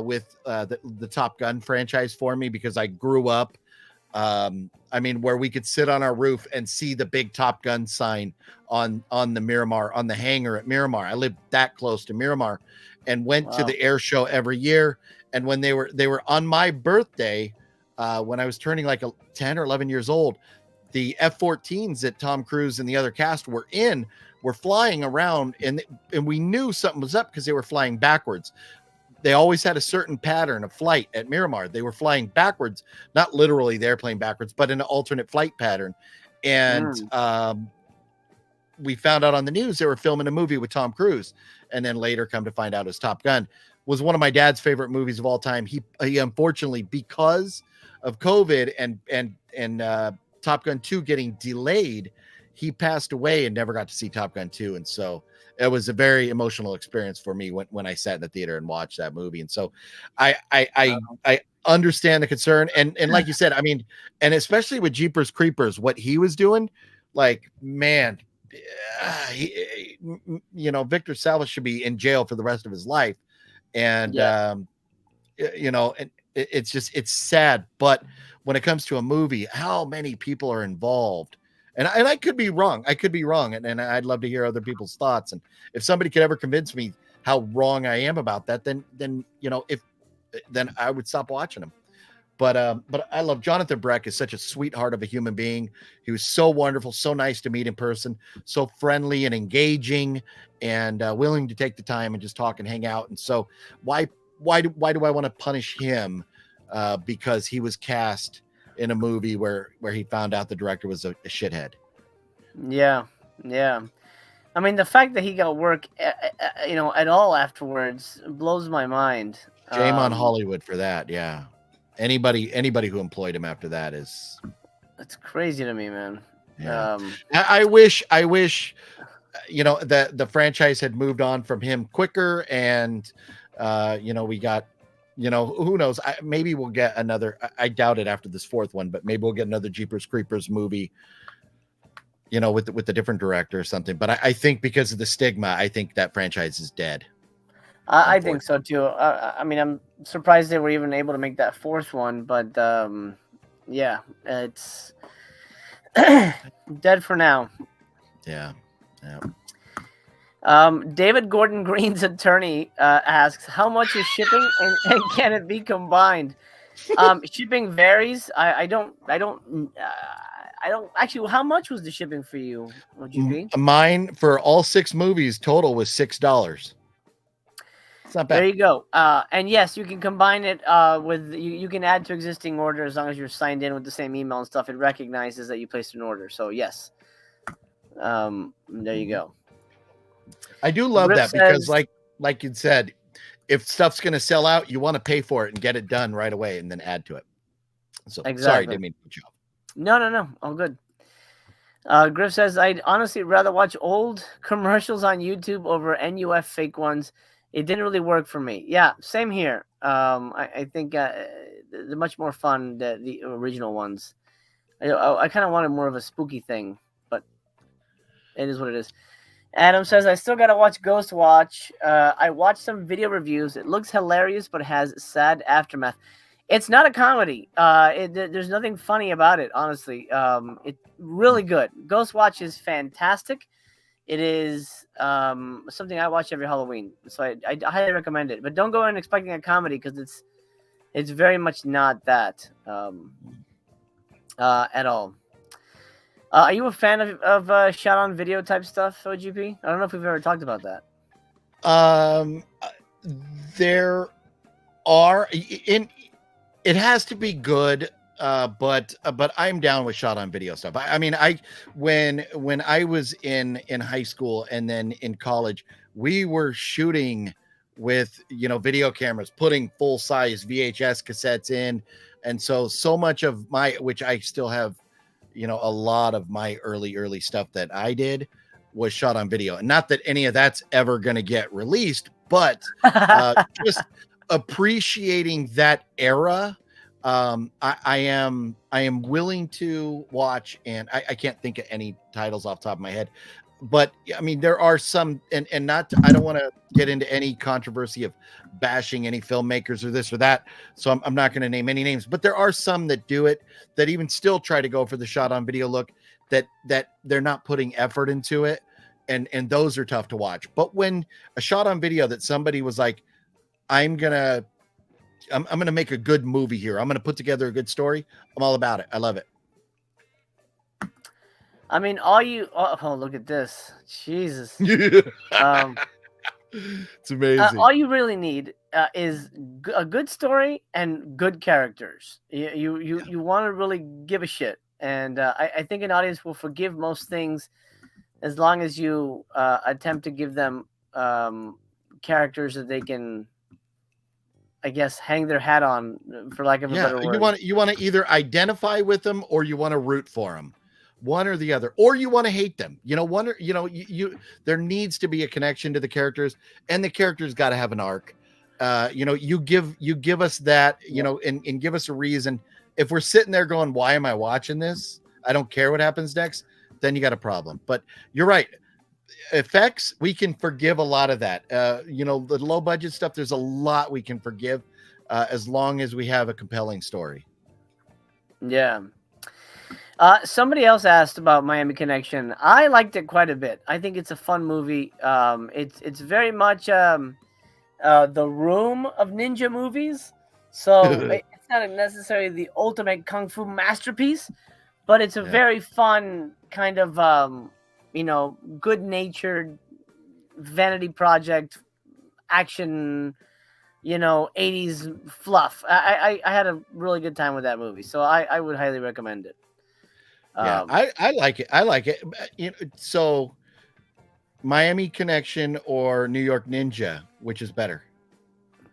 with the Top Gun franchise for me, because I grew up, where we could sit on our roof and see the big Top Gun sign on the Miramar, on the hangar at Miramar. I lived that close to Miramar and went to the air show every year. And when they were on my birthday, when I was turning like 10 or 11 years old, the F-14s that Tom Cruise and the other cast were flying around, and we knew something was up because they were flying backwards. They always had a certain pattern of flight at Miramar. They were flying backwards, not literally the airplane backwards, but in an alternate flight pattern. And we found out on the news they were filming a movie with Tom Cruise, and then later come to find out it was Top Gun. Was one of my dad's favorite movies of all time. He unfortunately, because of COVID and Top Gun 2 getting delayed, he passed away and never got to see Top Gun 2. And so it was a very emotional experience for me when I sat in the theater and watched that movie. And so I understand the concern. And like you said, and especially with Jeepers Creepers, what he was doing, like, man, Victor Salva should be in jail for the rest of his life. And, and it's sad. But when it comes to a movie, how many people are involved? And I could be wrong. And I'd love to hear other people's thoughts. And if somebody could ever convince me how wrong I am about that, then I would stop watching them. But I love Jonathan Breck. Is such a sweetheart of a human being. He was so wonderful, so nice to meet in person, so friendly and engaging, and willing to take the time and just talk and hang out. And so why do I want to punish him because he was cast in a movie where he found out the director was a shithead? Yeah. The fact that he got work, at all afterwards blows my mind. Shame on Hollywood for that. Yeah. Anybody who employed him after that is. That's crazy to me, man. Yeah. I wish, that the franchise had moved on from him quicker, and, we got, who knows? Maybe we'll get another. I doubt it after this fourth one, but maybe we'll get another Jeepers Creepers movie, with a different director or something. But I think because of the stigma, I think that franchise is dead. I think so too. I'm surprised they were even able to make that fourth one, but yeah, it's dead for now. Yeah. David Gordon Green's attorney asks, how much is shipping and can it be combined? Shipping varies. I don't actually. How much was the shipping for you? Mine for all 6 movies total was $6. It's not bad. There you go. And yes, you can combine it with you can add to existing order as long as you're signed in with the same email and stuff. It recognizes that you placed an order. So yes. There you go. I do love that because like you said, if stuff's going to sell out, you want to pay for it and get it done right away and then add to it. So exactly. Sorry, didn't mean to put you off. No. All good. Griff says, I'd honestly rather watch old commercials on YouTube over NUF fake ones. It didn't really work for me. Yeah, same here. I think they're much more fun, the original ones. I kind of wanted more of a spooky thing, but it is what it is. Adam says, I still got to watch Ghost Watch. I watched some video reviews. It looks hilarious, but has sad aftermath. It's not a comedy. There's nothing funny about it, honestly. It's really good. Ghost Watch is fantastic. It is something I watch every Halloween. So I highly recommend it. But don't go in expecting a comedy because it's very much not that at all. Are you a fan of shot on video type stuff, OGP? I don't know if we've ever talked about that. There are it has to be good, but I'm down with shot on video stuff. When I was in high school and then in college, we were shooting with video cameras, putting full size VHS cassettes in And so much of my, which I still have, a lot of my early stuff that I did was shot on video. And not that any of that's ever going to get released, but just appreciating that era. I am willing to watch, and I can't think of any titles off the top of my head, but I mean, there are some, and not, I don't want to get into any controversy of bashing any filmmakers or this or that. So I'm not going to name any names, but there are some that do it, that even still try to go for the shot on video look, that they're not putting effort into it. And those are tough to watch. But when a shot on video that somebody was like, I'm going to make a good movie here, I'm going to put together a good story, I'm all about it. I love it. I mean, look at this. Jesus. It's amazing. All you really need is a good story and good characters. You want to really give a shit. And I think an audience will forgive most things as long as you attempt to give them characters that they can, I guess, hang their hat on, for lack of a better word. You want to either identify with them or you want to root for them. One or the other, or you want to hate them. There needs to be a connection to the characters, and the characters got to have an arc. You give us that, and give us a reason. If we're sitting there going, why am I watching this? I don't care what happens next. Then you got a problem. But you're right. Effects, we can forgive a lot of that. The low budget stuff, there's a lot we can forgive as long as we have a compelling story. Yeah. Somebody else asked about Miami Connection. I liked it quite a bit. I think it's a fun movie. It's very much the Room of ninja movies. So it's not necessarily the ultimate kung fu masterpiece, but it's a very fun kind of good-natured vanity project action, 80s fluff. I had a really good time with that movie, so I would highly recommend it. I like it. I like it. So Miami Connection or New York Ninja, which is better?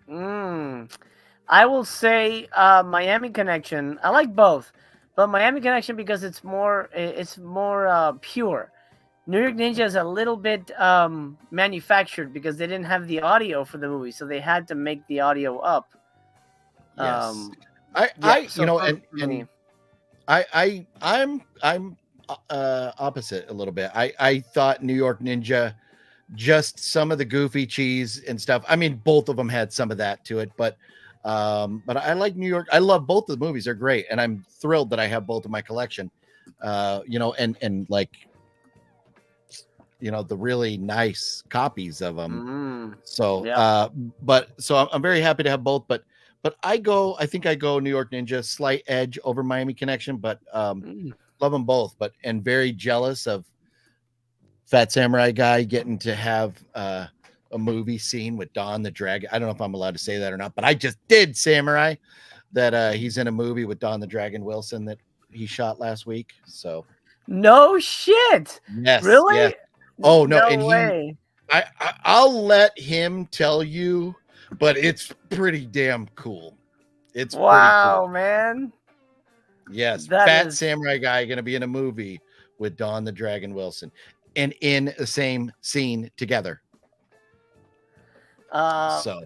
I will say Miami Connection. I like both, but Miami Connection because it's more pure. New York Ninja is a little bit manufactured because they didn't have the audio for the movie, so they had to make the audio up. Yes. I'm opposite a little bit. I thought New York Ninja, just some of the goofy cheese and stuff. I mean, both of them had some of that to it, but I like New York. I love both of the movies. They're great, and I'm thrilled that I have both in my collection. And like, the really nice copies of them. So, so I'm very happy to have both, but I think I go New York Ninja, slight edge over Miami Connection, but love them both, and very jealous of Fat Samurai Guy getting to have a movie scene with Don the Dragon. I don't know if I'm allowed to say that or not, but I just did, Samurai, that he's in a movie with Don the Dragon Wilson that he shot last week. So no shit. Yes. Really? Yes. Oh no, no way. I'll let him tell you, but it's pretty damn cool. It's wow, pretty cool. Man. Yes, Fat Samurai Guy going to be in a movie with Don the Dragon Wilson, and in the same scene together. So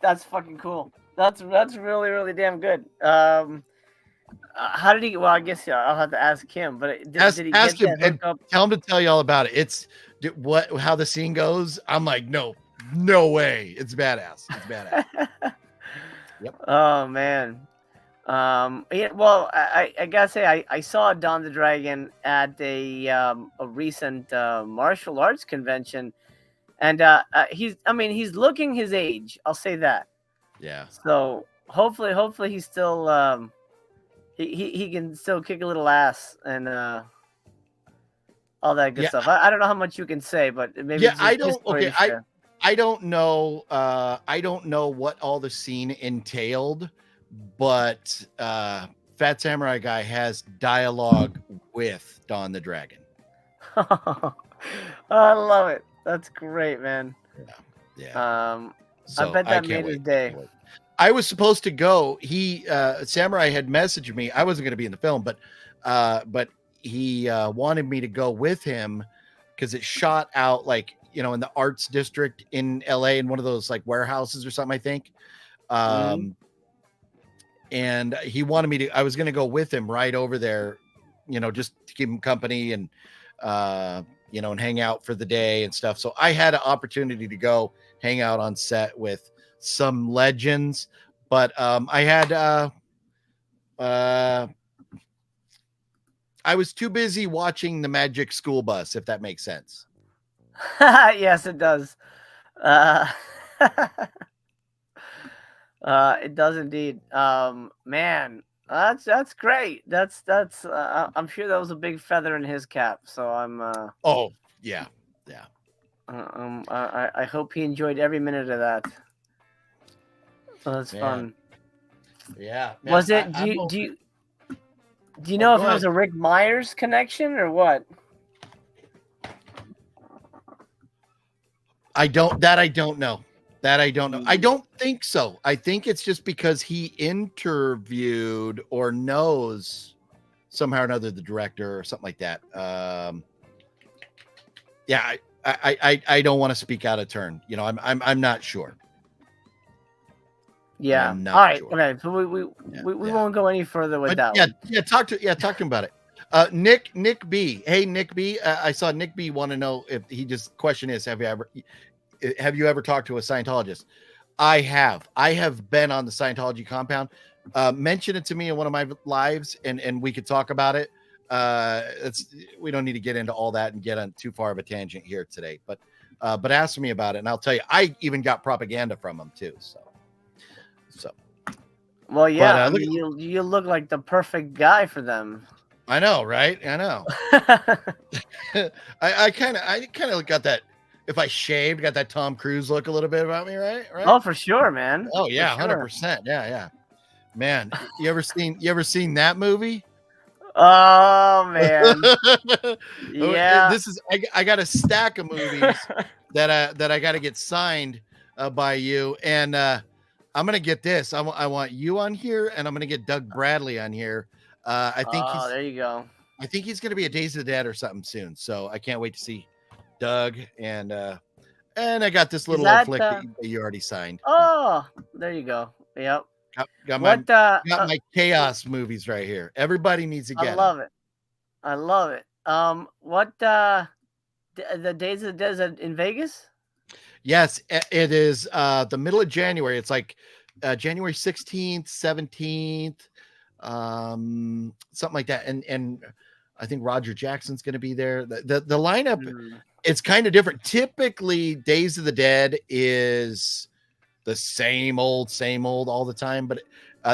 that's fucking cool. That's really, really damn good. How did he? Well, I guess I'll have to ask him. But did he get him that hook up? Tell him to tell you all about it. It's how the scene goes. I'm like, no way. It's badass. It's badass. Yep. Oh man. Well, I gotta say, I saw Don the Dragon at a recent martial arts convention, and he's looking his age. I'll say that. Yeah. So hopefully he's still he can still kick a little ass and all that good stuff. I don't know how much you can say, but maybe I don't know. I don't know what all the scene entailed, but Fat Samurai Guy has dialogue with Don the Dragon. I love it. That's great, man. Yeah. I bet that made his day. I was supposed to go. Samurai had messaged me. I wasn't going to be in the film, but he wanted me to go with him because it shot out like, in the arts district in LA in one of those like warehouses or something, I think. Mhm. And he wanted me to, I was going to go with him right over there, just to keep him company and, and hang out for the day and stuff. So I had an opportunity to go hang out on set with some legends, but I had, I was too busy watching the Magic School Bus, if that makes sense. Yes, it does. Uh, it does indeed. Man, that's great. That's. I'm sure that was a big feather in his cap. So I'm. Oh yeah. I hope he enjoyed every minute of that. Oh, that's Man. fun. Yeah. Man, Was it? Do you know if it was a Rick Myers connection or what? I don't know. I don't think so. I think it's just because he interviewed or knows somehow or another the director or something like that. Yeah, I don't want to speak out of turn. I'm not sure. Yeah. I'm not All right. sure. Okay. So we won't go any further with that one. Yeah. Talk to him about it. Nick B. Hey, Nick B. I saw Nick B. want to know if question is, have you ever talked to a Scientologist? I have been on the Scientology compound. Mention it to me in one of my lives and we could talk about it. We don't need to get into all that and get on too far of a tangent here today, but ask me about it and I'll tell you, I even got propaganda from them too. So. Well, yeah, but, you look like the perfect guy for them. I know, right? I know. I kind of got that. If I shaved, got that Tom Cruise look a little bit about me, right? Oh, for sure, man. Oh yeah, 100%. Yeah. Man, you ever seen that movie? Oh man. Yeah. I got a stack of movies that I got to get signed by you, and I'm gonna get this. I want you on here, and I'm gonna get Doug Bradley on here. I think there you go. I think he's gonna be a Days of the Dead or something soon. So I can't wait to see Doug, and I got this little old flick that you already signed. Oh, there you go. Yep. Got my chaos movies right here. Everybody needs to get. I love it. What the Days of the Dead in Vegas? Yes, it is the middle of January. It's like January 16th, 17th, something like that. And I think Roger Jackson's going to be there. The lineup, it's kind of different. Typically, Days of the Dead is the same old all the time, but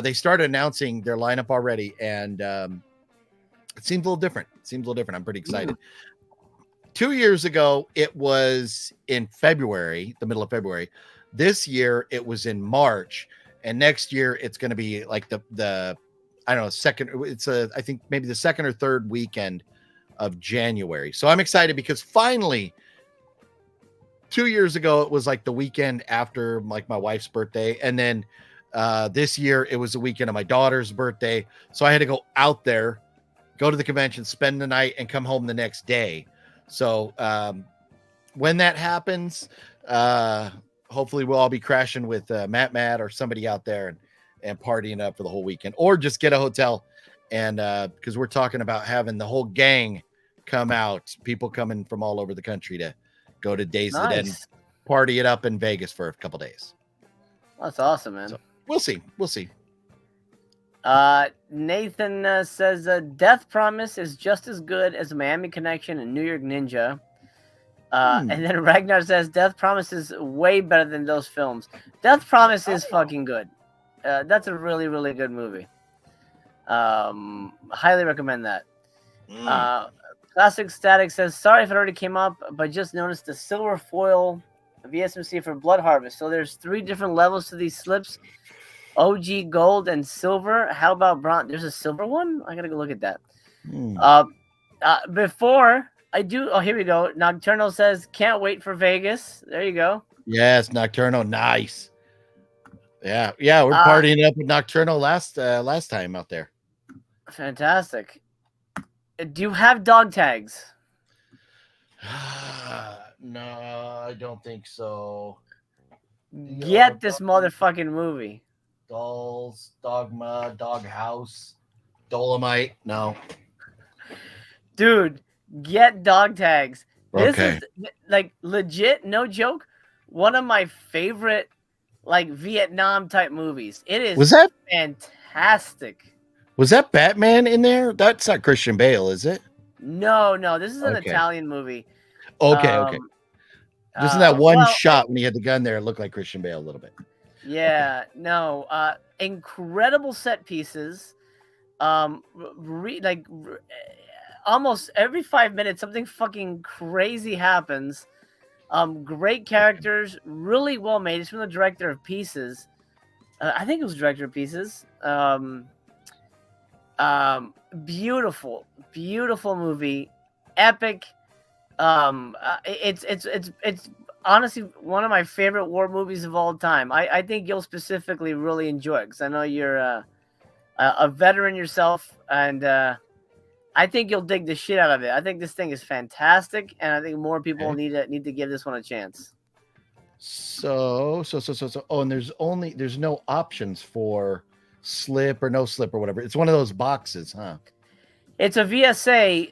they started announcing their lineup already, and it seems a little different. I'm pretty excited. 2 years ago, it was in February, the middle of February. This year, it was in March, and next year it's going to be like the I don't know, second. It's I think maybe the second or third weekend of January. So I'm excited because finally, 2 years ago it was like the weekend after like my wife's birthday, and then this year it was the weekend of my daughter's birthday. So I had to go out there, go to the convention, spend the night, and come home the next day. So when that happens, hopefully we'll all be crashing with Matt or somebody out there and partying up for the whole weekend, or just get a hotel. And because we're talking about having the whole gang come out, people coming from all over the country to go to Days of the Dead and party it up in Vegas for a couple days. That's awesome, man. So we'll see. Nathan says Death Promise is just as good as Miami Connection and New York Ninja. And then Ragnar says Death Promise is way better than those films. Death Promise is fucking good. That's a really, really good movie. Highly recommend that. Classic Static says, sorry if it already came up, but just noticed the silver foil VSMC for Blood Harvest. So there's 3 different levels to these slips. OG gold and silver. How about bronze? There's a silver one? I gotta go look at that. Before I do, here we go. Nocturnal says, can't wait for Vegas. There you go. Yes, Nocturnal. Nice. Yeah, yeah, we're Uh, partying up with Nocturnal last time out there. Fantastic. Do you have dog tags? No, I don't think so. Get this motherfucking movie. Dolls, Dogma, Doghouse, Dolomite. No. Dude, get dog tags. This Okay. is like legit, no joke, one of my favorite like Vietnam type movies. It is Was that fantastic. Batman in there? That's not Christian Bale, is it? No, this is an Okay. Italian movie. Okay. Just in that one Well, shot when he had the gun there, it looked like Christian Bale a little bit. yeah, no, incredible set pieces. Almost every 5 minutes, something fucking crazy happens. Great characters, really well made. It's from the director of Pieces. I think it was director of Pieces. Beautiful movie, epic. It's honestly one of my favorite war movies of all time. I think you'll specifically really enjoy it because I know you're a veteran yourself, and I think you'll dig the shit out of it. I think this thing is fantastic, and I think more people need to give this one a chance. So. Oh, and there's no options for slip or no slip or whatever. It's one of those boxes, huh? It's a VSA,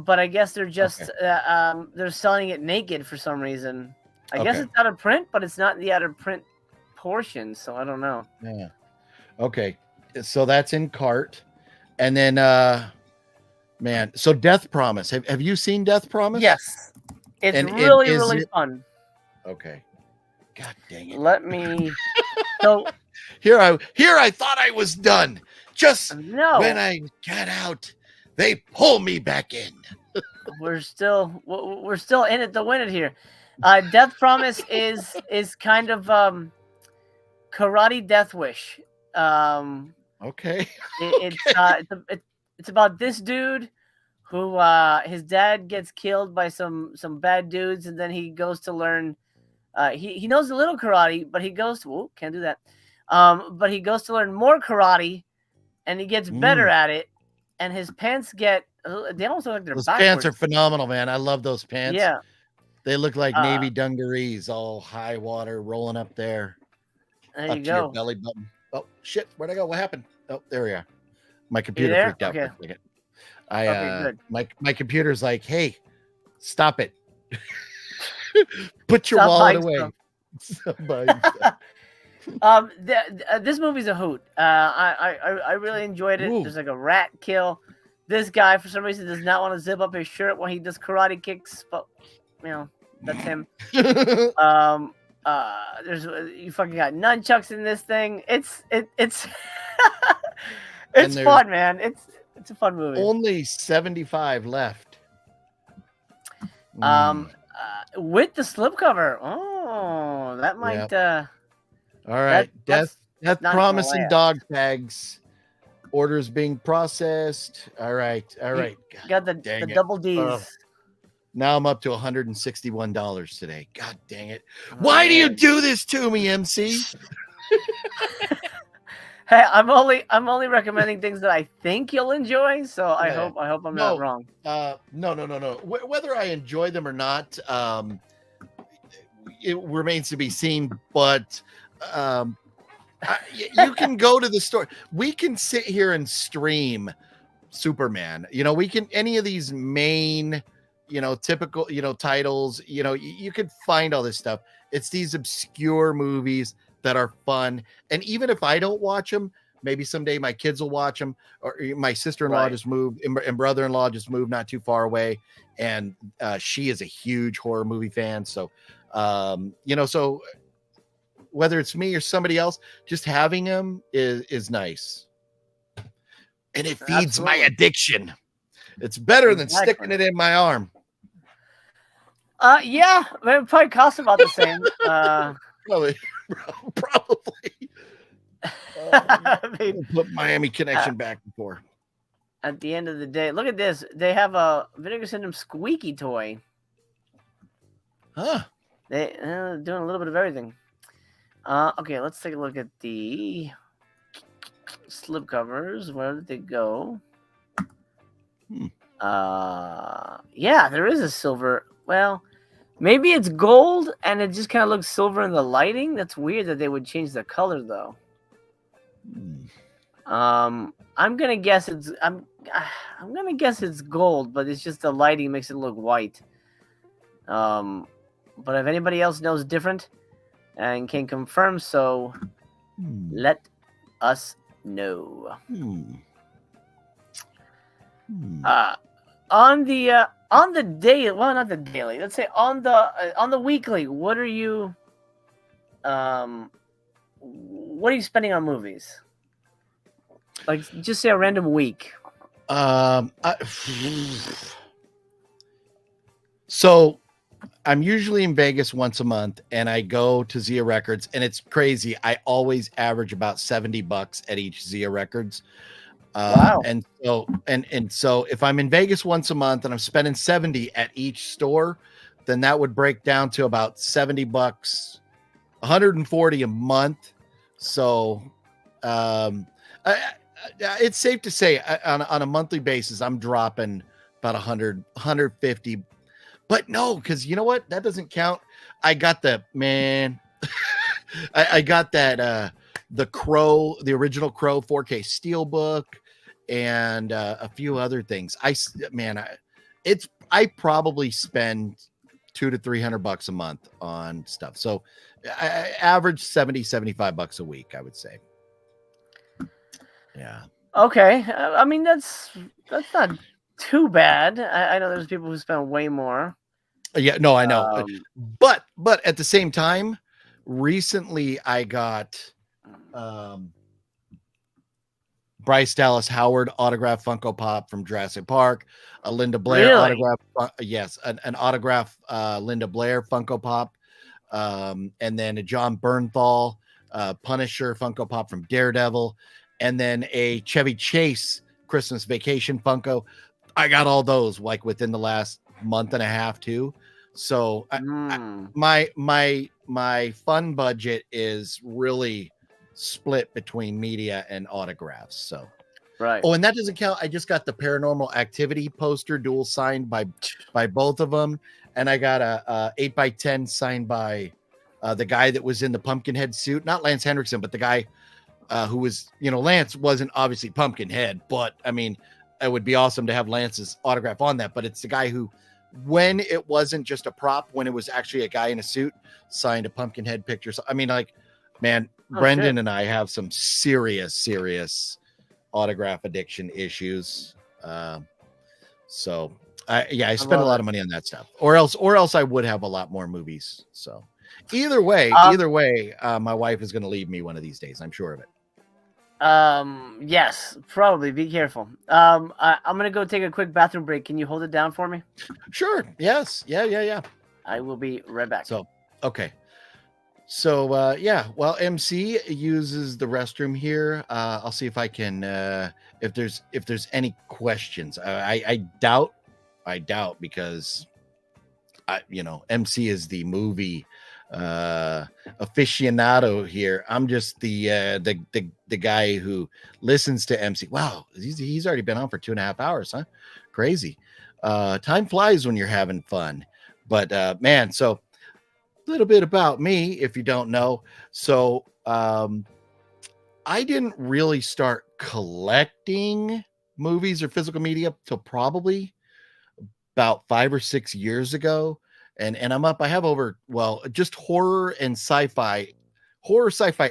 but I guess they're just they're selling it naked for some reason. I guess it's out of print, but it's not the out of print portion, so I don't know. Yeah. Okay. So that's in cart. And then man, so Death Promise. Have you seen Death Promise? Yes. It's really fun. Okay. God dang it. Let me so here I thought I was done. Just when I got out, they pull me back in. we're still in it to win it here. Death Promise is kind of karate Death Wish. Okay. It's about this dude who his dad gets killed by some bad dudes, and then he goes to learn. He knows a little karate, but he goes to can't do that. But he goes to learn more karate, and he gets better at it. And his pants they almost look like they're those backwards. Pants are phenomenal, man. I love those pants. Yeah, they look like Navy dungarees, all high water, rolling up there. There up you to go. Your belly button. Oh shit! Where'd I go? What happened? Oh, there we are. My computer freaked out for a second. Good. My computer's like, hey, stop it. Put your wallet away. This movie's a hoot. I really enjoyed it. There's like a rat kill. This guy, for some reason, does not want to zip up his shirt when he does karate kicks, but that's him. There's you fucking got nunchucks in this thing. It's it's fun, man. It's a fun movie. Only 75 left. With the slipcover. Oh, that might. All right, Death Promise and dog tags. Orders being processed. All right. Got the double D's. Now I'm up to $161 today. God dang it! Why do you do this to me, MC? Hey, I'm only recommending things that I think you'll enjoy. So I hope I'm not wrong. No. Whether I enjoy them or not, it remains to be seen. But you can go to the store. We can sit here and stream Superman. We can any of these main, typical, titles. You could find all this stuff. It's these obscure movies that are fun. And even if I don't watch them, maybe someday my kids will watch them, or my sister-in-law just moved and brother-in-law just moved not too far away. And she is a huge horror movie fan. So, so whether it's me or somebody else, just having them is nice. And it feeds my addiction. It's better than sticking it in my arm. Yeah, it probably costs about the same. Probably. Put Miami Connection back before. At the end of the day, look at this. They have a Vinegar Syndrome squeaky toy. Huh? They're doing a little bit of everything. Okay, let's take a look at the slip covers. Where did they go? Hmm. Yeah, there is a silver. Well, maybe it's gold and it just kind of looks silver in the lighting. That's weird that they would change the color though. I'm gonna guess I'm gonna guess it's gold, but it's just the lighting makes it look white. But if anybody else knows different and can confirm, so let us know. On the daily, well, not the daily. Let's say on the weekly. What are you spending on movies? Like, just say a random week. So I'm usually in Vegas once a month, and I go to Zia Records, and it's crazy. I always average about $70 at each Zia Records. Wow. And so if I'm in Vegas once a month and I'm spending 70 at each store, then that would break down to about $70, 140 a month. So it's safe to say on a monthly basis, I'm dropping about 100, 150. But no, because you know what? That doesn't count. I got the man. I got that the original Crow 4K Steelbook, and a few other things. I probably spend $200 to $300 a month on stuff. So I average $75 a week, I would say. Yeah. Okay. I mean, that's not too bad. I know there's people who spend way more. Yeah, no, I know. But at the same time, recently I got Bryce Dallas Howard autograph Funko Pop from Jurassic Park, a Linda Blair autograph. Yes, an autograph Linda Blair Funko Pop, and then a John Bernthal Punisher Funko Pop from Daredevil, and then a Chevy Chase Christmas Vacation Funko. I got all those like within the last month and a half too. So my fun budget is really split between media and autographs. So right. Oh, and that doesn't count. I just got the Paranormal Activity poster dual signed by both of them, and I got a 8x10 signed by the guy that was in the Pumpkinhead suit, not Lance Hendrickson, but the guy who was, Lance wasn't obviously Pumpkinhead, but I mean, it would be awesome to have Lance's autograph on that. But it's the guy who, when it wasn't just a prop, when it was actually a guy in a suit, signed a Pumpkinhead picture. So I mean, like, man, Brendan and I have some serious autograph addiction issues. So I spend a lot of money on that stuff, or else I would have a lot more movies. So either way, my wife is going to leave me one of these days. I'm sure of it. Yes, probably. Be careful. I'm gonna go take a quick bathroom break. Can you hold it down for me? Sure. Yes. Yeah. I will be right back. So, okay. So, well, MC uses the restroom here. I'll see if I can, if there's any questions. I doubt because MC is the movie aficionado here. I'm just the guy who listens to MC. Wow, he's already been on for 2.5 hours, huh? Crazy. Time flies when you're having fun. But man, so a little bit about me, if you don't know. So I didn't really start collecting movies or physical media till probably about 5 or 6 years ago. And I have over, just horror sci-fi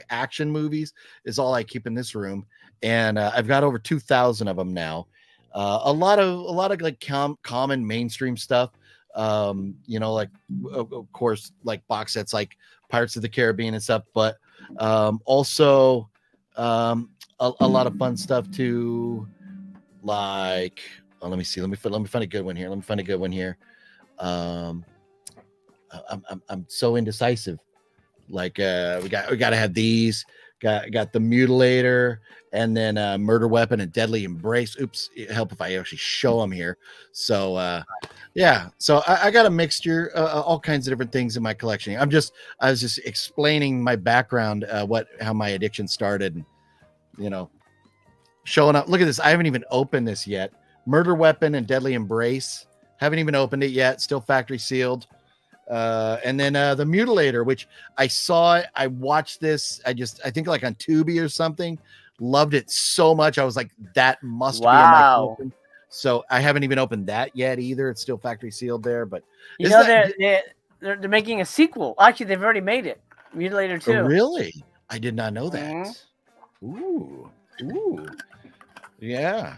action movies is all I keep in this room. And I've got over 2,000 of them now. A lot of like common mainstream stuff. Like of course, like box sets like Pirates of the Caribbean and stuff, but also a lot of fun stuff too. Like, let me see. Let me find a good one here. I'm so indecisive. Like we got to have these got the Mutilator, and then Murder Weapon and Deadly Embrace. Oops, it help if I actually show them here. So yeah, so I got a mixture, all kinds of different things in my collection. I was just explaining my background, how my addiction started, and, you know, showing up. Look at this. I haven't even opened this yet. Murder Weapon and Deadly Embrace. Haven't even opened it yet. Still factory sealed. And then the Mutilator, which I saw it. I watched this. I think like on Tubi or something. Loved it so much. I was like, that must be in my collection. So I haven't even opened that yet either. It's still factory sealed there. But you know, they're making a sequel. Actually, they've already made it. Mutilator 2. Oh, really? I did not know that. Mm-hmm. Ooh. Yeah.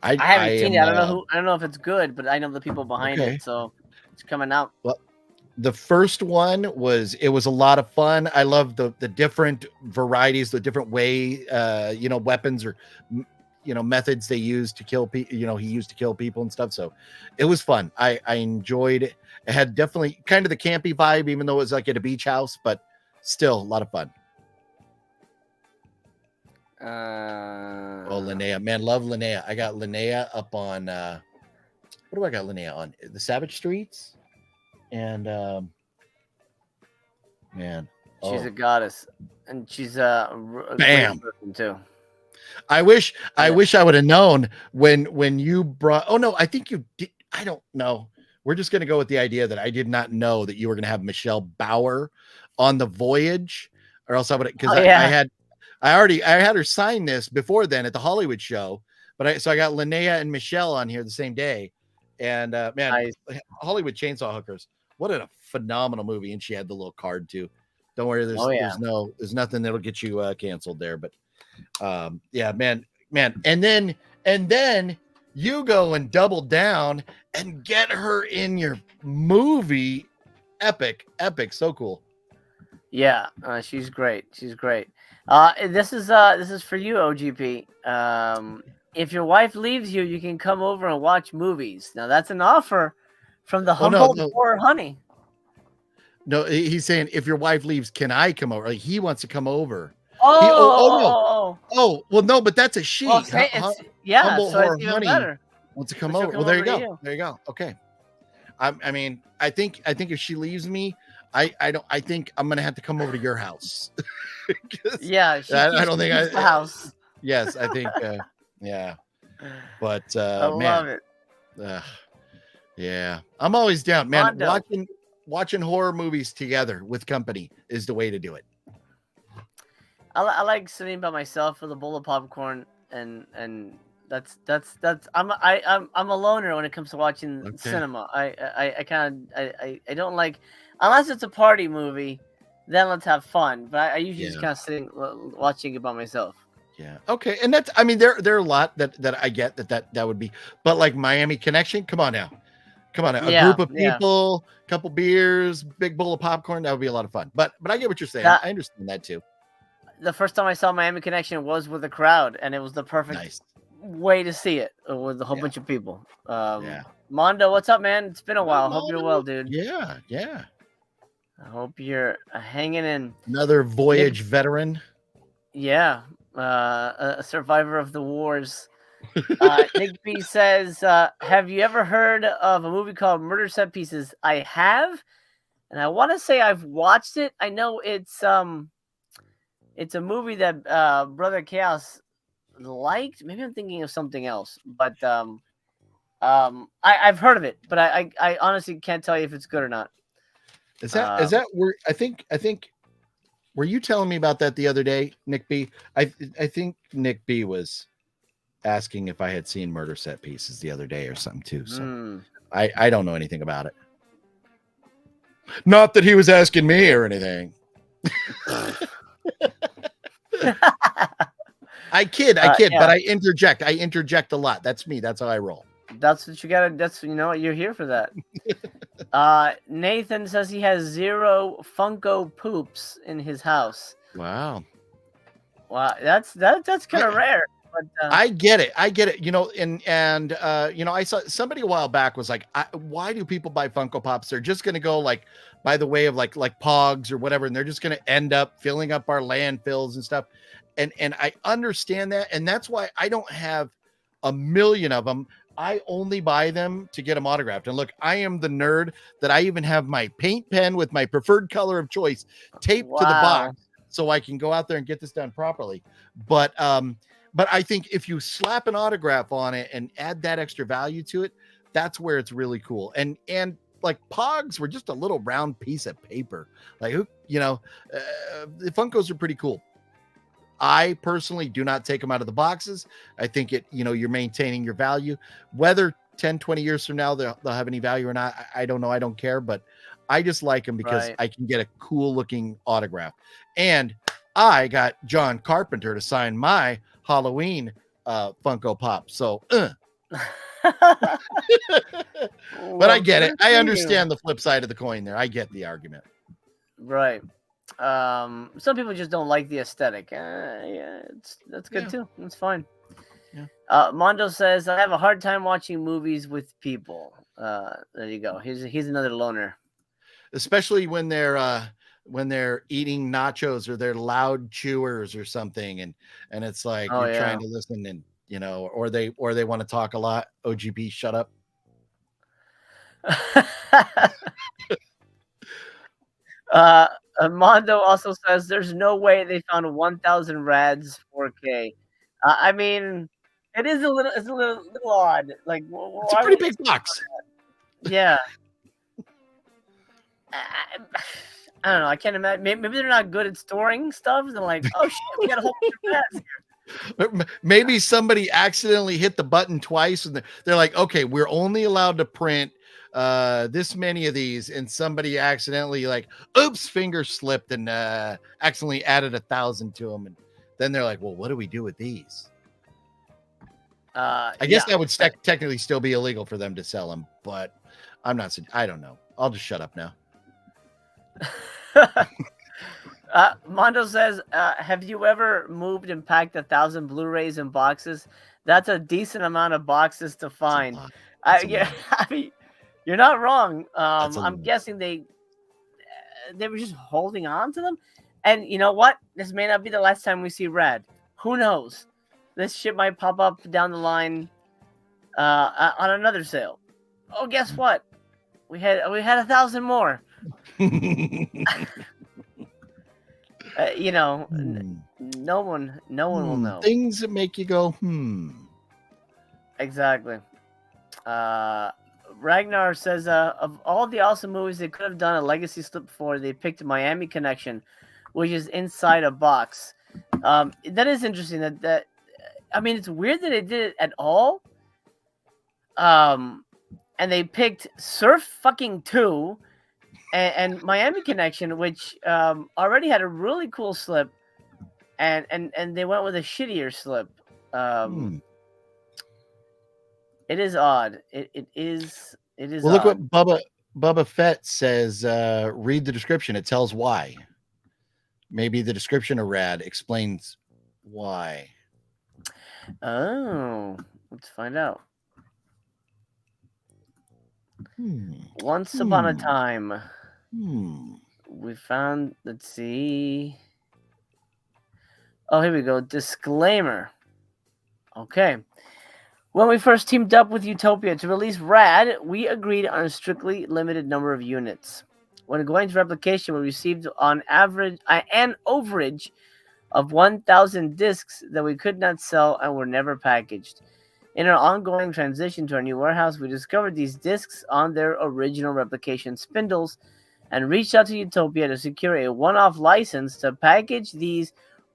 I haven't seen it. I don't know if it's good, but I know the people behind it, so it's coming out. Well, the first one was a lot of fun. I love the different varieties, the different way weapons or methods they use to kill people. He used to kill people and stuff. So it was fun. I enjoyed it. It had definitely kind of the campy vibe, even though it was like at a beach house, but still a lot of fun. Linnea, man, love Linnea. I got Linnea up on what do I got Linnea on? The Savage Streets, and man, she's a goddess, and she's a bam person too. I wish I would have known when you brought. Oh no, I think you did. I don't know. We're just gonna go with the idea that I did not know that you were gonna have Michelle Bauer on the voyage, or else I would, because I had her sign this before then at the Hollywood show, but I got Linnea and Michelle on here the same day, and man, nice. Hollywood Chainsaw Hookers, what a phenomenal movie, and she had the little card too. Don't worry, there's nothing that'll get you canceled there, but yeah, man, and then you go and double down and get her in your movie, epic, so cool. Yeah, she's great. This is for you, OGP. If your wife leaves you, you can come over and watch movies. Now that's an offer from the Humboldt Horror Honey. No, he's saying if your wife leaves, can I come over? Like he wants to come over. Oh, well, no, but that's a she. Well, Humboldt Horror Honey better. Wants to come over. Well, there you go. There you go. Okay. I mean, I think if she leaves me, I think I'm gonna have to come over to your house. Yeah, I don't think the house. Yes, I think. Yeah, but I love it. Yeah, I'm always down, man. Mondo. Watching horror movies together with company is the way to do it. I like sitting by myself with a bowl of popcorn, and that's I'm a loner when it comes to watching cinema. I don't like, unless it's a party movie, then let's have fun. But I usually just kind of sitting watching it by myself. Yeah. Okay. And that's, I mean, there are a lot that I get that would be, but like Miami Connection, come on now. A group of people, couple beers, big bowl of popcorn. That would be a lot of fun. But I get what you're saying. I understand that too. The first time I saw Miami Connection was with a crowd, and it was the perfect way to see it with a whole bunch of people. Mondo, what's up, man? It's been a while. Hope you're well, dude. Yeah. I hope you're hanging in. Another voyage veteran. Yeah. A survivor of the wars. Nick B says, have you ever heard of a movie called Murder Set Pieces? I have, and I want to say I've watched it. I know it's a movie that Brother Chaos liked. Maybe I'm thinking of something else, but I've heard of it, but I honestly can't tell you if it's good or not. Is that where I think were you telling me about that the other day, Nick B? I think Nick B was asking if I had seen Murder Set Pieces the other day or something too. So I don't know anything about it. Not that he was asking me or anything. I kid, but I interject. I interject a lot. That's me. That's how I roll. That's what you gotta. That's you're here for that. Nathan says he has 0 Funko Poops in his house. Wow, that's kind of rare. But I get it. I get it. You know, and you know, I saw somebody a while back was like, why do people buy Funko Pops? They're just going to go like by the way of like Pogs or whatever, and they're just going to end up filling up our landfills and stuff. And I understand that, and that's why I don't have a million of them. I only buy them to get them autographed. And look, I am the nerd that I even have my paint pen with my preferred color of choice taped to the wow. box so I can go out there and get this done properly. But I think if you slap an autograph on it and add that extra value to it, that's where it's really cool. And like Pogs were just a little round piece of paper. Like, you know, the Funkos are pretty cool. I personally do not take them out of the boxes. I think you know, you're maintaining your value. Whether 10, 20 years from now they'll have any value or not, I don't know. I don't care, but I just like them because Right. I can get a cool looking autograph. And I got John Carpenter to sign my Halloween Funko Pop. So, but I get it. Good I for understand the flip side of the coin there. I get the argument. you. Right. Some people just don't like the aesthetic. Yeah, that's good too. That's fine. Yeah. Mondo says I have a hard time watching movies with people. There you go. He's another loner. Especially when they're eating nachos or they're loud chewers or something, and it's like Oh, you're trying yeah. to listen, and you know, or they want to talk a lot. OGP, shut up. Mondo also says there's no way they found 1,000 rads 4K. I mean, it's a little odd. Like, It's a why pretty would they? big box. Yeah. I, I don't know. I can't imagine. Maybe they're not good at storing stuff. They're like, oh shit, we got a whole bunch of rads. Maybe somebody accidentally hit the button twice, and they're like, okay, we're only allowed to print this many of these, and somebody accidentally like, oops, finger slipped and accidentally added 1,000 to them, and then they're like, well, what do we do with these? I guess that would technically still be illegal for them to sell them, but I'm not. I don't know. I'll just shut up now. Mondo says, have you ever moved and packed 1,000 Blu-rays in boxes? That's a decent amount of boxes to find. Yeah, I mean, you're not wrong. I'm guessing they were just holding on to them. And you know what? This may not be the last time we see Rad. Who knows? This shit might pop up down the line on another sale. Oh, guess what? We had 1,000 more. You know, no one will know. Things that make you go, Exactly. Ragnar says, of all the awesome movies they could have done a legacy slip for, they picked Miami Connection, which is inside a box. That is interesting. That I mean, it's weird that they did it at all. And they picked Surf fucking 2 and Miami Connection, which already had a really cool slip, and they went with a shittier slip. It is odd. It is. Well, look what Bubba Fett says. Read the description. It tells why. Maybe the description of Rad explains why. Oh, let's find out. Once upon a time, we found. Let's see. Oh, here we go. Disclaimer. Okay. When we first teamed up with Utopia to release Rad, we agreed on a strictly limited number of units. When going to replication, we received on average an overage of 1,000 discs that we could not sell and were never packaged. In our ongoing transition to our new warehouse, we discovered these discs on their original replication spindles and reached out to Utopia to secure a one-off license to package these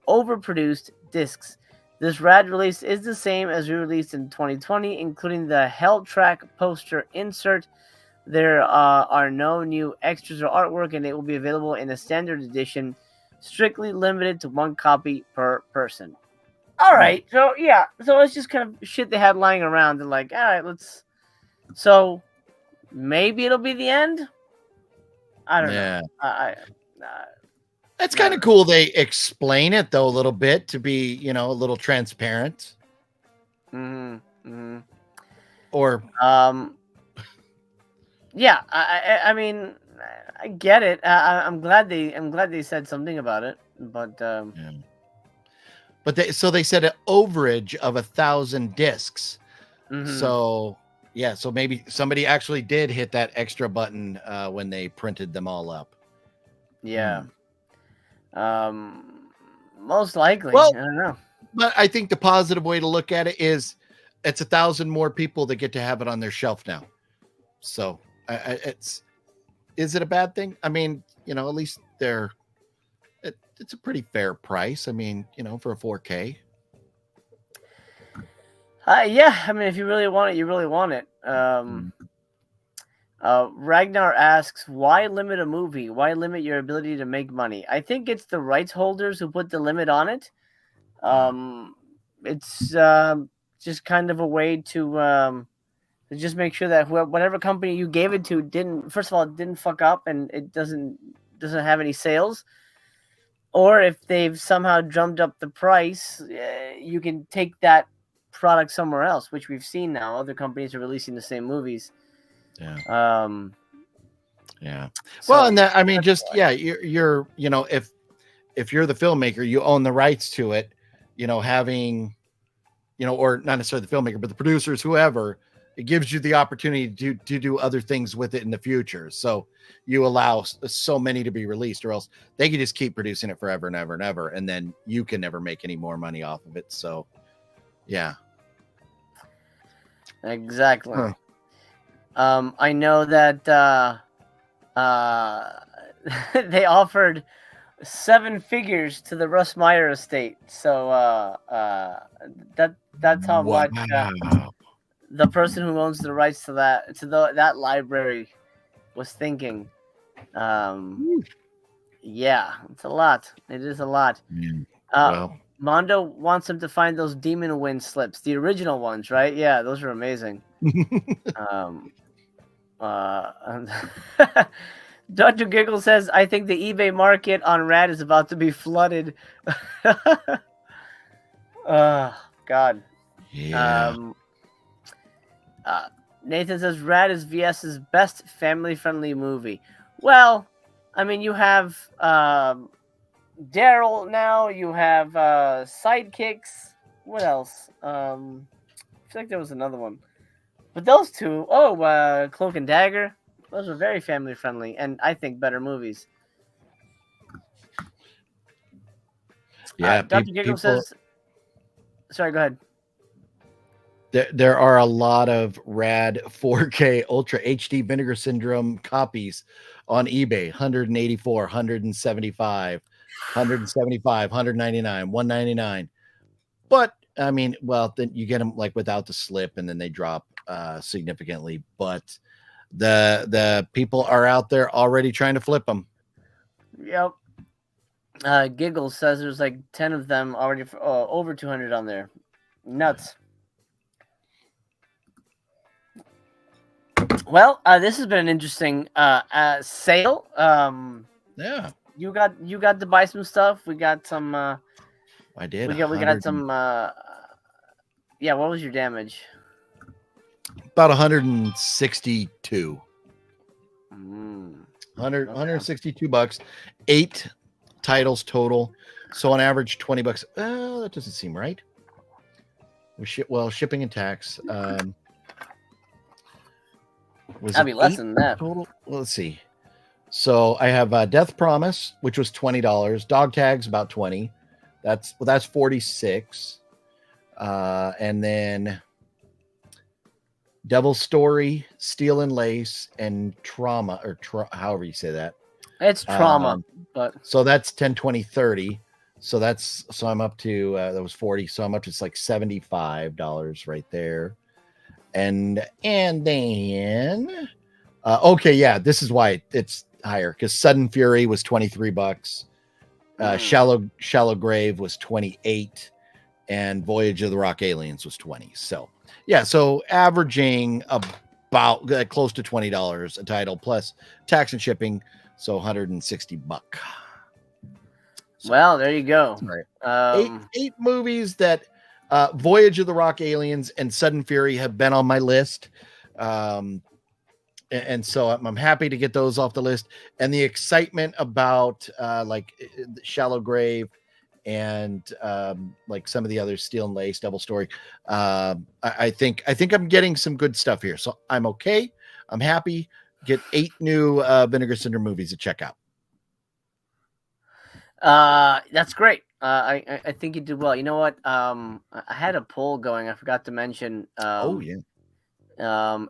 overproduced discs. This Rad release is the same as we released in 2020, including the Hell Track poster insert. There are no new extras or artwork, and it will be available in a standard edition, strictly limited to one copy per person. All right, so yeah, so it's just kind of shit they had lying around. They're like, all right, let's. So maybe it'll be the end. I don't know. That's kind of cool. They explain it though a little bit to be, you know, a little transparent. Mm-hmm. Or Yeah, I mean, I get it. I'm glad they said something about it, but yeah. But they said an overage of 1,000 discs. mhm. So yeah, so maybe somebody actually did hit that extra button when they printed them all up. Yeah. Most likely. I Well, don't know. but I think the positive way to look at it is it's 1,000 more people that get to have it on their shelf now. So it's is it a bad thing? I mean, at least it's a pretty fair price. I mean, for a 4K. Yeah, I mean, if you really want it, you really want it. Ragnar asks, why limit a movie? Why limit your ability to make money? I think it's the rights holders who put the limit on it. It's just kind of a way to just make sure that whatever company you gave it to didn't, first of all, it didn't fuck up and it doesn't have any sales. Or if they've somehow drummed up the price, you can take that product somewhere else, which we've seen now. Other companies are releasing the same movies. Yeah. Yeah. Well, and that, I mean, just you're if you're the filmmaker, you own the rights to it. Having or not necessarily the filmmaker, but the producers, whoever, it gives you the opportunity to do other things with it in the future. So you allow so many to be released, or else they can just keep producing it forever and ever and ever, and then you can never make any more money off of it. So, yeah, exactly. Huh. I know that they offered 7 figures to the Russ Meyer estate. So that's how much the person who owns the rights to that library was thinking. Yeah, it's a lot. It is a lot. Well, Mondo wants him to find those Demon Wind slips, the original ones, right? Yeah, those are amazing. Dr. Giggle says, I think the eBay market on Rad is about to be flooded. God. yeah. Nathan says, Rad is VS's best family-friendly movie. Well, I mean, you have Daryl now. You have Sidekicks. What else? I feel like there was another one. But those two, Cloak and Dagger, those are very family friendly and I think better movies. Yeah, Dr. Giggle says, sorry, go ahead. There are a lot of rad 4K Ultra HD Vinegar Syndrome copies on eBay. 184, 175, 175, 199, 199. But I mean, well, then you get them like without the slip, and then they drop significantly. But the people are out there already trying to flip them. Yep. Giggle says there's like 10 of them already for over 200 on there. Nuts. Well, this has been an interesting sale. Yeah, you got to buy some stuff. We got some. I did. We got some. Yeah, what was your damage? About 162. 162 bucks. 8 titles total. So on average, $20. That doesn't seem right. Shipping and tax. That'd be less than that total. Well, let's see. So I have Death Promise, which was $20. Dog Tags about 20. That's 46. And then Devil's Story, Steel and Lace, and Trauma, or however you say that. It's Trauma, but so that's 10, 20, 30. So I'm up to that was 40. So I'm up to like $75 right there. And then okay, yeah, this is why it's higher, because Sudden Fury was $23. Shallow Grave was 28, and Voyage of the Rock Aliens was 20. So yeah, so averaging about close to $20 a title plus tax and shipping, so $160. So, well, there you go. Right. 8 movies that Voyage of the Rock Aliens and Sudden Fury have been on my list. And so I'm happy to get those off the list. And the excitement about like Shallow Grave and like some of the other Steel and Lace, Double Story. I think I'm getting some good stuff here. So I'm okay. I'm happy. Get 8 new Vinegar Syndrome movies to check out. That's great. I think you did well. You know what? I had a poll going. I forgot to mention. Oh yeah.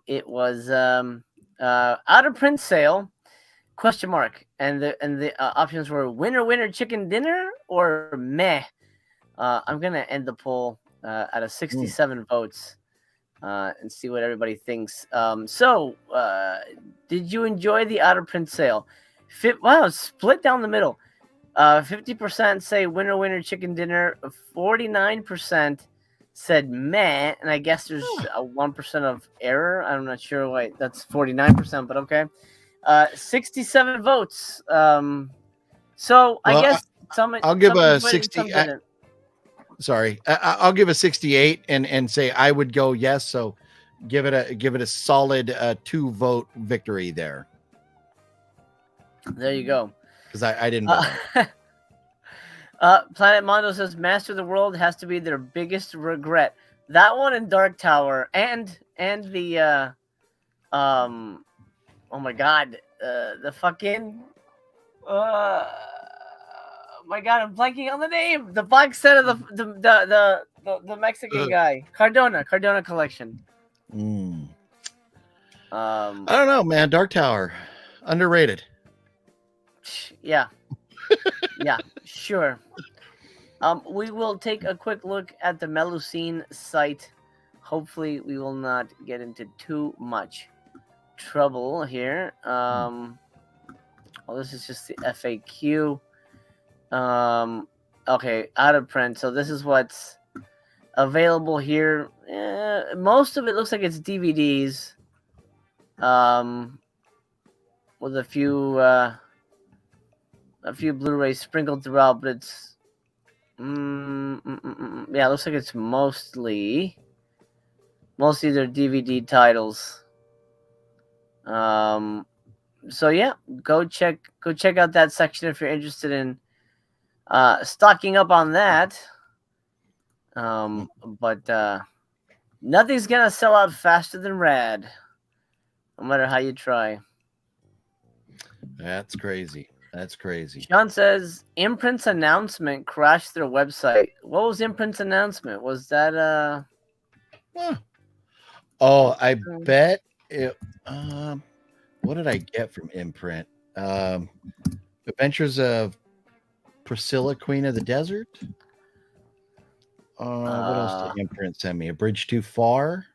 It was out of print sale ? And the options were winner chicken dinner or meh. I'm gonna end the poll out of 67 votes and see what everybody thinks. So did you enjoy the out of print sale? Wow, split down the middle. 50% say winner chicken dinner. 49% said meh, and I guess there's a 1% of error. I'm not sure why that's 49%, but okay. 67 votes. So I guess I'll give a 60. Sorry, I'll give a 68 and say I would go yes. So give it a solid 2-vote victory there. There you go. Because I didn't vote. Planet Mondo says Master of the World has to be their biggest regret. That one in Dark Tower and the oh my god, the fucking my god, I'm blanking on the name. The box set of the Mexican guy, Cardona collection. I don't know, man. Dark Tower, underrated. Yeah. Yeah, sure. We will take a quick look at the Melusine site. Hopefully, we will not get into too much trouble here. Well, this is just the FAQ. Okay, out of print. So this is what's available here. Most of it looks like it's DVDs. With a few Blu-rays sprinkled throughout, but it's yeah, it looks like it's mostly their DVD titles. So yeah, go check out that section if you're interested in stocking up on that. But nothing's gonna sell out faster than Rad, no matter how you try. That's crazy. Sean says Imprint's announcement crashed their website. What was Imprint's announcement? Was that Oh, I bet it. What did I get from Imprint? Adventures of Priscilla, Queen of the Desert. What else did Imprint send me? A Bridge Too Far.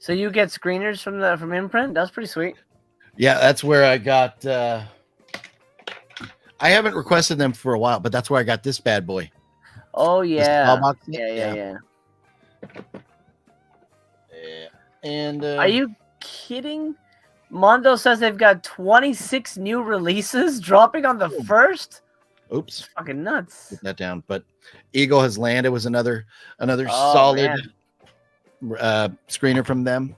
So you get screeners from Imprint? That's pretty sweet. Yeah, that's where I got. I haven't requested them for a while, but that's where I got this bad boy. Oh yeah, yeah. And are you kidding? Mondo says they've got 26 new releases dropping on the first. Oops, fucking nuts. Put that down. But Eagle Has Landed was another solid screener from them.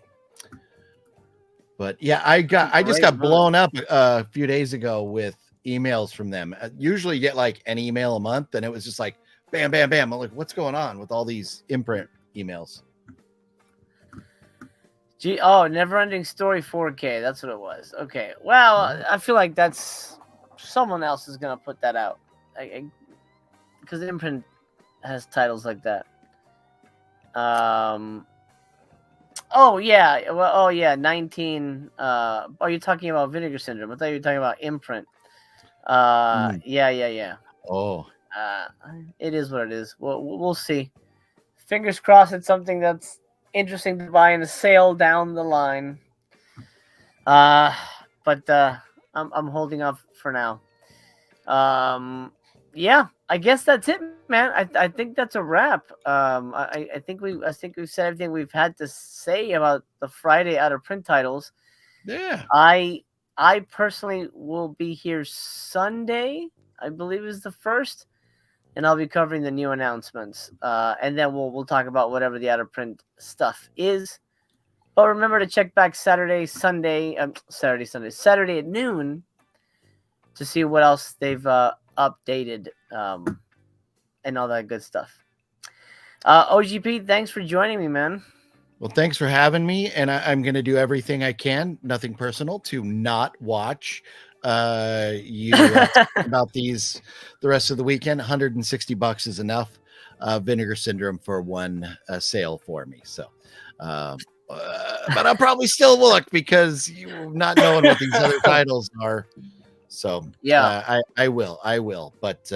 But yeah, I just got blown up a few days ago with emails from them. Usually you get like an email a month, and it was just like bam, bam, bam. I'm like, what's going on with all these Imprint emails? Neverending Story 4K. That's what it was. Okay. Well, I feel like that's someone else is gonna put that out, because Imprint has titles like that. 19. You're talking about Vinegar Syndrome. I thought you were talking about Imprint. Yeah. Oh. It is what it is. We'll see. Fingers crossed it's something that's interesting to buy in a sale down the line. But I'm holding off for now. Yeah, I guess that's it, man. I think that's a wrap. I think we've said everything we've had to say about the Friday out of print titles. Yeah. I I personally will be here Sunday, I believe is the first, and I'll be covering the new announcements. And then we'll talk about whatever the out of print stuff is. But remember to check back Saturday at noon to see what else they've updated and all that good stuff. OGP, thanks for joining me, man. Well, thanks for having me, and I'm going to do everything I can, nothing personal, to not watch you about these the rest of the weekend. $160 is enough. Vinegar Syndrome for one sale for me. So, but I'll probably still look because you not knowing what these other titles are. So Yeah, I will. But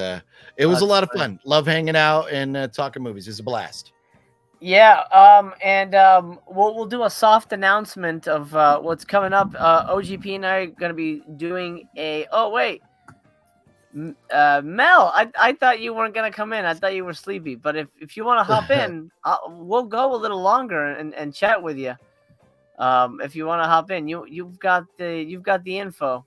it was a lot of fun. Love hanging out and talking movies. It was a blast. Yeah, and we'll do a soft announcement of what's coming up. OGP and I are gonna be doing a. Oh wait, Mel, I thought you weren't gonna come in. I thought you were sleepy. But if you want to hop in, we'll go a little longer and chat with you. If you want to hop in, you've got the info.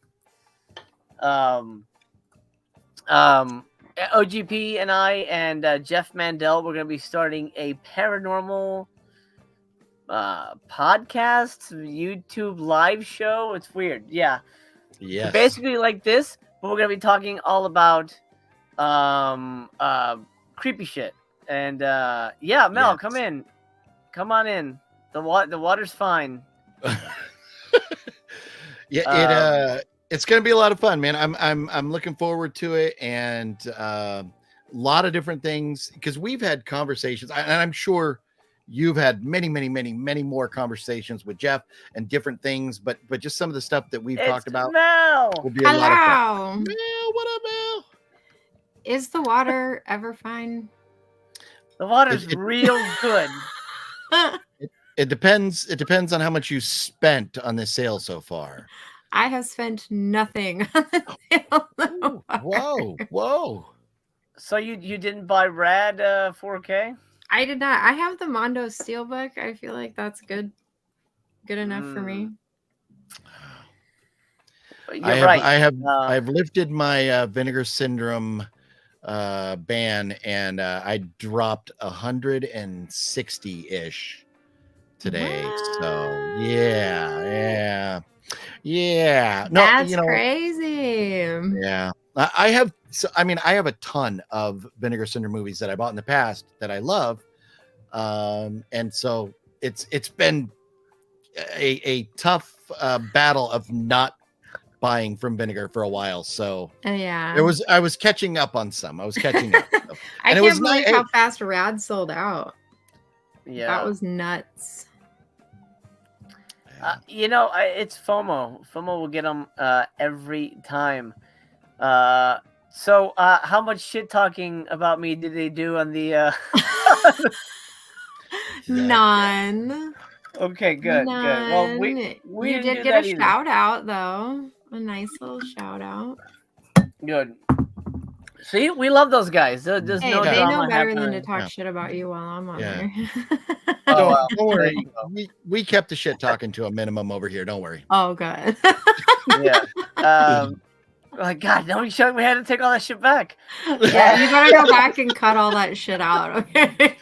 OGP and I and Jeff Mandel, we're going to be starting a paranormal podcast, YouTube live show. It's weird. Yeah. Yes. So basically like this, but we're going to be talking all about creepy shit. And yeah, Mel, Yes. come in. Come on in. The water's fine. Yeah, it's going to be a lot of fun, man. I'm looking forward to it, and a lot of different things because we've had conversations, and I'm sure you've had many more conversations with Jeff and different things, but just some of the stuff that we've talked about will be a lot of fun. Mel, what up, Mel? Is the water ever fine? The water's real good. It depends. It depends on how much you spent on this sale so far. I have spent nothing on the sale. Whoa. So you didn't buy Rad 4K? I did not. I have the Mondo Steelbook. I feel like that's good enough for me. You're right. I've lifted my Vinegar Syndrome ban, and I dropped 160-ish today. What? So yeah. No, that's crazy. Yeah, I have a ton of Vinegar Syndrome movies that I bought in the past that I love, and so it's been a tough battle of not buying from Vinegar for a while. So yeah, I was catching up on some. I was catching up. I can't believe how fast Rad sold out. Yeah, that was nuts. It's FOMO. FOMO will get them every time. So how much shit talking about me did they do on the? None. Okay, good. Well, we did get a shout out though. A nice little shout out. Good. See, we love those guys. There's no they drama know better happening. than to talk shit about you while I'm on there. Don't worry. We kept the shit talking to a minimum over here. Don't worry. Oh, good. Yeah. Like, God, don't show me how to take all that shit back. Yeah, you better go back and cut all that shit out. Okay.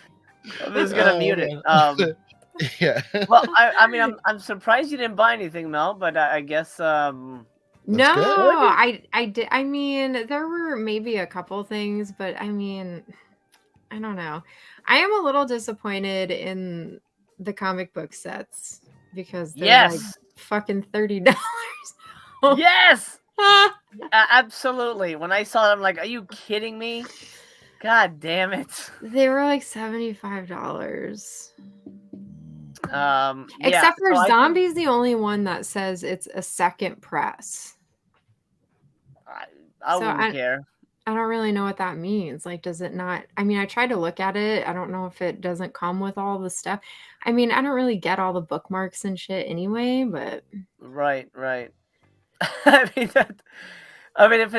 I'm just gonna mute it. Yeah. Well, I'm surprised you didn't buy anything, Mel. But I guess. No, I did. I mean, there were maybe a couple things, but I mean, I don't know. I am a little disappointed in the comic book sets because they're like fucking $30. Yes, absolutely. When I saw it, I'm like, "Are you kidding me?" God damn it! They were like $75. Except for Zombie's the only one that says it's a second press. I wouldn't care. I don't really know what that means. Like, does it not? I mean, I tried to look at it. I don't know if it doesn't come with all the stuff. I mean, I don't really get all the bookmarks and shit anyway, but right. I mean, if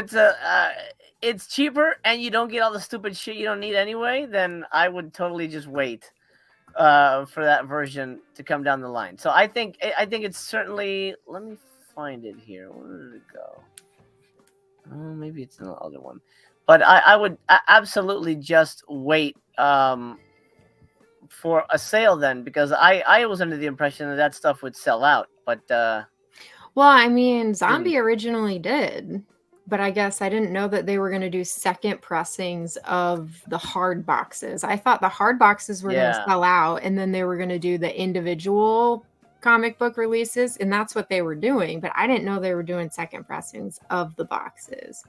it's cheaper and you don't get all the stupid shit you don't need anyway, then I would totally just wait for that version to come down the line. So I think it's certainly. Let me find it here. Where did it go? Oh, maybe it's in the other one. But I would absolutely just wait for a sale then, because I was under the impression that stuff would sell out. But well, I mean, Zombie originally did, but I guess I didn't know that they were going to do second pressings of the hard boxes. I thought the hard boxes were going to sell out, and then they were going to do the individual comic book releases, and that's what they were doing. But I didn't know they were doing second pressings of the boxes.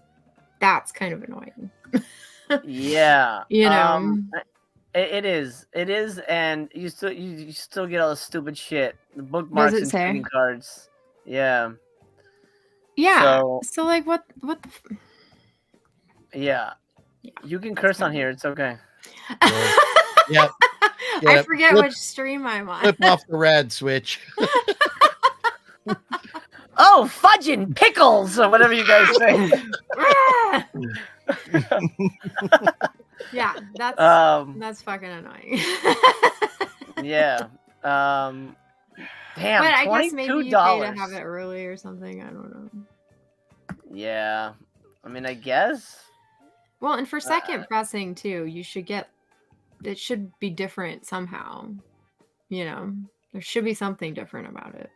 That's kind of annoying. Yeah, you know. It is, and you still get all the stupid shit, the bookmarks and trading cards. Yeah. So like, what the yeah, you can curse on here. It's okay. Yeah. I forget which stream I'm on. Flip off the red switch. Oh, fudging pickles or whatever you guys say. Yeah, that's fucking annoying. Yeah. Damn. But I guess maybe you pay to have it early or something. I don't know. Yeah. I mean, I guess. Well, and for second pressing too, you should get. It should be different somehow. You know, there should be something different about it.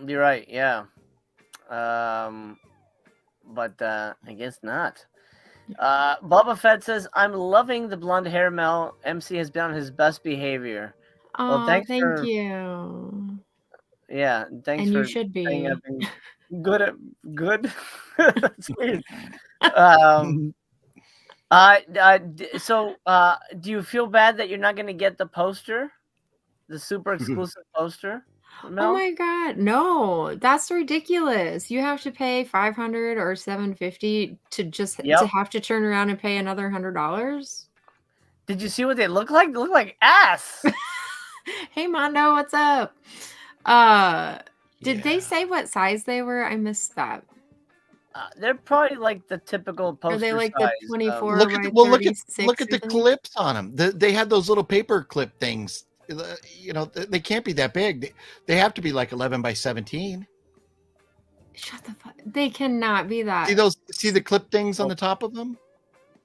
You're right. Yeah. But I guess not. Boba Fett says, "I'm loving the blonde hair, Mel. MC has been on his best behavior." Oh, well, thank you. Yeah, thanks. And for you should be good at good. That's weird. So, do you feel bad that you're not going to get the poster, the super exclusive poster? Mel? Oh my god, no, that's ridiculous. You have to pay $500 or $750 to just to have to turn around and pay another $100. Did you see what they look like? They look like ass. Hey Mondo, what's up? Did they say what size they were? I missed that. They're probably like the typical poster. Are they like size, the 24 look by at 36? Look at the clips on them. They had those little paper clip things. You know, they can't be that big. They have to be like 11 by 17. Shut the fuck. They cannot be that. See the clip things on the top of them?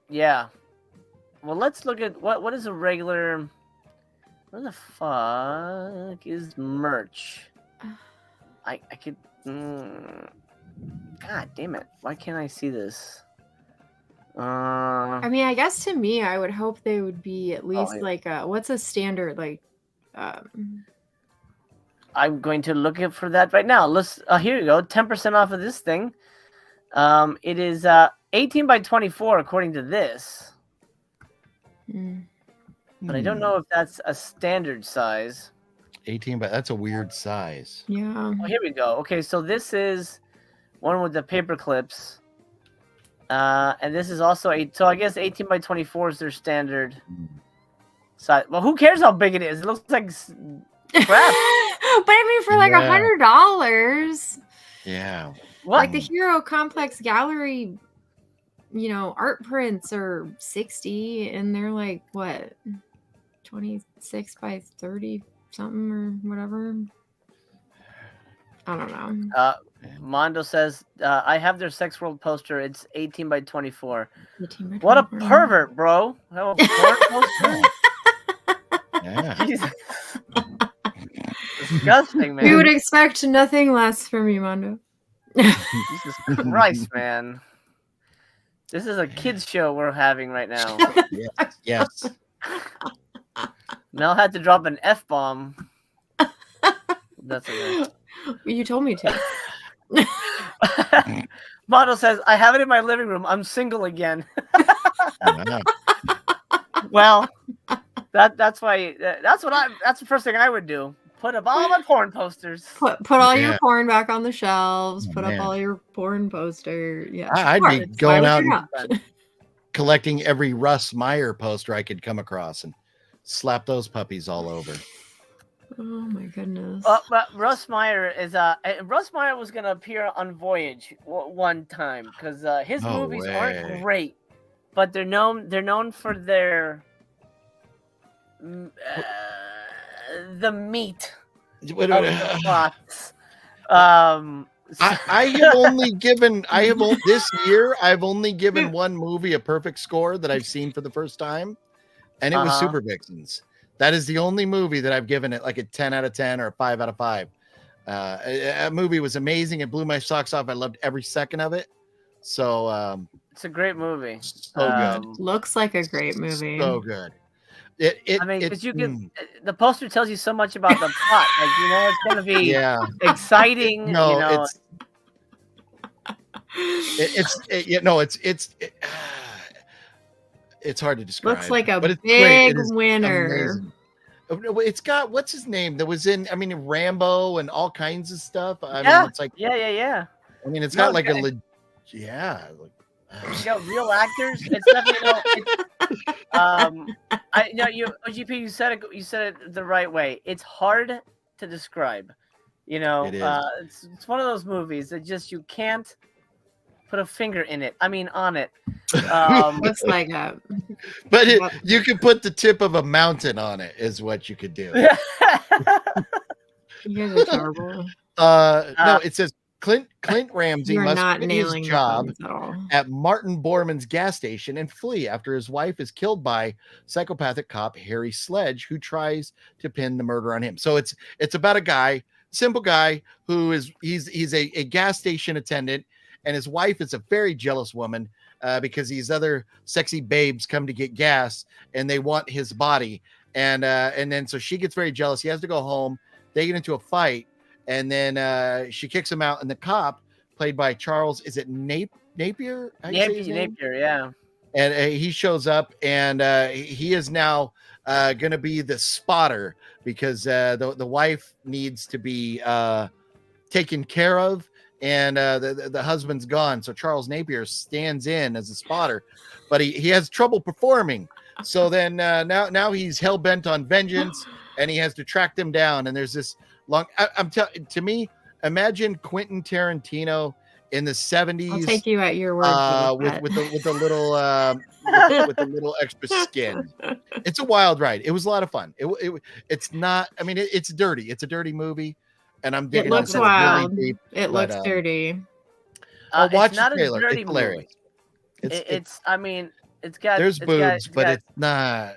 Yeah. Well, let's look at what is a regular. What the fuck is merch? I could. God damn it! Why can't I see this? I mean, I guess to me, I would hope they would be at least like what's a standard like. I'm going to look for that right now. Let's. Here you go. 10% off of this thing. It is 18 by 24 according to this. But I don't know if that's a standard size. 18 by that's a weird size. Yeah. Oh, here we go. Okay, so this is one with the paper clips. And this is also so I guess 18 by 24 is their standard size. Well, who cares how big it is? It looks like crap. But I mean, for like $100. Yeah. What? Like the Hero Complex Gallery, you know, art prints are 60, and they're like what, 26 by 30 something or whatever. I don't know. Mondo says, I have their Sex World poster. It's 18 by 24. 18 by 24. What a pervert, bro. Have a porn poster? Yeah. Jesus. Disgusting, man. We would expect nothing less from you, Mondo. Jesus Christ, man. This is a kids show we're having right now. Yes. Mel had to drop an F-bomb. That's okay. You told me to. Mondo says, I have it in my living room. I'm single again. Well, that's why. That's the first thing I would do. Put up all my porn posters. Put all your porn back on the shelves. Put up all your porn poster. Yeah, I'd be going out and collecting every Russ Meyer poster I could come across and slap those puppies all over. Oh my goodness. But Russ Meyer is Russ Meyer was gonna appear on Voyage one time because his movies aren't great, but they're known for their the meat of the plots. I have only given this year I've only given one movie a perfect score that I've seen for the first time, and it was Super Vixens. That is the only movie that I've given it like a 10 out of 10 or a 5 out of 5. A movie was amazing. It blew my socks off. I loved every second of it. So it's a great movie. So good. Looks like a great movie. So good. I mean, because you can. The poster tells you so much about the plot. Like, it's going to be exciting. No, it's hard to describe. Looks like a big winner. Amazing. It's got what's his name that was in Rambo and all kinds of stuff. I mean, it's like yeah. I mean, it's got like you got real actors. It's definitely OGP. You said it the right way. It's hard to describe. It is. It's one of those movies that just you can't put a finger in it. I mean, on it. Looks like a. But you could put the tip of a mountain on it. Is what you could do. You guys are terrible. No, it says Clint Ramsey must quit his job at Martin Borman's gas station and flee after his wife is killed by psychopathic cop Harry Sledge, who tries to pin the murder on him. So it's about a guy, simple guy, who he's a gas station attendant, and his wife is a very jealous woman because these other sexy babes come to get gas and they want his body, and then so she gets very jealous. He has to go home. They get into a fight. And then she kicks him out, and the cop, played by Charles, is it Napier? Napier, yeah. And he shows up, and he is now going to be the spotter because the wife needs to be taken care of, and the husband's gone. So Charles Napier stands in as a spotter, but he has trouble performing. So then now he's hell bent on vengeance, and he has to track them down. And there's this long. To me, imagine Quentin Tarantino in the 70s. I'll take you at your word. With the little with the little extra skin. It's a wild ride. It was a lot of fun. It's not. I mean, it's dirty. It's a dirty movie, and I'm digging. It looks wild. Really deep, it looks dirty. Watch it's not the trailer. A dirty it's hilarious. It's. I mean, it's got. There's boobs, but it's not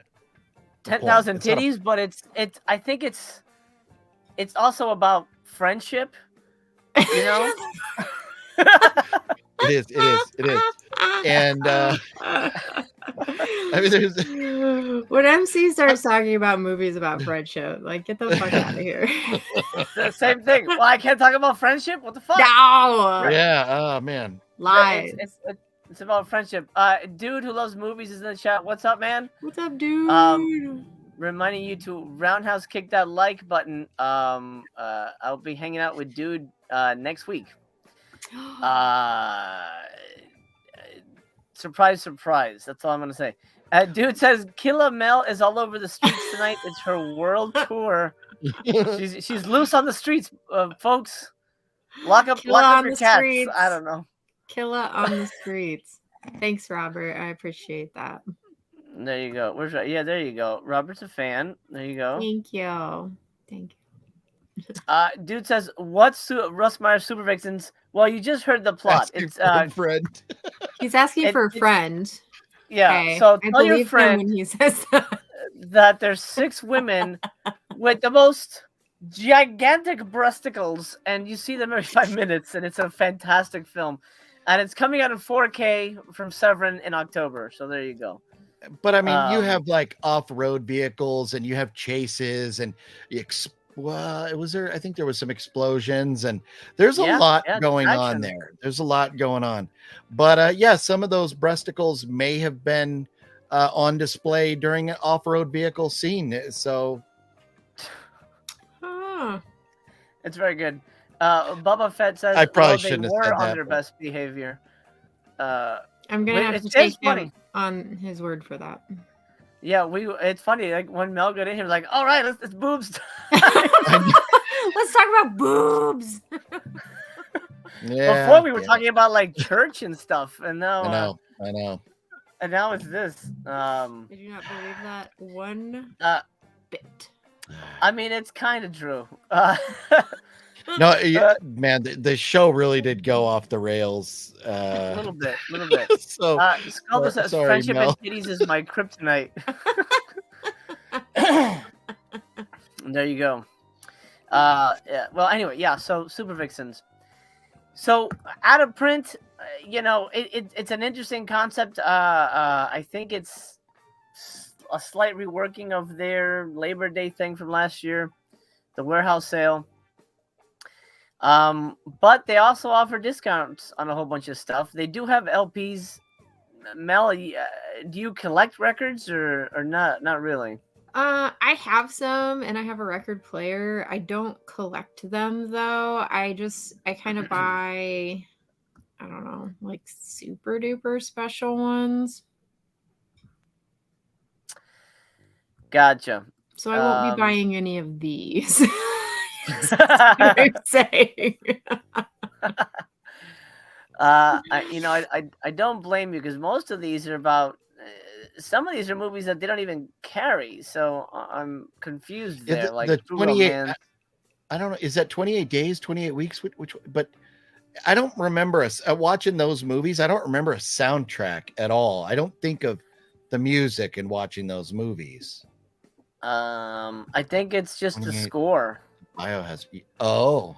10,000 titties. But it's. I think it's also about friendship. It is. And I mean, there's when MC starts talking about movies about friendship, like, get the fuck out of here. It's the same thing. Well, I can't talk about friendship. What the fuck? No. Yeah. Oh man. Lies. It's about friendship. Dude who loves movies is in the chat. What's up, man? What's up, dude? Reminding you to roundhouse kick that like button. I'll be hanging out with Dude next week. Surprise. That's all I'm gonna say. Dude says Killa Mel is all over the streets tonight. It's her world tour. She's loose on the streets, folks. Lock up your cats. Streets. I don't know. Killa on the streets. Thanks, Robert. I appreciate that. There you go. Where's yeah? There you go. Robert's a fan. There you go. Thank you. Dude says, "What's Russ Meyer's Super Vixens?" Well, you just heard the plot. It's a friend. He's asking for a friend. Yeah. Okay. So tell your friend when he says that there's 6 women with the most gigantic breasticles, and you see them every 5 minutes, and it's a fantastic film, and it's coming out in 4K from Severin in October. So there you go. But I mean, you have like off-road vehicles, and you have chases, and it was there. I think there was some explosions, and there's a lot going on there. There's a lot going on, but some of those breasticles may have been on display during an off-road vehicle scene. So, it's very good. Bubba Fett says, I probably shouldn't have said that, on their best behavior. I'm gonna have to take him on his word for that. Yeah, it's funny. Like when Mel got in here, like, all right, it's boobs. Let's talk about boobs. Yeah. Before we were talking about like church and stuff, and now I know. And now it's this. I do not believe that one bit. I mean, it's kind of true. No, man, the show really did go off the rails. A little bit. So Scalper says, sorry, friendship Mel. and titties is my kryptonite. There you go. Yeah, well, anyway, yeah, so Super Vixens. So out of print, it's an interesting concept. I think it's a slight reworking of their Labor Day thing from last year, the warehouse sale. But they also offer discounts on a whole bunch of stuff. They do have LPs. Mel, do you collect records or not? Not really. I have some, and I have a record player. I don't collect them though. I kind of buy, I don't know, like super duper special ones. Gotcha. So I won't be buying any of these. I'm saying. I don't blame you because most of these are about. Some of these are movies that they don't even carry, so I'm confused there. Yeah, like the True 28. Romance. I don't know. Is that 28 days, 28 weeks? Which? But I don't remember us watching those movies. I don't remember a soundtrack at all. I don't think of the music in watching those movies. I think it's just the 28. score. Biohazard. Oh.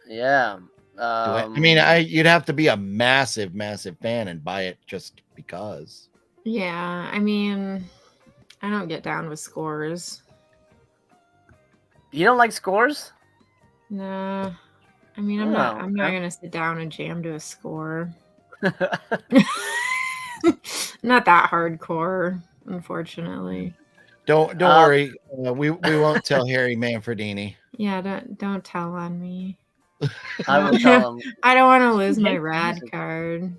Yeah. You'd have to be a massive, massive fan and buy it just because. Yeah, I mean, I don't get down with scores. You don't like scores? No. I mean, I'm not gonna sit down and jam to a score. Not that hardcore, unfortunately. Don't worry. We won't tell Harry Manfredini. Yeah, don't tell on me. I will tell him. I don't want to lose my rad card.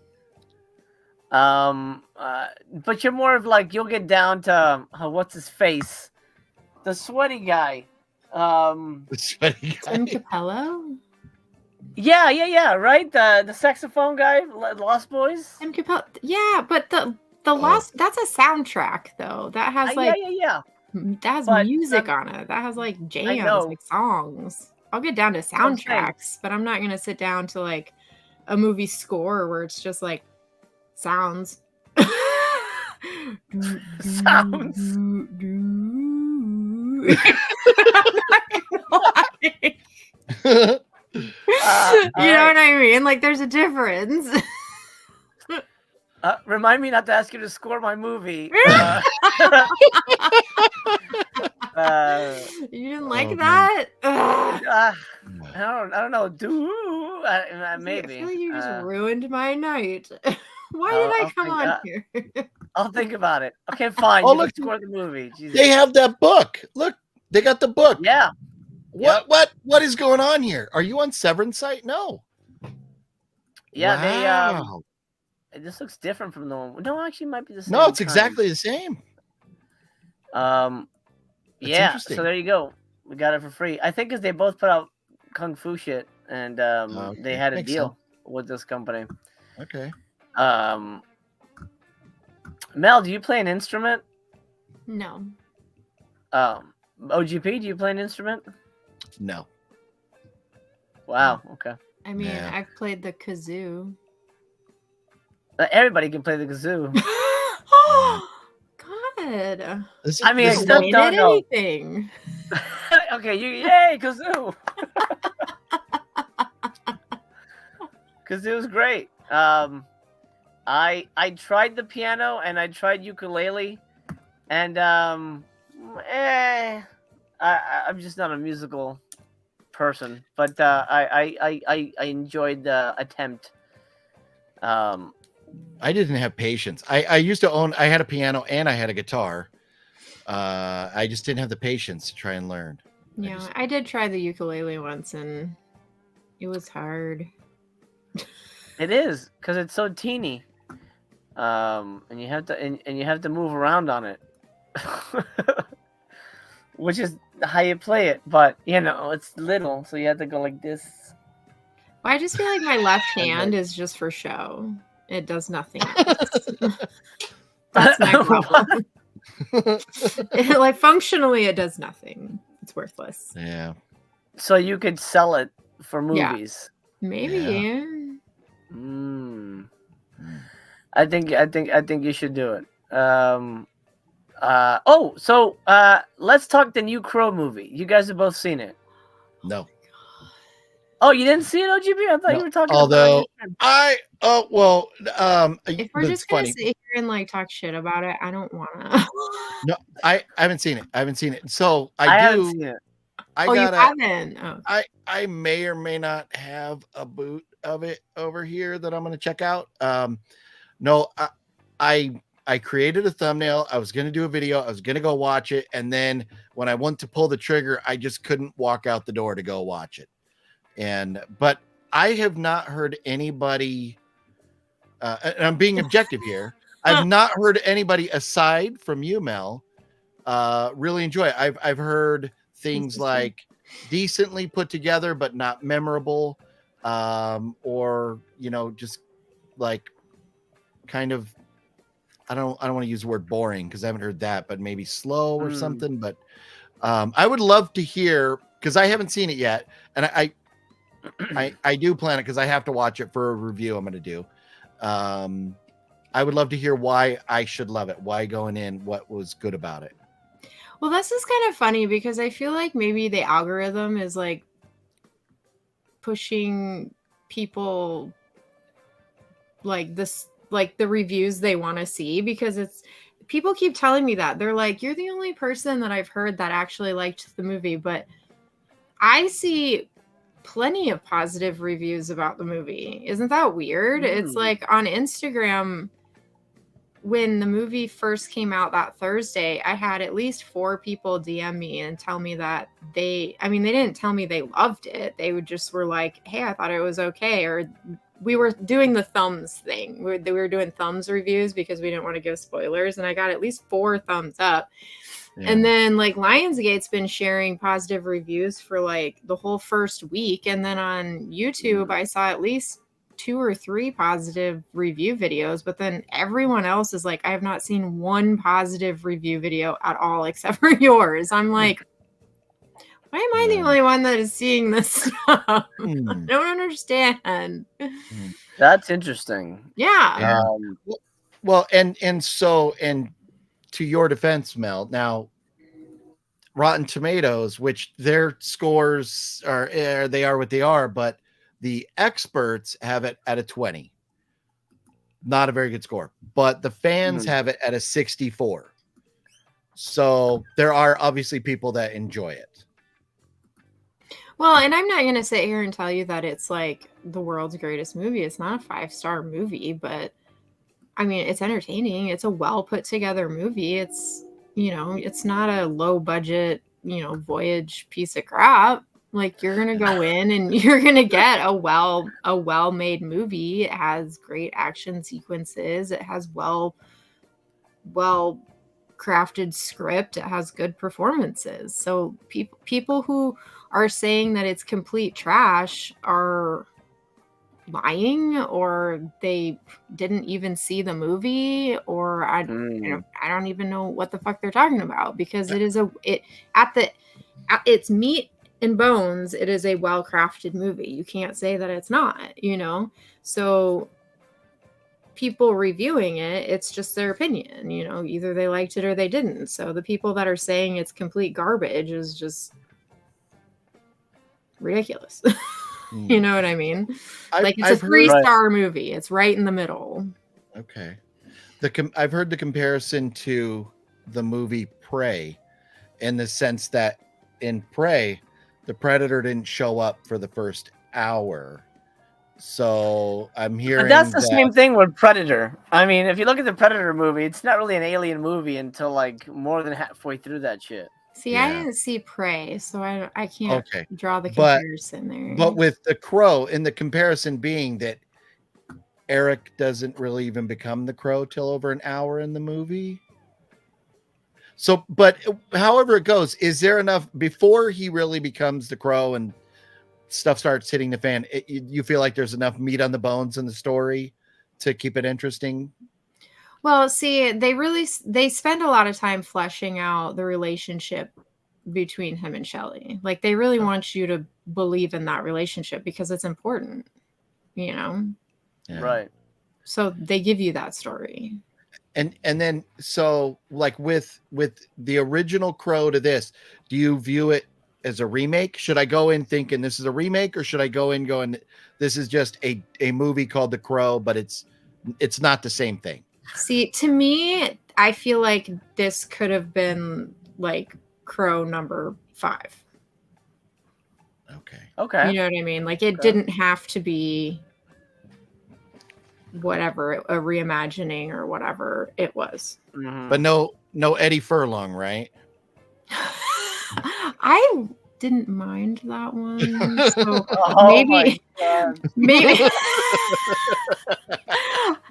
But you're more of like you'll get down to what's his face, the sweaty guy. The sweaty guy. Tim Capello. Yeah. Right, the saxophone guy, Lost Boys. Tim Capello. Yeah, but the Lost, that's a soundtrack though. That has like that has music on it. That has like jams, like songs. I'll get down to soundtracks, but I'm not gonna sit down to like a movie score where it's just like sounds. Sounds. You know what I mean? Like there's a difference. Remind me not to ask you to score my movie. You didn't like that? I don't know. Maybe. I feel like you just ruined my night. Why did I come on here? I'll think about it. Okay, fine. Oh, you look, can score the movie. Jesus. They have that book. Look, they got the book. Yeah. What is going on here? Are you on Severance site? No. Yeah, wow. This looks different from the one. No, actually, it might be the same. No, it's exactly the same. Yeah. So there you go. We got it for free. I think because they both put out kung fu shit, and they had a deal with this company. Okay. Mel, do you play an instrument? No. OGP, do you play an instrument? No. Wow. Okay. I mean, I've played the kazoo. Everybody can play the kazoo. Oh, God. I mean, except don't know anything. Okay, yay, kazoo. Kazoo's great. I tried the piano and I tried ukulele, and I'm just not a musical person, but I enjoyed the attempt. I didn't have patience. I used to I had a piano and I had a guitar. I just didn't have the patience to try and learn. Yeah, I did try the ukulele once and it was hard. It is, because it's so teeny. And you have to move around on it. Which is how you play it, but it's little, so you have to go like this. Well, I just feel like my left hand is just for show. It does nothing else. That's my problem. Like functionally, it does nothing. It's worthless. Yeah. So you could sell it for movies. Maybe. Yeah. I think you should do it. Let's talk the new Crow movie. You guys have both seen it. No. Oh, you didn't see it, OGB? I thought you were talking although about it. If we're just gonna sit here and like talk shit about it, I don't wanna. No, I haven't seen it. I haven't seen it. So I haven't seen it. You haven't? Oh. I may or may not have a boot of it over here that I'm going to check out. No, I created a thumbnail. I was going to do a video. I was going to go watch it. And then when I went to pull the trigger, I just couldn't walk out the door to go watch it. But I have not heard anybody, and I'm being objective here. I've not heard anybody aside from you, Mel, really enjoy it. I've heard things like decently put together, but not memorable, or, you know, just like kind of, I don't want to use the word boring because I haven't heard that, but maybe slow or something. But I would love to hear, because I haven't seen it yet, and I do plan it because I have to watch it for a review I'm going to do. I would love to hear why I should love it, why going in, what was good about it. Well, this is kind of funny because I feel like maybe the algorithm is like pushing people like this, like the reviews they want to see, because people keep telling me that. They're like, you're the only person that I've heard that actually liked the movie, but I see plenty of positive reviews about the movie. Isn't that weird? It's like on Instagram, when the movie first came out that Thursday, I had at least 4 people DM me and tell me that they didn't tell me they loved it. They would just were like, hey, I thought it was okay. Or we were doing the thumbs thing. We were doing thumbs reviews because we didn't want to give spoilers. And I got at least 4 thumbs up. Yeah. And then like Lionsgate's been sharing positive reviews for like the whole first week. And then on YouTube, I saw at least 2 or 3 positive review videos, but then everyone else is like, I have not seen one positive review video at all except for yours. I'm like, why am I the only one that is seeing this stuff? I don't understand. That's interesting. Yeah. Well, and to your defense, Mel, now Rotten Tomatoes, which their scores are they are what they are, but the experts have it at a 20. Not a very good score, but the fans have it at a 64. So there are obviously people that enjoy it. Well, and I'm not going to sit here and tell you that it's like the world's greatest movie. It's not a 5-star movie, but I mean, it's entertaining. It's a well put together movie. It's, you know, it's not a low budget, you know, voyage piece of crap. Like, you're going to go in and you're going to get a well-made movie. It has great action sequences. It has well crafted script. It has good performances. So people who are saying that it's complete trash are lying, or they didn't even see the movie, or I don't even know what the fuck they're talking about, because it's meat and bones, it is a well-crafted movie. You can't say that it's not, you know? So people reviewing it, it's just their opinion, you know, either they liked it or they didn't. So the people that are saying it's complete garbage is just ridiculous. You know what I mean? Like, it's a 3-star movie. It's right in the middle. Okay. I've heard the comparison to the movie Prey, in the sense that in Prey, the predator didn't show up for the first hour. So I'm hearing that's the same thing with Predator. I mean, if you look at the Predator movie, it's not really an alien movie until like more than halfway through that shit. See, I didn't see Prey, so I can't draw the comparison there. But with The Crow, in the comparison being that Eric doesn't really even become the Crow till over an hour in the movie. So, but however it goes, is there enough before he really becomes the Crow and stuff starts hitting the fan? You feel like there's enough meat on the bones in the story to keep it interesting? Well, see, they spend a lot of time fleshing out the relationship between him and Shelley. Like they really want you to believe in that relationship because it's important, you know? Yeah. Right. So they give you that story. And then so like with the original Crow to this, do you view it as a remake? Should I go in thinking this is a remake, or should I go in going this is just a movie called The Crow, but it's not the same thing? See, to me, I feel like this could have been like Crow number 5. Okay. You know what I mean? Like it didn't have to be whatever, a reimagining or whatever it was. Mhm. But no Eddie Furlong, right? I didn't mind that one. So Oh my God. maybe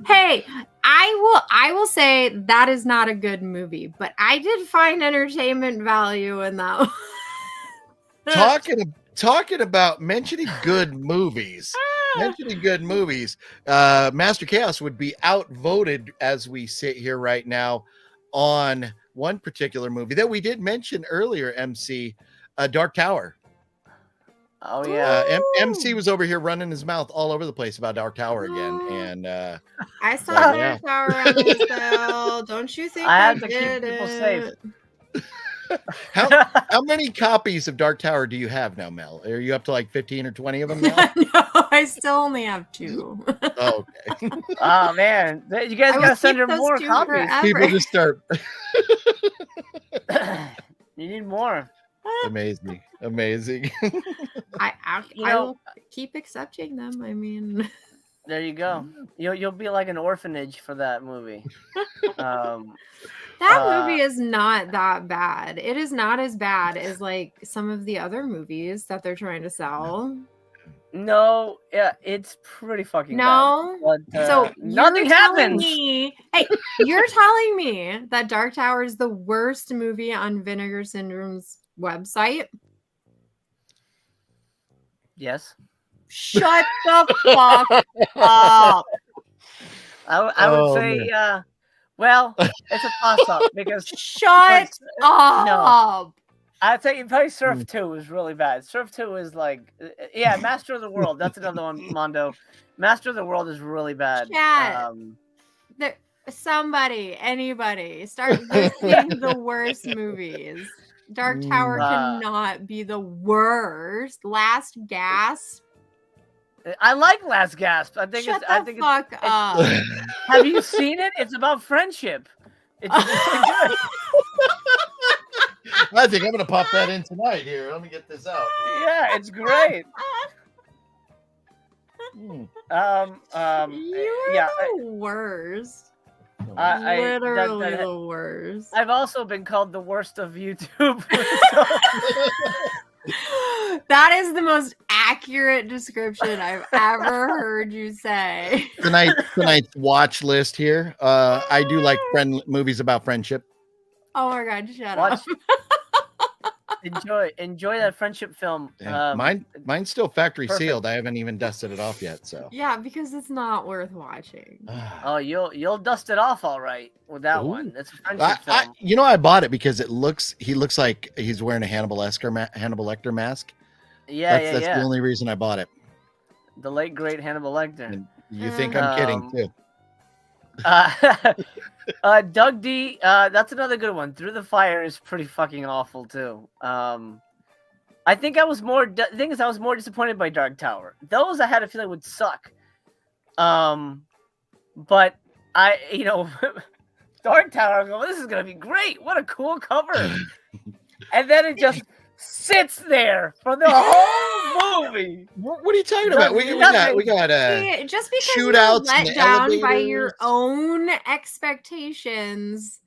Hey, I will say that is not a good movie, but I did find entertainment value in that one. Talking about mentioning good movies. Master Chaos would be outvoted as we sit here right now on one particular movie that we did mention earlier, MC, Dark Tower. Oh yeah. MC was over here running his mouth all over the place about Dark Tower again, and I saw yeah. Dark Tower on the sale. Don't you think I I have to did keep people it? safe. How many copies of Dark Tower do you have now, Mel? Are you up to like 15 or 20 of them now? No, I still only have 2. Oh, okay. Oh man, you guys I will gotta send keep her those more 2 copies. forever. People just start You need more. amazing. I You I know- will keep accepting them. I mean, There you go. You'll be like an orphanage for that movie. that movie is not that bad. It is not as bad as like some of the other movies that they're trying to sell. No, yeah, it's pretty fucking No. bad. But, So nothing you're telling happens. me, hey, you're telling me that Dark Tower is the worst movie on Vinegar Syndrome's website? Yes. Shut the fuck up. I would Oh, say, man. well, it's a toss-up because Shut up. I'd say probably Surf 2 is really bad. Surf 2 is like, yeah, Master of the World. That's another one, Mondo. Master of the World is really bad. Chat. Somebody, anybody, start listing the worst movies. Dark Tower cannot be the worst. Last Gasp. I like Last Gasp. I think Shut I the think fuck up. Have you seen it? It's about friendship. It's really good. I think I'm gonna pop that in tonight. Here, let me get this out. Yeah, it's great. Hmm. You're Yeah, the worst. I Literally the worst. I've also been called the worst of YouTube. That is the most accurate description I've ever heard you say. Tonight's watch list here. I do like movies about friendship. Oh my god, shut up. Enjoy that friendship film. Yeah, mine's still factory perfect. sealed. I haven't even dusted it off yet. So Yeah, because it's not worth watching. Oh, you'll dust it off all right with that one. It's a friendship film. I bought it because he looks like he's wearing a Hannibal Lecter mask. Yeah, That's the only reason I bought it. The late great Hannibal Lecter. And you think I'm kidding too? Doug D, that's another good one. Through the Fire is pretty fucking awful too. I think I was more. The thing is, I was more disappointed by Dark Tower. Those I had a feeling would suck. But Dark Tower. I go, this is gonna be great. What a cool cover. And then it just sits there for the whole movie. What are you talking about? We got just because shootouts you're in let the down by your elevators. own expectations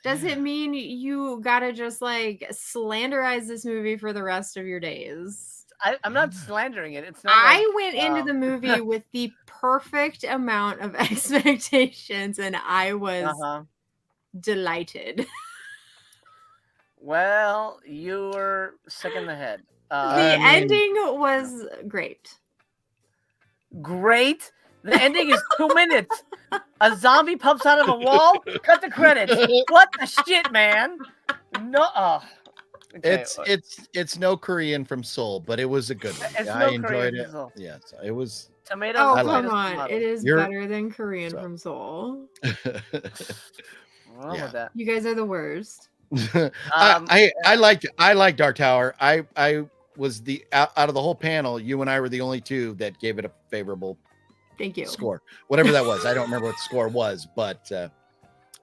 doesn't mean you gotta just like slanderize this movie for the rest of your days. I'm not slandering it. It's not. I went into the movie with the perfect amount of expectations, and I was delighted. Well, you were sick in the head. The ending was great. Great. The ending is 2 minutes. A zombie pops out of a wall. Cut the credits. What the shit, man? No. Okay, It's no Korean from Seoul, but it was a good one. it's I no enjoyed Korean it. from Seoul. Yes, it was. Tomatoes. Oh, I come like tomatoes, on. tomatoes. It is You're better than Korean so. from Seoul. What's wrong Yeah. with that? You guys are the worst. I liked Dark Tower. I was the out of the whole panel. You and I were the only two that gave it a favorable Thank you. score, whatever that was. I don't remember what the score was, but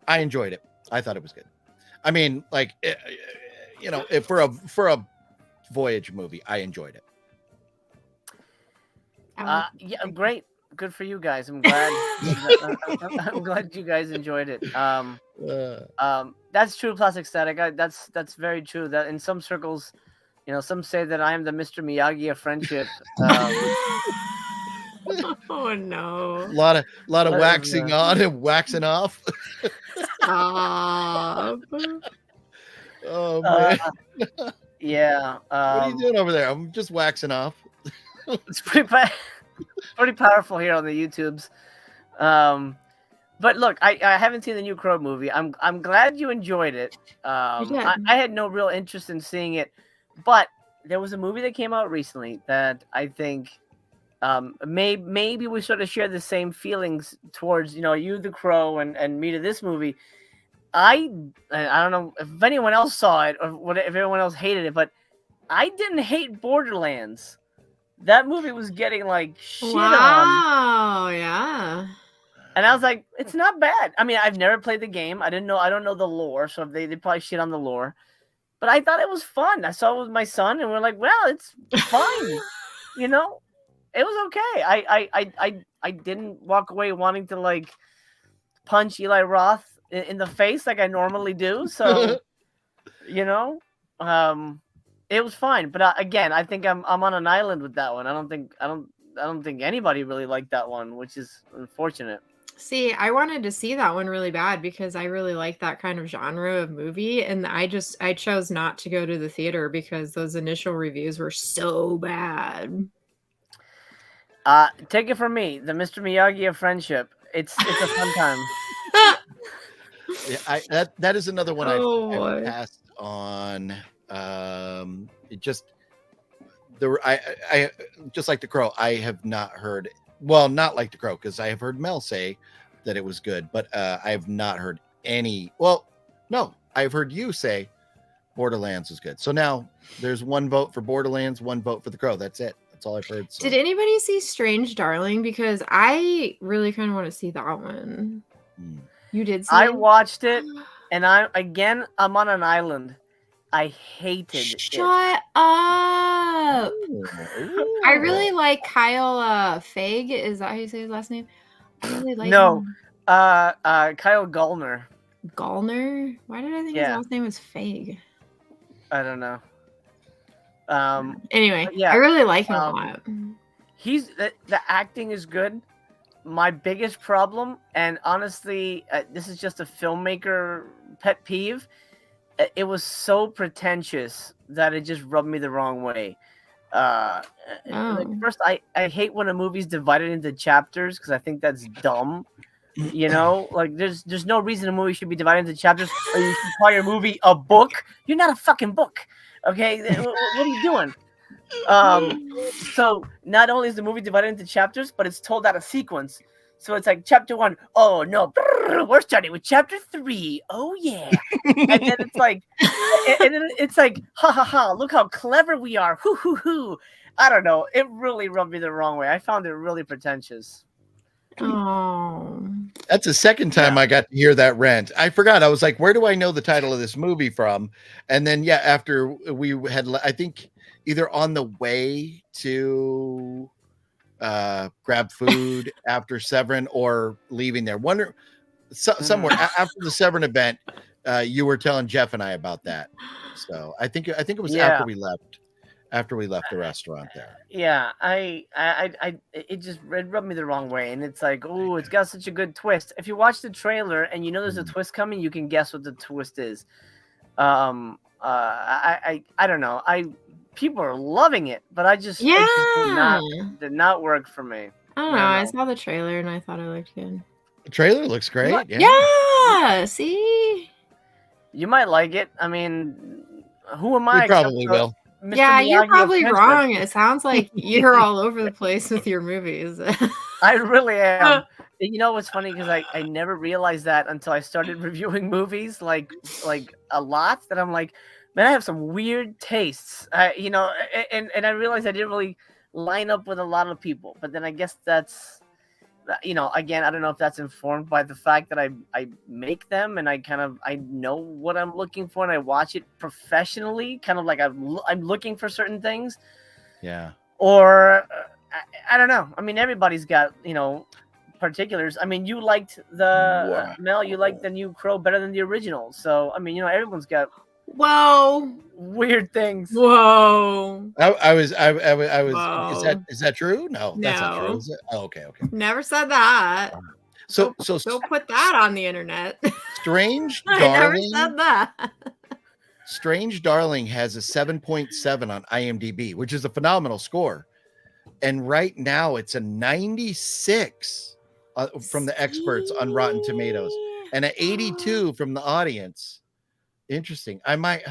I enjoyed it. I thought it was good. I mean, like, if for a voyage movie, I enjoyed it. Yeah, great. Good for you guys. I'm glad. I'm glad you guys enjoyed it. That's true. Plastic Static. That's very true. That in some circles, some say that I am the Mr. Miyagi of friendship. Oh no. A lot of What is waxing on and waxing off. Stop. Oh man. Yeah. What are you doing over there? I'm just waxing off. It's pretty powerful here on the YouTubes. But look, I haven't seen the new Crow movie. I'm glad you enjoyed it. I had no real interest in seeing it, but there was a movie that came out recently that I think maybe we sort of share the same feelings towards, you, the Crow, and me to this movie. I don't know if anyone else saw it or if everyone else hated it, but I didn't hate Borderlands. That movie was getting like shit on. Wow, yeah. And I was like, it's not bad. I mean, I've never played the game. I don't know the lore, so they probably shit on the lore. But I thought it was fun. I saw it with my son, and we're like, well, it's fine. It was okay. I didn't walk away wanting to like punch Eli Roth in the face like I normally do. So, it was fine. But again, I think I'm on an island with that one. I don't think anybody really liked that one, which is unfortunate. See, I wanted to see that one really bad because I really like that kind of genre of movie, and I chose not to go to the theater because those initial reviews were so bad. Take it from me, the Mr. Miyagi of friendship. It's a fun time. Yeah, that is another one I've passed on. It just I just like the Crow. I have not heard. Well, not like the Crow, because I have heard Mel say that it was good, but I have not heard any. Well, no, I've heard you say Borderlands was good. So now there's one vote for Borderlands, one vote for the Crow. That's it. That's all I've heard. So. Did anybody see Strange Darling? Because I really kind of want to see that one. You did see it? Watched it, and I'm on an island. I hated it. Shut up! Ooh. I really like Kyle Feig. Is that how you say his last name? I really like him. Kyle Gallner. Gallner? Why did I think his last name was Feig? I don't know. Anyway, I really like him a lot. The acting is good. My biggest problem, and honestly, this is just a filmmaker pet peeve. It was so pretentious that it just rubbed me the wrong way. First, I hate when a movie's divided into chapters because I think that's dumb. Like there's no reason a movie should be divided into chapters, or you should call your movie a book. You're not a fucking book, okay? What are you doing? So not only is the movie divided into chapters, but it's told out of sequence. So it's like chapter 1. Oh no, we're starting with chapter 3. Oh yeah, and then it's like, ha ha ha! Look how clever we are. Hoo hoo hoo! I don't know. It really rubbed me the wrong way. I found it really pretentious. Oh, that's the second time I got to hear that rant. I forgot. I was like, where do I know the title of this movie from? And then after we had, I think either on the way to grab food after Severin or leaving there. Somewhere after the Severin event, you were telling Jeff and I about that. So I think it was after we left the restaurant there. Yeah, it rubbed me the wrong way, and it's like, oh, it's got such a good twist. If you watch the trailer and you know there's a twist coming, you can guess what the twist is. I don't know. People are loving it, but I just it did not work for me. I don't know. I saw the trailer and I thought it looked good. The trailer looks great. Yeah. See, you might like it. I mean, Who am We I? except probably for will. Mr. Yeah, you're Miyagi of probably friendship? wrong. It sounds like you're all over the place with your movies. I really am. You know what's funny? Because I never realized that until I started reviewing movies like a lot. That I'm like, man, I have some weird tastes. And I realized I didn't really line up with a lot of people. But then I guess that's again, I don't know if that's informed by the fact that I make them and I know what I'm looking for and I watch it professionally, kind of like I'm looking for certain things. Yeah. Or I don't know. I mean, everybody's got particulars. I mean, you liked Wow. Mel. You liked the new Crow better than the original. So I mean, everyone's got Whoa. weird things. Whoa. I was. Whoa. Is that true? No, that's not true. No. Is it? Oh, okay. Never said that. So Don't put that on the internet. Strange I never Darling. said that. Strange Darling has a 7.7 on IMDb, which is a phenomenal score. And right now it's a 96 from the experts on Rotten Tomatoes and an 82 from the audience. Interesting. I might,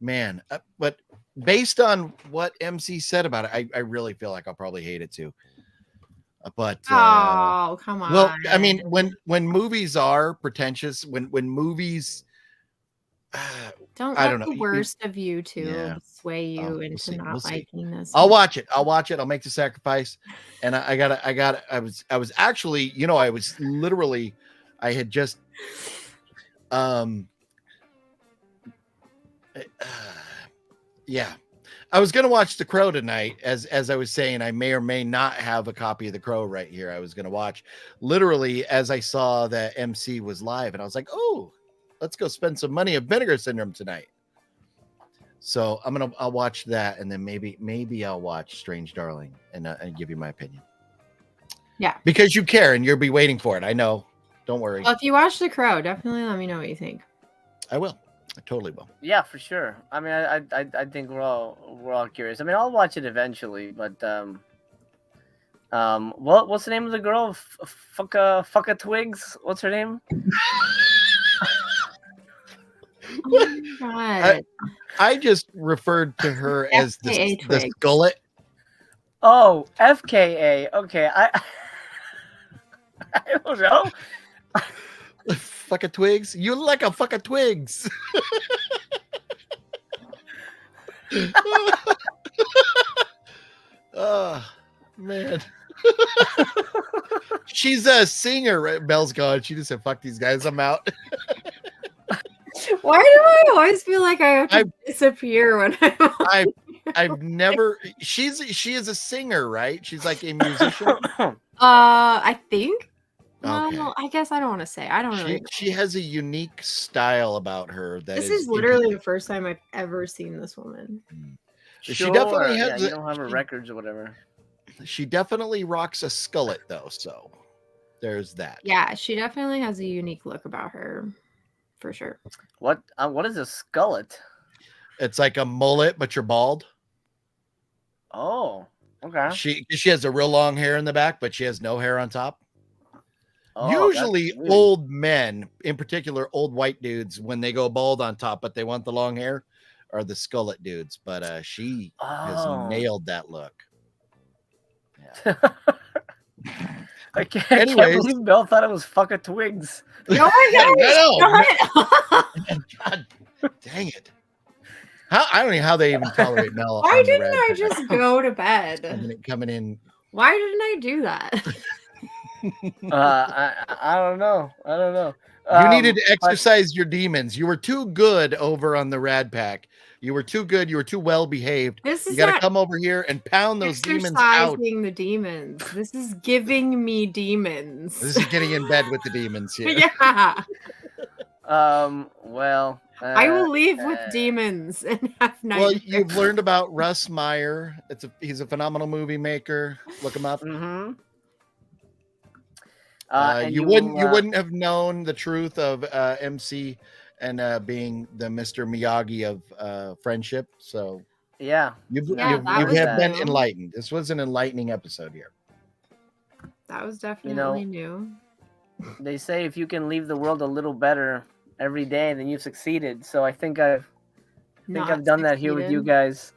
man. But based on what MC said about it, I really feel like I'll probably hate it too. But oh, come on. well, I mean, when movies are pretentious, when movies Don't I let don't know. the worst of you two sway you we'll into see. not We'll see. liking this. I'll one. watch it. I'll make the sacrifice. And I was actually, I was literally, I had just, yeah, I was going to watch The Crow tonight. As I was saying, I may or may not have a copy of The Crow right here. I was going to watch literally as I saw that MC was live and I was like, oh, let's go spend some money at Vinegar Syndrome tonight. So I'll watch that, and then maybe I'll watch Strange Darling and give you my opinion. Yeah, because you care and you'll be waiting for it. I know. Don't worry. Well, if you watch The Crow, definitely let me know what you think. I will. I totally will. Yeah, for sure. I mean, I think we're all curious. I mean, I'll watch it eventually, but what's the name of the girl? Fucka Twigs. What's her name? Oh my god. I just referred to her as the Skullet. Oh, FKA. Okay, I don't know. Fucka Twigs. You like a fucka Twigs. Oh man. She's a singer, right? Belle's gone. She just said, fuck these guys, I'm out. Why do I always feel like I have to disappear when I've never she is a singer, right? She's like a musician. I think. Okay. Well, I guess I don't want to say. I don't really. She has a unique style about her. This is literally the first time I've ever seen this woman. Sure. She definitely has. You don't have her records or whatever. She definitely rocks a skullet though, so there's that. Yeah, she definitely has a unique look about her, for sure. What is a skullet? It's like a mullet, but you're bald. Oh, okay. She has a real long hair in the back, but she has no hair on top. Oh, usually old men, in particular old white dudes, when they go bald on top but they want the long hair, are the skullet dudes. But she has nailed that look. Yeah. I can't believe Belle thought it was fucking Twigs. Oh my god! God dang it. I don't know how they even tolerate Mel. Why didn't I just go to bed? Coming in. Why didn't I do that? I don't know. You needed to exercise your demons. You were too good over on the Rad Pack. You were too good. You were too well behaved. You got to come over here and pound those demons out. Exercising the demons. This is giving me demons. This is getting in bed with the demons here. Yeah. Well. I will leave with demons and have nightmares. Well, you've learned about Russ Meyer. He's a phenomenal movie maker. Look him up. Mm-hmm. You wouldn't have known the truth of MC and being the Mr. Miyagi of friendship. So yeah, you have been enlightened. This was an enlightening episode here. That was definitely new. They say if you can leave the world a little better every day, then you've succeeded. So I think I've think I've done that here with you guys.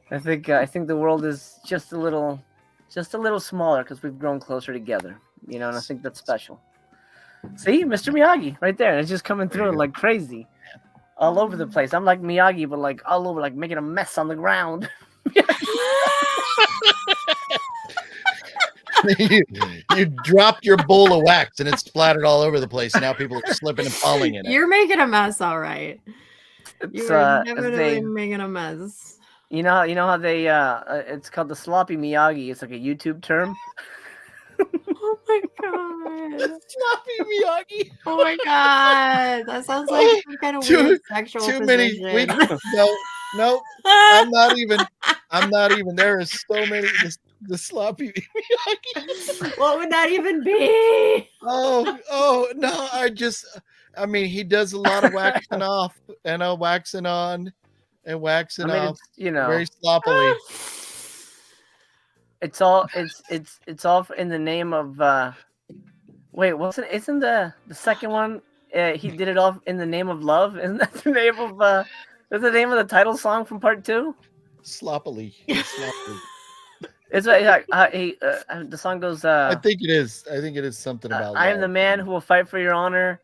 I think the world is just a little smaller because we've grown closer together. And I think that's special. See, Mr. Miyagi, right there. It's just coming through like crazy, all over the place. I'm like Miyagi, but like all over, like making a mess on the ground. you dropped your bowl of wax and it's splattered all over the place. Now people are slipping and falling in it. You're making a mess, all right. You're definitely making a mess. You know how they it's called the sloppy Miyagi. It's like a YouTube term. Oh my god. Sloppy Miyagi. Oh my god. That sounds like some kind of weird sexual position. No. I'm not even. There is so many. The sloppy Miyagi. What would that even be? Oh no. I mean, he does a lot of waxing off and waxing on and waxing off. Very sloppily. It's all in the name of wait, isn't the second one he did it all in the name of love? Isn't that the name of that's the name of the title song from part 2? Sloppily. It's like the song goes I think it is something about I am the man who will fight for your honor.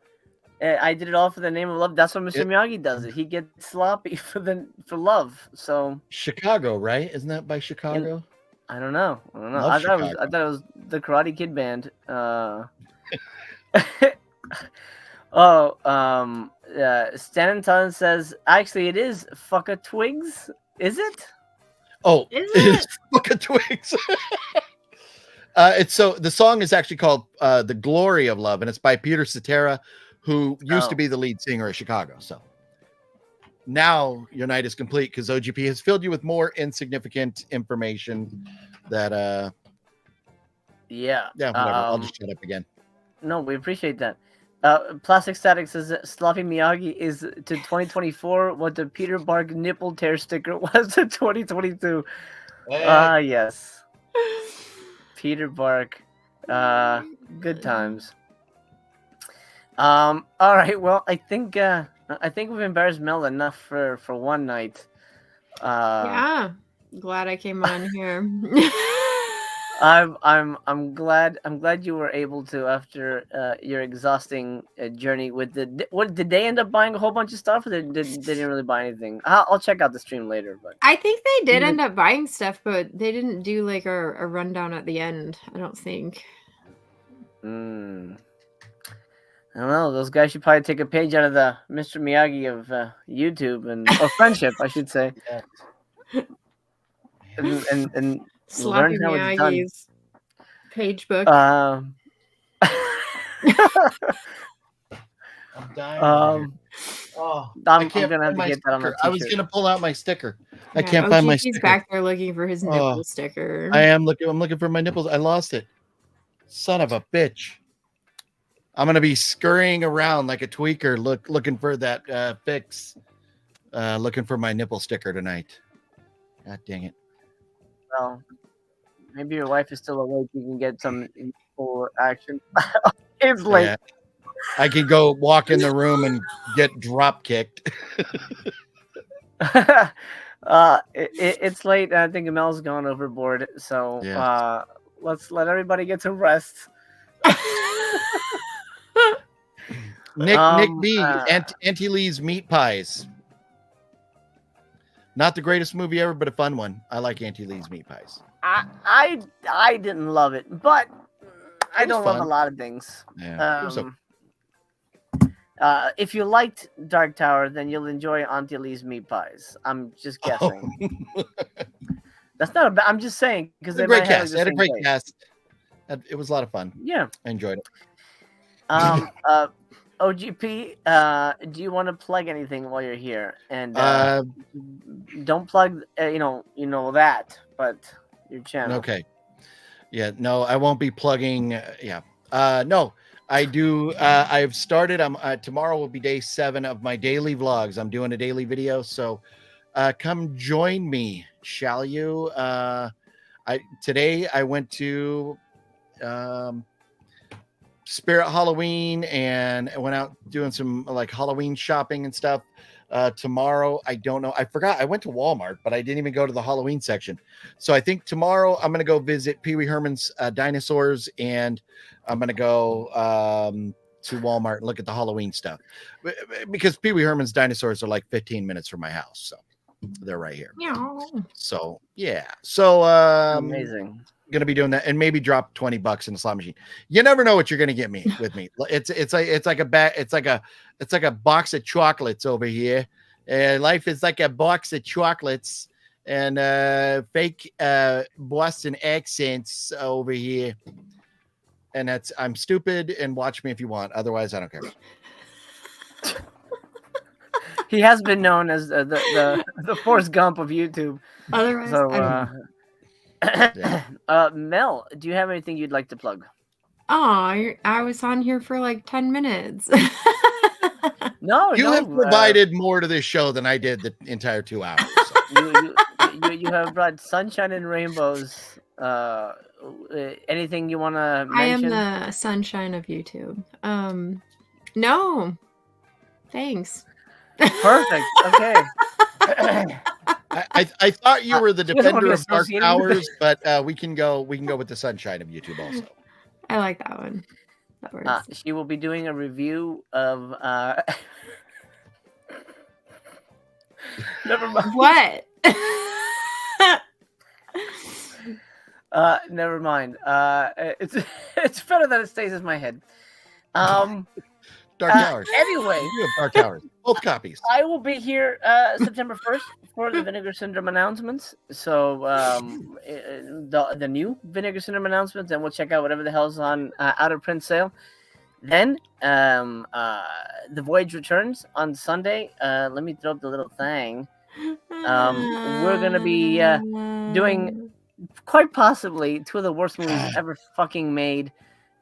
I did it all for the name of love. That's what Mr. Miyagi does. He gets sloppy for love. So Chicago, right? Isn't that by Chicago? I don't know. I thought it was the Karate Kid band. Stanton says actually it is Fucka Twigs. Is it? Oh, it's Fucka Twigs. The song is actually called "The Glory of Love," and it's by Peter Cetera, who used to be the lead singer of Chicago. So now your night is complete because OGP has filled you with more insignificant information that whatever. I'll just shut up again. No, we appreciate that. Plastic Static says that Sloppy Miyagi is to 2024 what the Peter Bark nipple tear sticker was to 2022. Yes. Peter Bark. Good times. All right. Well, I think we've embarrassed Mel enough for one night. Yeah. Glad I came on here. I'm glad you were able to after your exhausting journey with what did they end up buying a whole bunch of stuff or they didn't really buy anything? I'll check out the stream later, but I think they did end up buying stuff, but they didn't do like a rundown at the end, I don't think. I don't know. Those guys should probably take a page out of the Mr. Miyagi of YouTube or friendship, I should say. And Sloppy Miyagi's page book. I'm dying. I'm gonna have to get that on a t-shirt. I was gonna pull out my sticker. I can't find my sticker. He's back there looking for his nipple sticker. I'm looking for my nipples. I lost it. Son of a bitch. I'm gonna be scurrying around like a tweaker, looking for that fix. Looking for my nipple sticker tonight. God dang it. Well, maybe your wife is still awake. You can get some full action. It's late. Yeah. I could go walk in the room and get drop kicked. It's late. And I think Mel's gone overboard. So let's let everybody get some rest. Nick B. Auntie Lee's Meat Pies. Not the greatest movie ever, but a fun one. I like Auntie Lee's Meat Pies. I didn't love it, but I don't love a lot of things. Yeah. If you liked Dark Tower, then you'll enjoy Auntie Lee's Meat Pies. I'm just guessing. That's not a bad. I'm just saying because they great cast. They had a great cast. It was a lot of fun. Yeah, I enjoyed it. OGP, do you want to plug anything while you're here? And don't plug, you know that, but your channel. Okay. Yeah. No, I won't be plugging. No, I do. I've started. Tomorrow will be day 7 of my daily vlogs. I'm doing a daily video, so come join me, shall you? Today I went to Spirit Halloween and I went out doing some like Halloween shopping and stuff. Tomorrow, I don't know. I forgot. I went to Walmart, but I didn't even go to the Halloween section. So I think tomorrow I'm going to go visit Pee Wee Herman's Dinosaurs, and I'm going to go to Walmart and look at the Halloween stuff, because Pee Wee Herman's Dinosaurs are like 15 minutes from my house. So they're right here. So yeah. So Amazing. Gonna be doing that, and maybe drop $20 in the slot machine. You never know what you're gonna get me with me. It's like a box of chocolates over here. Life is like a box of chocolates, and fake Boston accents over here. And I'm stupid, and watch me if you want. Otherwise, I don't care. He has been known as the Forrest Gump of YouTube. Otherwise, So, I don't know. Mel, do you have anything you'd like to plug? Oh, I was on here for like 10 minutes. No, You have provided more to this show than I did the entire 2 hours. So. you have brought sunshine and rainbows. Anything you want to mention? I am the sunshine of YouTube. No, thanks. Perfect. Okay. I thought you were the She doesn't wanna defender be of dark associated powers, but we can go with the sunshine of YouTube also. I like that one. That works. She will be doing a review of never mind. What? Never mind. It's better that it stays in my head. Dark Towers. Anyway, You have Dark Towers. Both copies. I will be here September 1st for the Vinegar Syndrome announcements. So the new Vinegar Syndrome announcements, and we'll check out whatever the hell's on out of print sale. Then the Voyage returns on Sunday. Let me throw up the little thing. We're gonna be doing quite possibly 2 of the worst movies ever fucking made.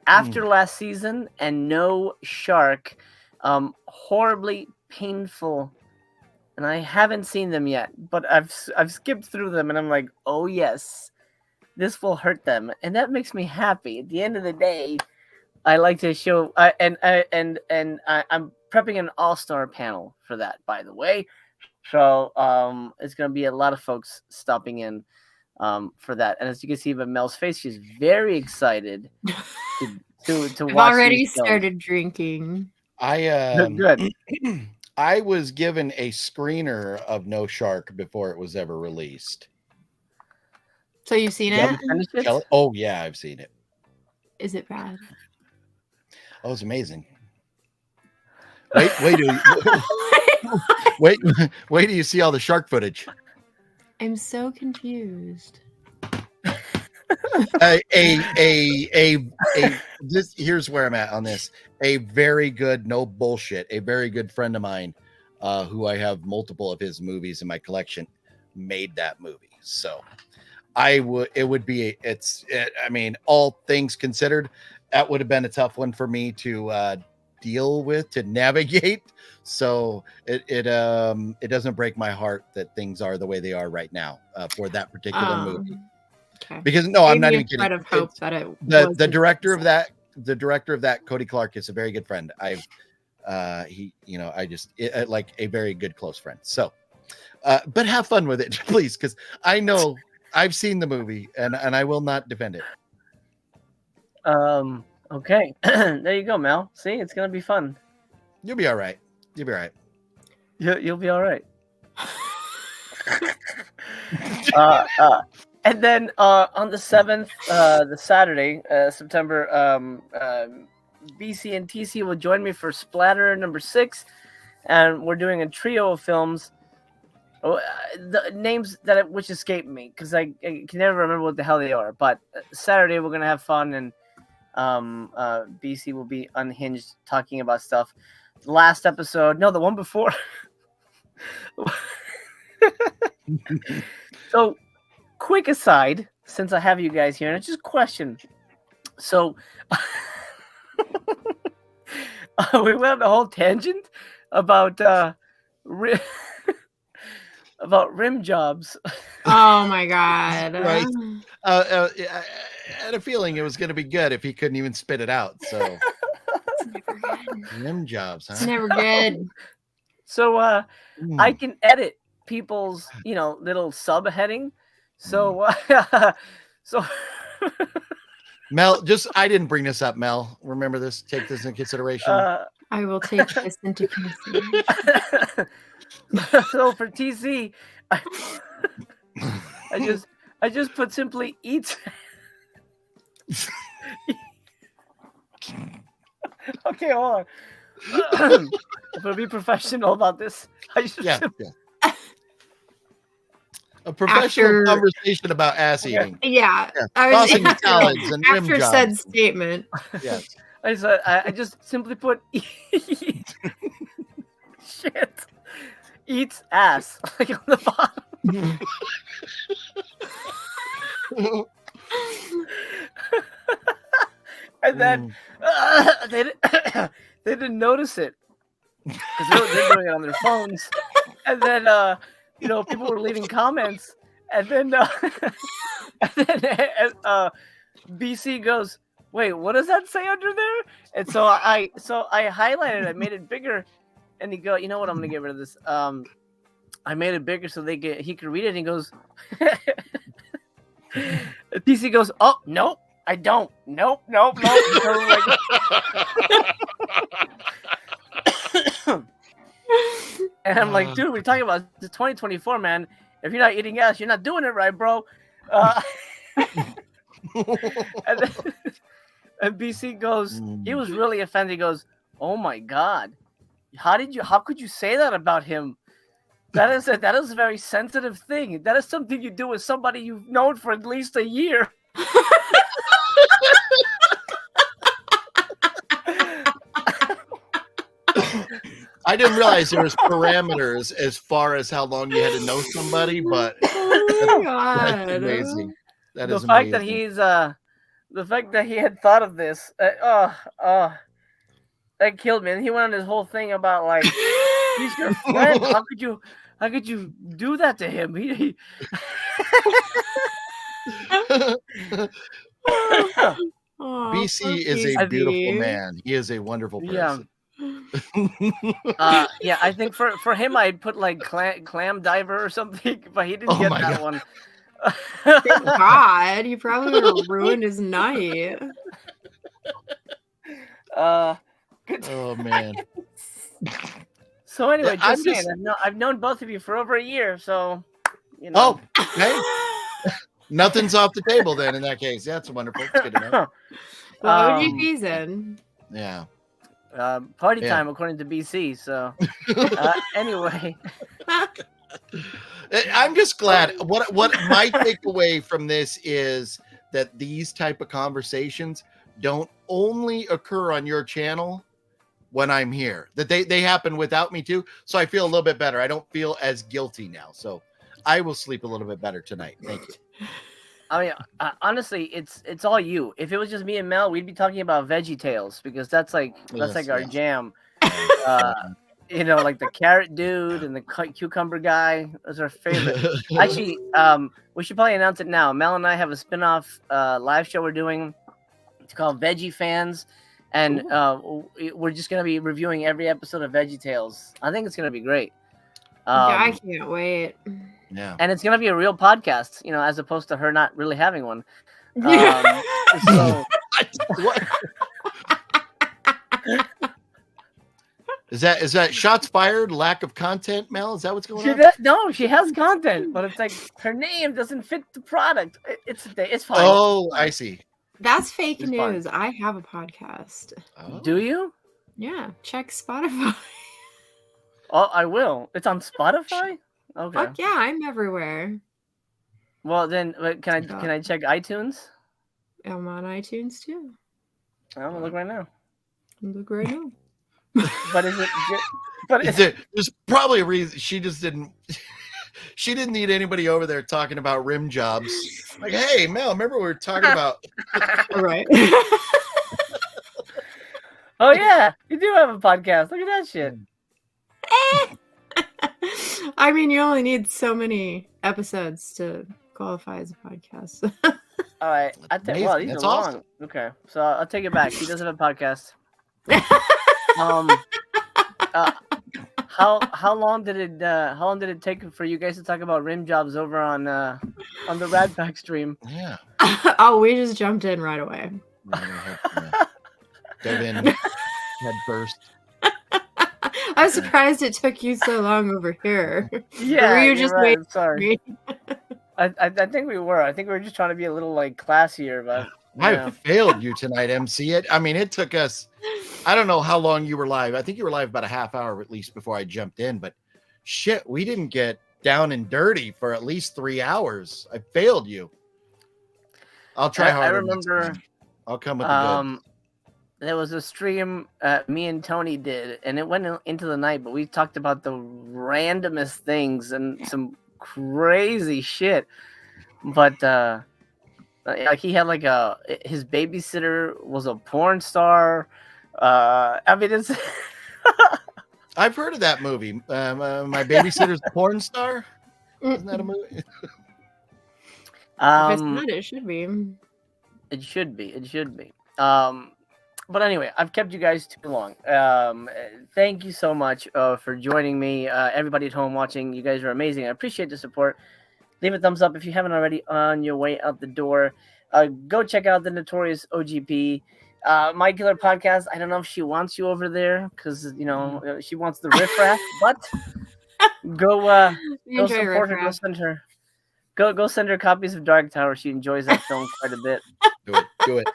After last season and No Shark, horribly painful, and I haven't seen them yet, but I've skipped through them, and I'm like, oh yes, this will hurt them, and that makes me happy. At the end of the day, I like to show, and I'm prepping an all-star panel for that, by the way. So it's gonna be a lot of folks stopping in for that, and as you can see by Mel's face, she's very excited to I've watch. already started drinking. Good. I was given a screener of No Shark before it was ever released. So you've seen it? Oh yeah, I've seen it. Is it bad? Oh, it's amazing. Wait till you see all the shark footage. I'm so confused. Here's where I'm at on this. A very good, no bullshit, a very good friend of mine, who I have multiple of his movies in my collection, made that movie. So I mean, all things considered, that would have been a tough one for me to deal with, to navigate. So it doesn't break my heart that things are the way they are right now for that particular movie. Okay. Because no, I'm not even kidding. I'd have hoped that The director of that, Cody Clark, is a very good friend. Like a very good close friend. So, but have fun with it, please, because I know I've seen the movie and I will not defend it. Okay. There you go, Mel. See, it's gonna be fun. You'll be all right. You'll be all right. You'll be all right. And then on the 7th, the Saturday, September, BC and TC will join me for Splatter number 6, and we're doing a trio of films. The names which escape me because I can never remember what the hell they are. But Saturday we're gonna have fun, and BC will be unhinged talking about stuff. The last episode, no, the one before. So, quick aside, since I have you guys here, and it's just a question. So, we went on a whole tangent about about rim jobs. Oh my god! Right. I had a feeling it was going to be good if he couldn't even spit it out. So, It's never good. rim jobs, huh? It's never good. So I Mm. can edit people's, little subheading. So so Mel, I didn't bring this up, Mel. Remember this. Take this into consideration. I will take this into consideration. So for TC, I just put simply eats. Okay, hold on. I'm gonna be professional about this. Yeah. A professional After- conversation about ass Okay. eating. Yeah. Tossing salads and rim After jobs. said statement. Yes. I just simply put shit eats ass like on the bottom. And then they didn't notice it because they're doing it on their phones. And then people were leaving comments, and then BC goes, "Wait, what does that say under there?" And so I highlighted it, I made it bigger, and he go, "You know what? I'm gonna get rid of this." I made it bigger so he could read it. And he goes, BC goes, "Oh nope. I don't. Nope. And I'm like, dude, we're talking about the 2024, man. If you're not eating ass, you're not doing it right, bro. And BC goes, he was really offended. He goes, "Oh my God, how could you say that about him? That is a very sensitive thing. That is something you do with somebody you've known for at least a year." I didn't realize there was parameters as far as how long you had to know somebody, but Oh my God. that's amazing. That The is fact amazing. that the fact that he had thought of this, that killed me. And he went on this whole thing about like, he's your friend. How could you do that to him? BC is a beautiful man. He is a wonderful person. Yeah, I think for him I'd put like clam diver or something, but he didn't get that one. Thank God, you probably would have ruined his night. Good. Oh man. So anyway, I'm just saying, I've known both of you for over a year, so Oh, okay. Nothing's off the table then in that case. That's wonderful. It's good to know. Well, OGP's in. Yeah. Party time according to BC. So anyway, I'm just glad. What my takeaway from this is that these type of conversations don't only occur on your channel when I'm here. That they happen without me too. So I feel a little bit better. I don't feel as guilty now. So I will sleep a little bit better tonight. Thank you. I mean, honestly, it's all you. If it was just me and Mel, we'd be talking about Veggie Tales because that's like our jam. Like the carrot dude and the cucumber guy. Those are our favorite. Actually, we should probably announce it now. Mel and I have a spin-off live show we're doing. It's called Veggie Fans, and we're just gonna be reviewing every episode of Veggie Tales. I think it's gonna be great. I can't wait. Yeah. And it's gonna be a real podcast, as opposed to her not really having one. So What? Is that shots fired? Lack of content, Mel? Is that what's going on? No, she has content, but it's like her name doesn't fit the product. It's fine. Oh, I see. That's fake It's news. fun. I have a podcast. Oh. Do you? Yeah, check Spotify. Oh, I will. It's on Spotify. Okay. Fuck yeah, I'm everywhere. Well, then can I check iTunes? I'm on iTunes too. I'm gonna look right now. Look right now. But is it? But There's probably a reason she just didn't. She didn't need anybody over there talking about rim jobs. Like, hey, Mel, remember we were talking about? All right. Oh yeah, you do have a podcast. Look at that shit. I mean, you only need so many episodes to qualify as a podcast. All right, well, these That's are long. awesome. Okay, so I'll take it back. She does have a podcast. how long did it take for you guys to talk about rim jobs over on the Rad Pack stream? Yeah. Oh, we just jumped in right away. Right ahead, yeah. Dove in head first. I'm surprised it took you so long over here. Yeah, Or were you you're just right. waiting for Sorry. me? I think we were. I think we were just trying to be a little like classier, but I failed you tonight, MC. It took us. I don't know how long you were live. I think you were live about a half hour at least before I jumped in. But shit, we didn't get down and dirty for at least 3 hours. I failed you. I'll try harder. I remember. I'll come with the goods. There was a stream me and Tony did, and it went into the night, but we talked about the randomest things and some crazy shit. But like he had like his babysitter was a porn star. I mean, it's. I've heard of that movie. My babysitter's a porn star. Isn't that a movie? If it's not, it should be. It should be. It should be. But anyway, I've kept you guys too long. Thank you so much for joining me. Everybody at home watching, you guys are amazing. I appreciate the support. Leave a thumbs up if you haven't already on your way out the door. Go check out the Notorious OGP. My Killer Podcast. I don't know if she wants you over there because, she wants the riffraff, but go support her. Go send her. Go send her copies of Dark Tower. She enjoys that film quite a bit. Do it.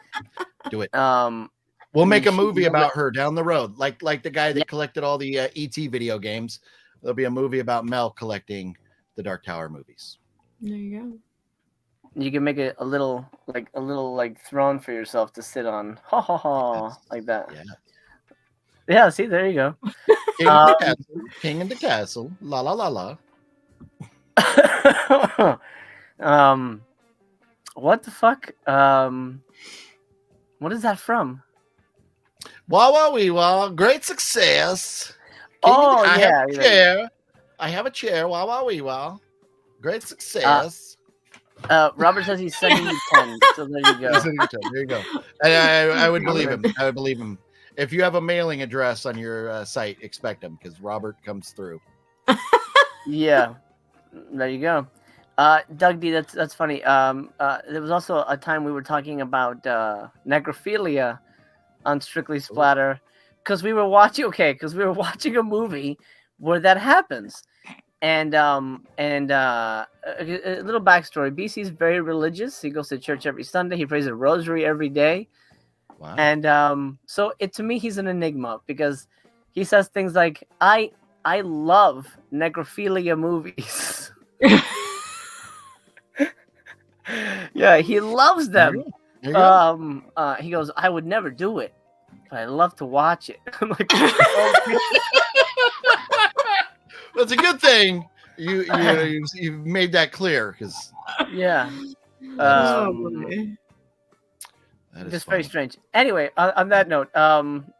We'll make a movie about her down the road, like the guy that collected all the ET video games. There'll be a movie about Mel collecting the Dark Tower movies. There you go. You can make a little throne for yourself to sit on, like that. Yeah. See, there you go. King in the castle. La la la la. What the fuck? What is that from? Wah wah wee wah. Great success. I have a chair. Wah wah wee wah. Great success. Robert says he's sending you 10. So there you go. There you go. And I would believe him. I would believe him. If you have a mailing address on your site, expect him because Robert comes through. Yeah. There you go. Doug D, that's funny. There was also a time we were talking about necrophilia on Strictly Splatter because we were watching a movie where that happens. And a little backstory. BC's very religious. He goes to church every Sunday. He prays a rosary every day. Wow. And so to me, he's an enigma because he says things like, I love necrophilia movies. Yeah, he loves them. He goes, I would never do it, but I love to watch it. I'm like, okay. That's a good thing. You've made that clear because just very strange. Anyway, on that note,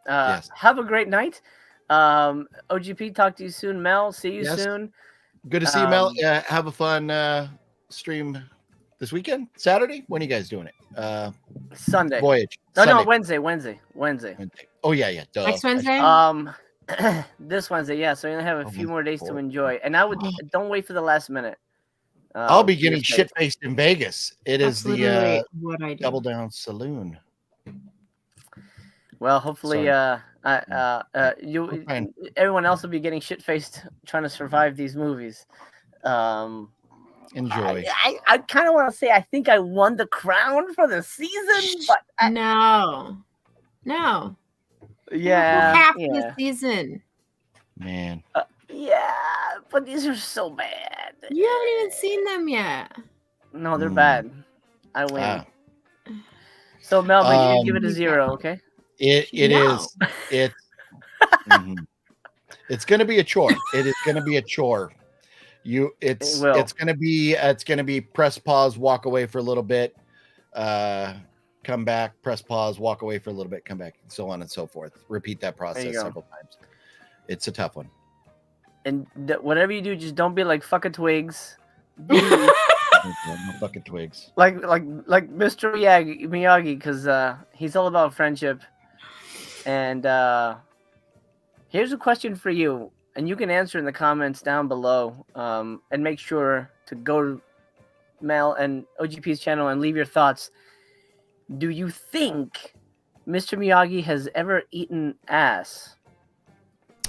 yes. Have a great night. OGP, talk to you soon. Mel, see you soon. Good to see you, Mel. Have a fun stream this weekend. Saturday. When are you guys doing it? Sunday. Voyage. No, Wednesday. Oh yeah. Duh. Next Wednesday. This Wednesday, yeah. So you're gonna have a few more days to enjoy, and I would don't wait for the last minute. I'll be getting shit faced in Vegas. That's the what I do. Double Down Saloon. Well, hopefully, everyone else will be getting shit faced trying to survive these movies. Enjoy. I kind of want to say I think I won the crown for the season, but no. Yeah, half the season. Man. Yeah, but these are so bad. You haven't even seen them yet. No, they're bad. I win. So Mel, but you give it a 0, okay? It is. It's going to be a chore. It is going to be a chore. It's going to be press pause, walk away for a little bit, come back, press pause, walk away for a little bit, come back, and so on and so forth. Repeat that process several times. It's a tough one. And whatever you do, just don't be like fucking twigs. No fucking twigs. Like Mr. Miyagi, because he's all about friendship. And here's a question for you. and you can answer in the comments down below. And make sure to go to Mel and OGP's channel and leave your thoughts. Do you think Mr. Miyagi has ever eaten ass?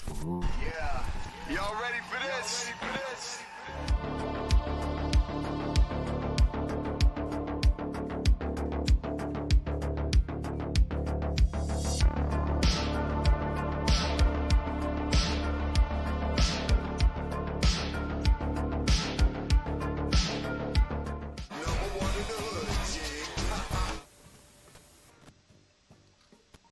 Yeah. Y'all ready for this?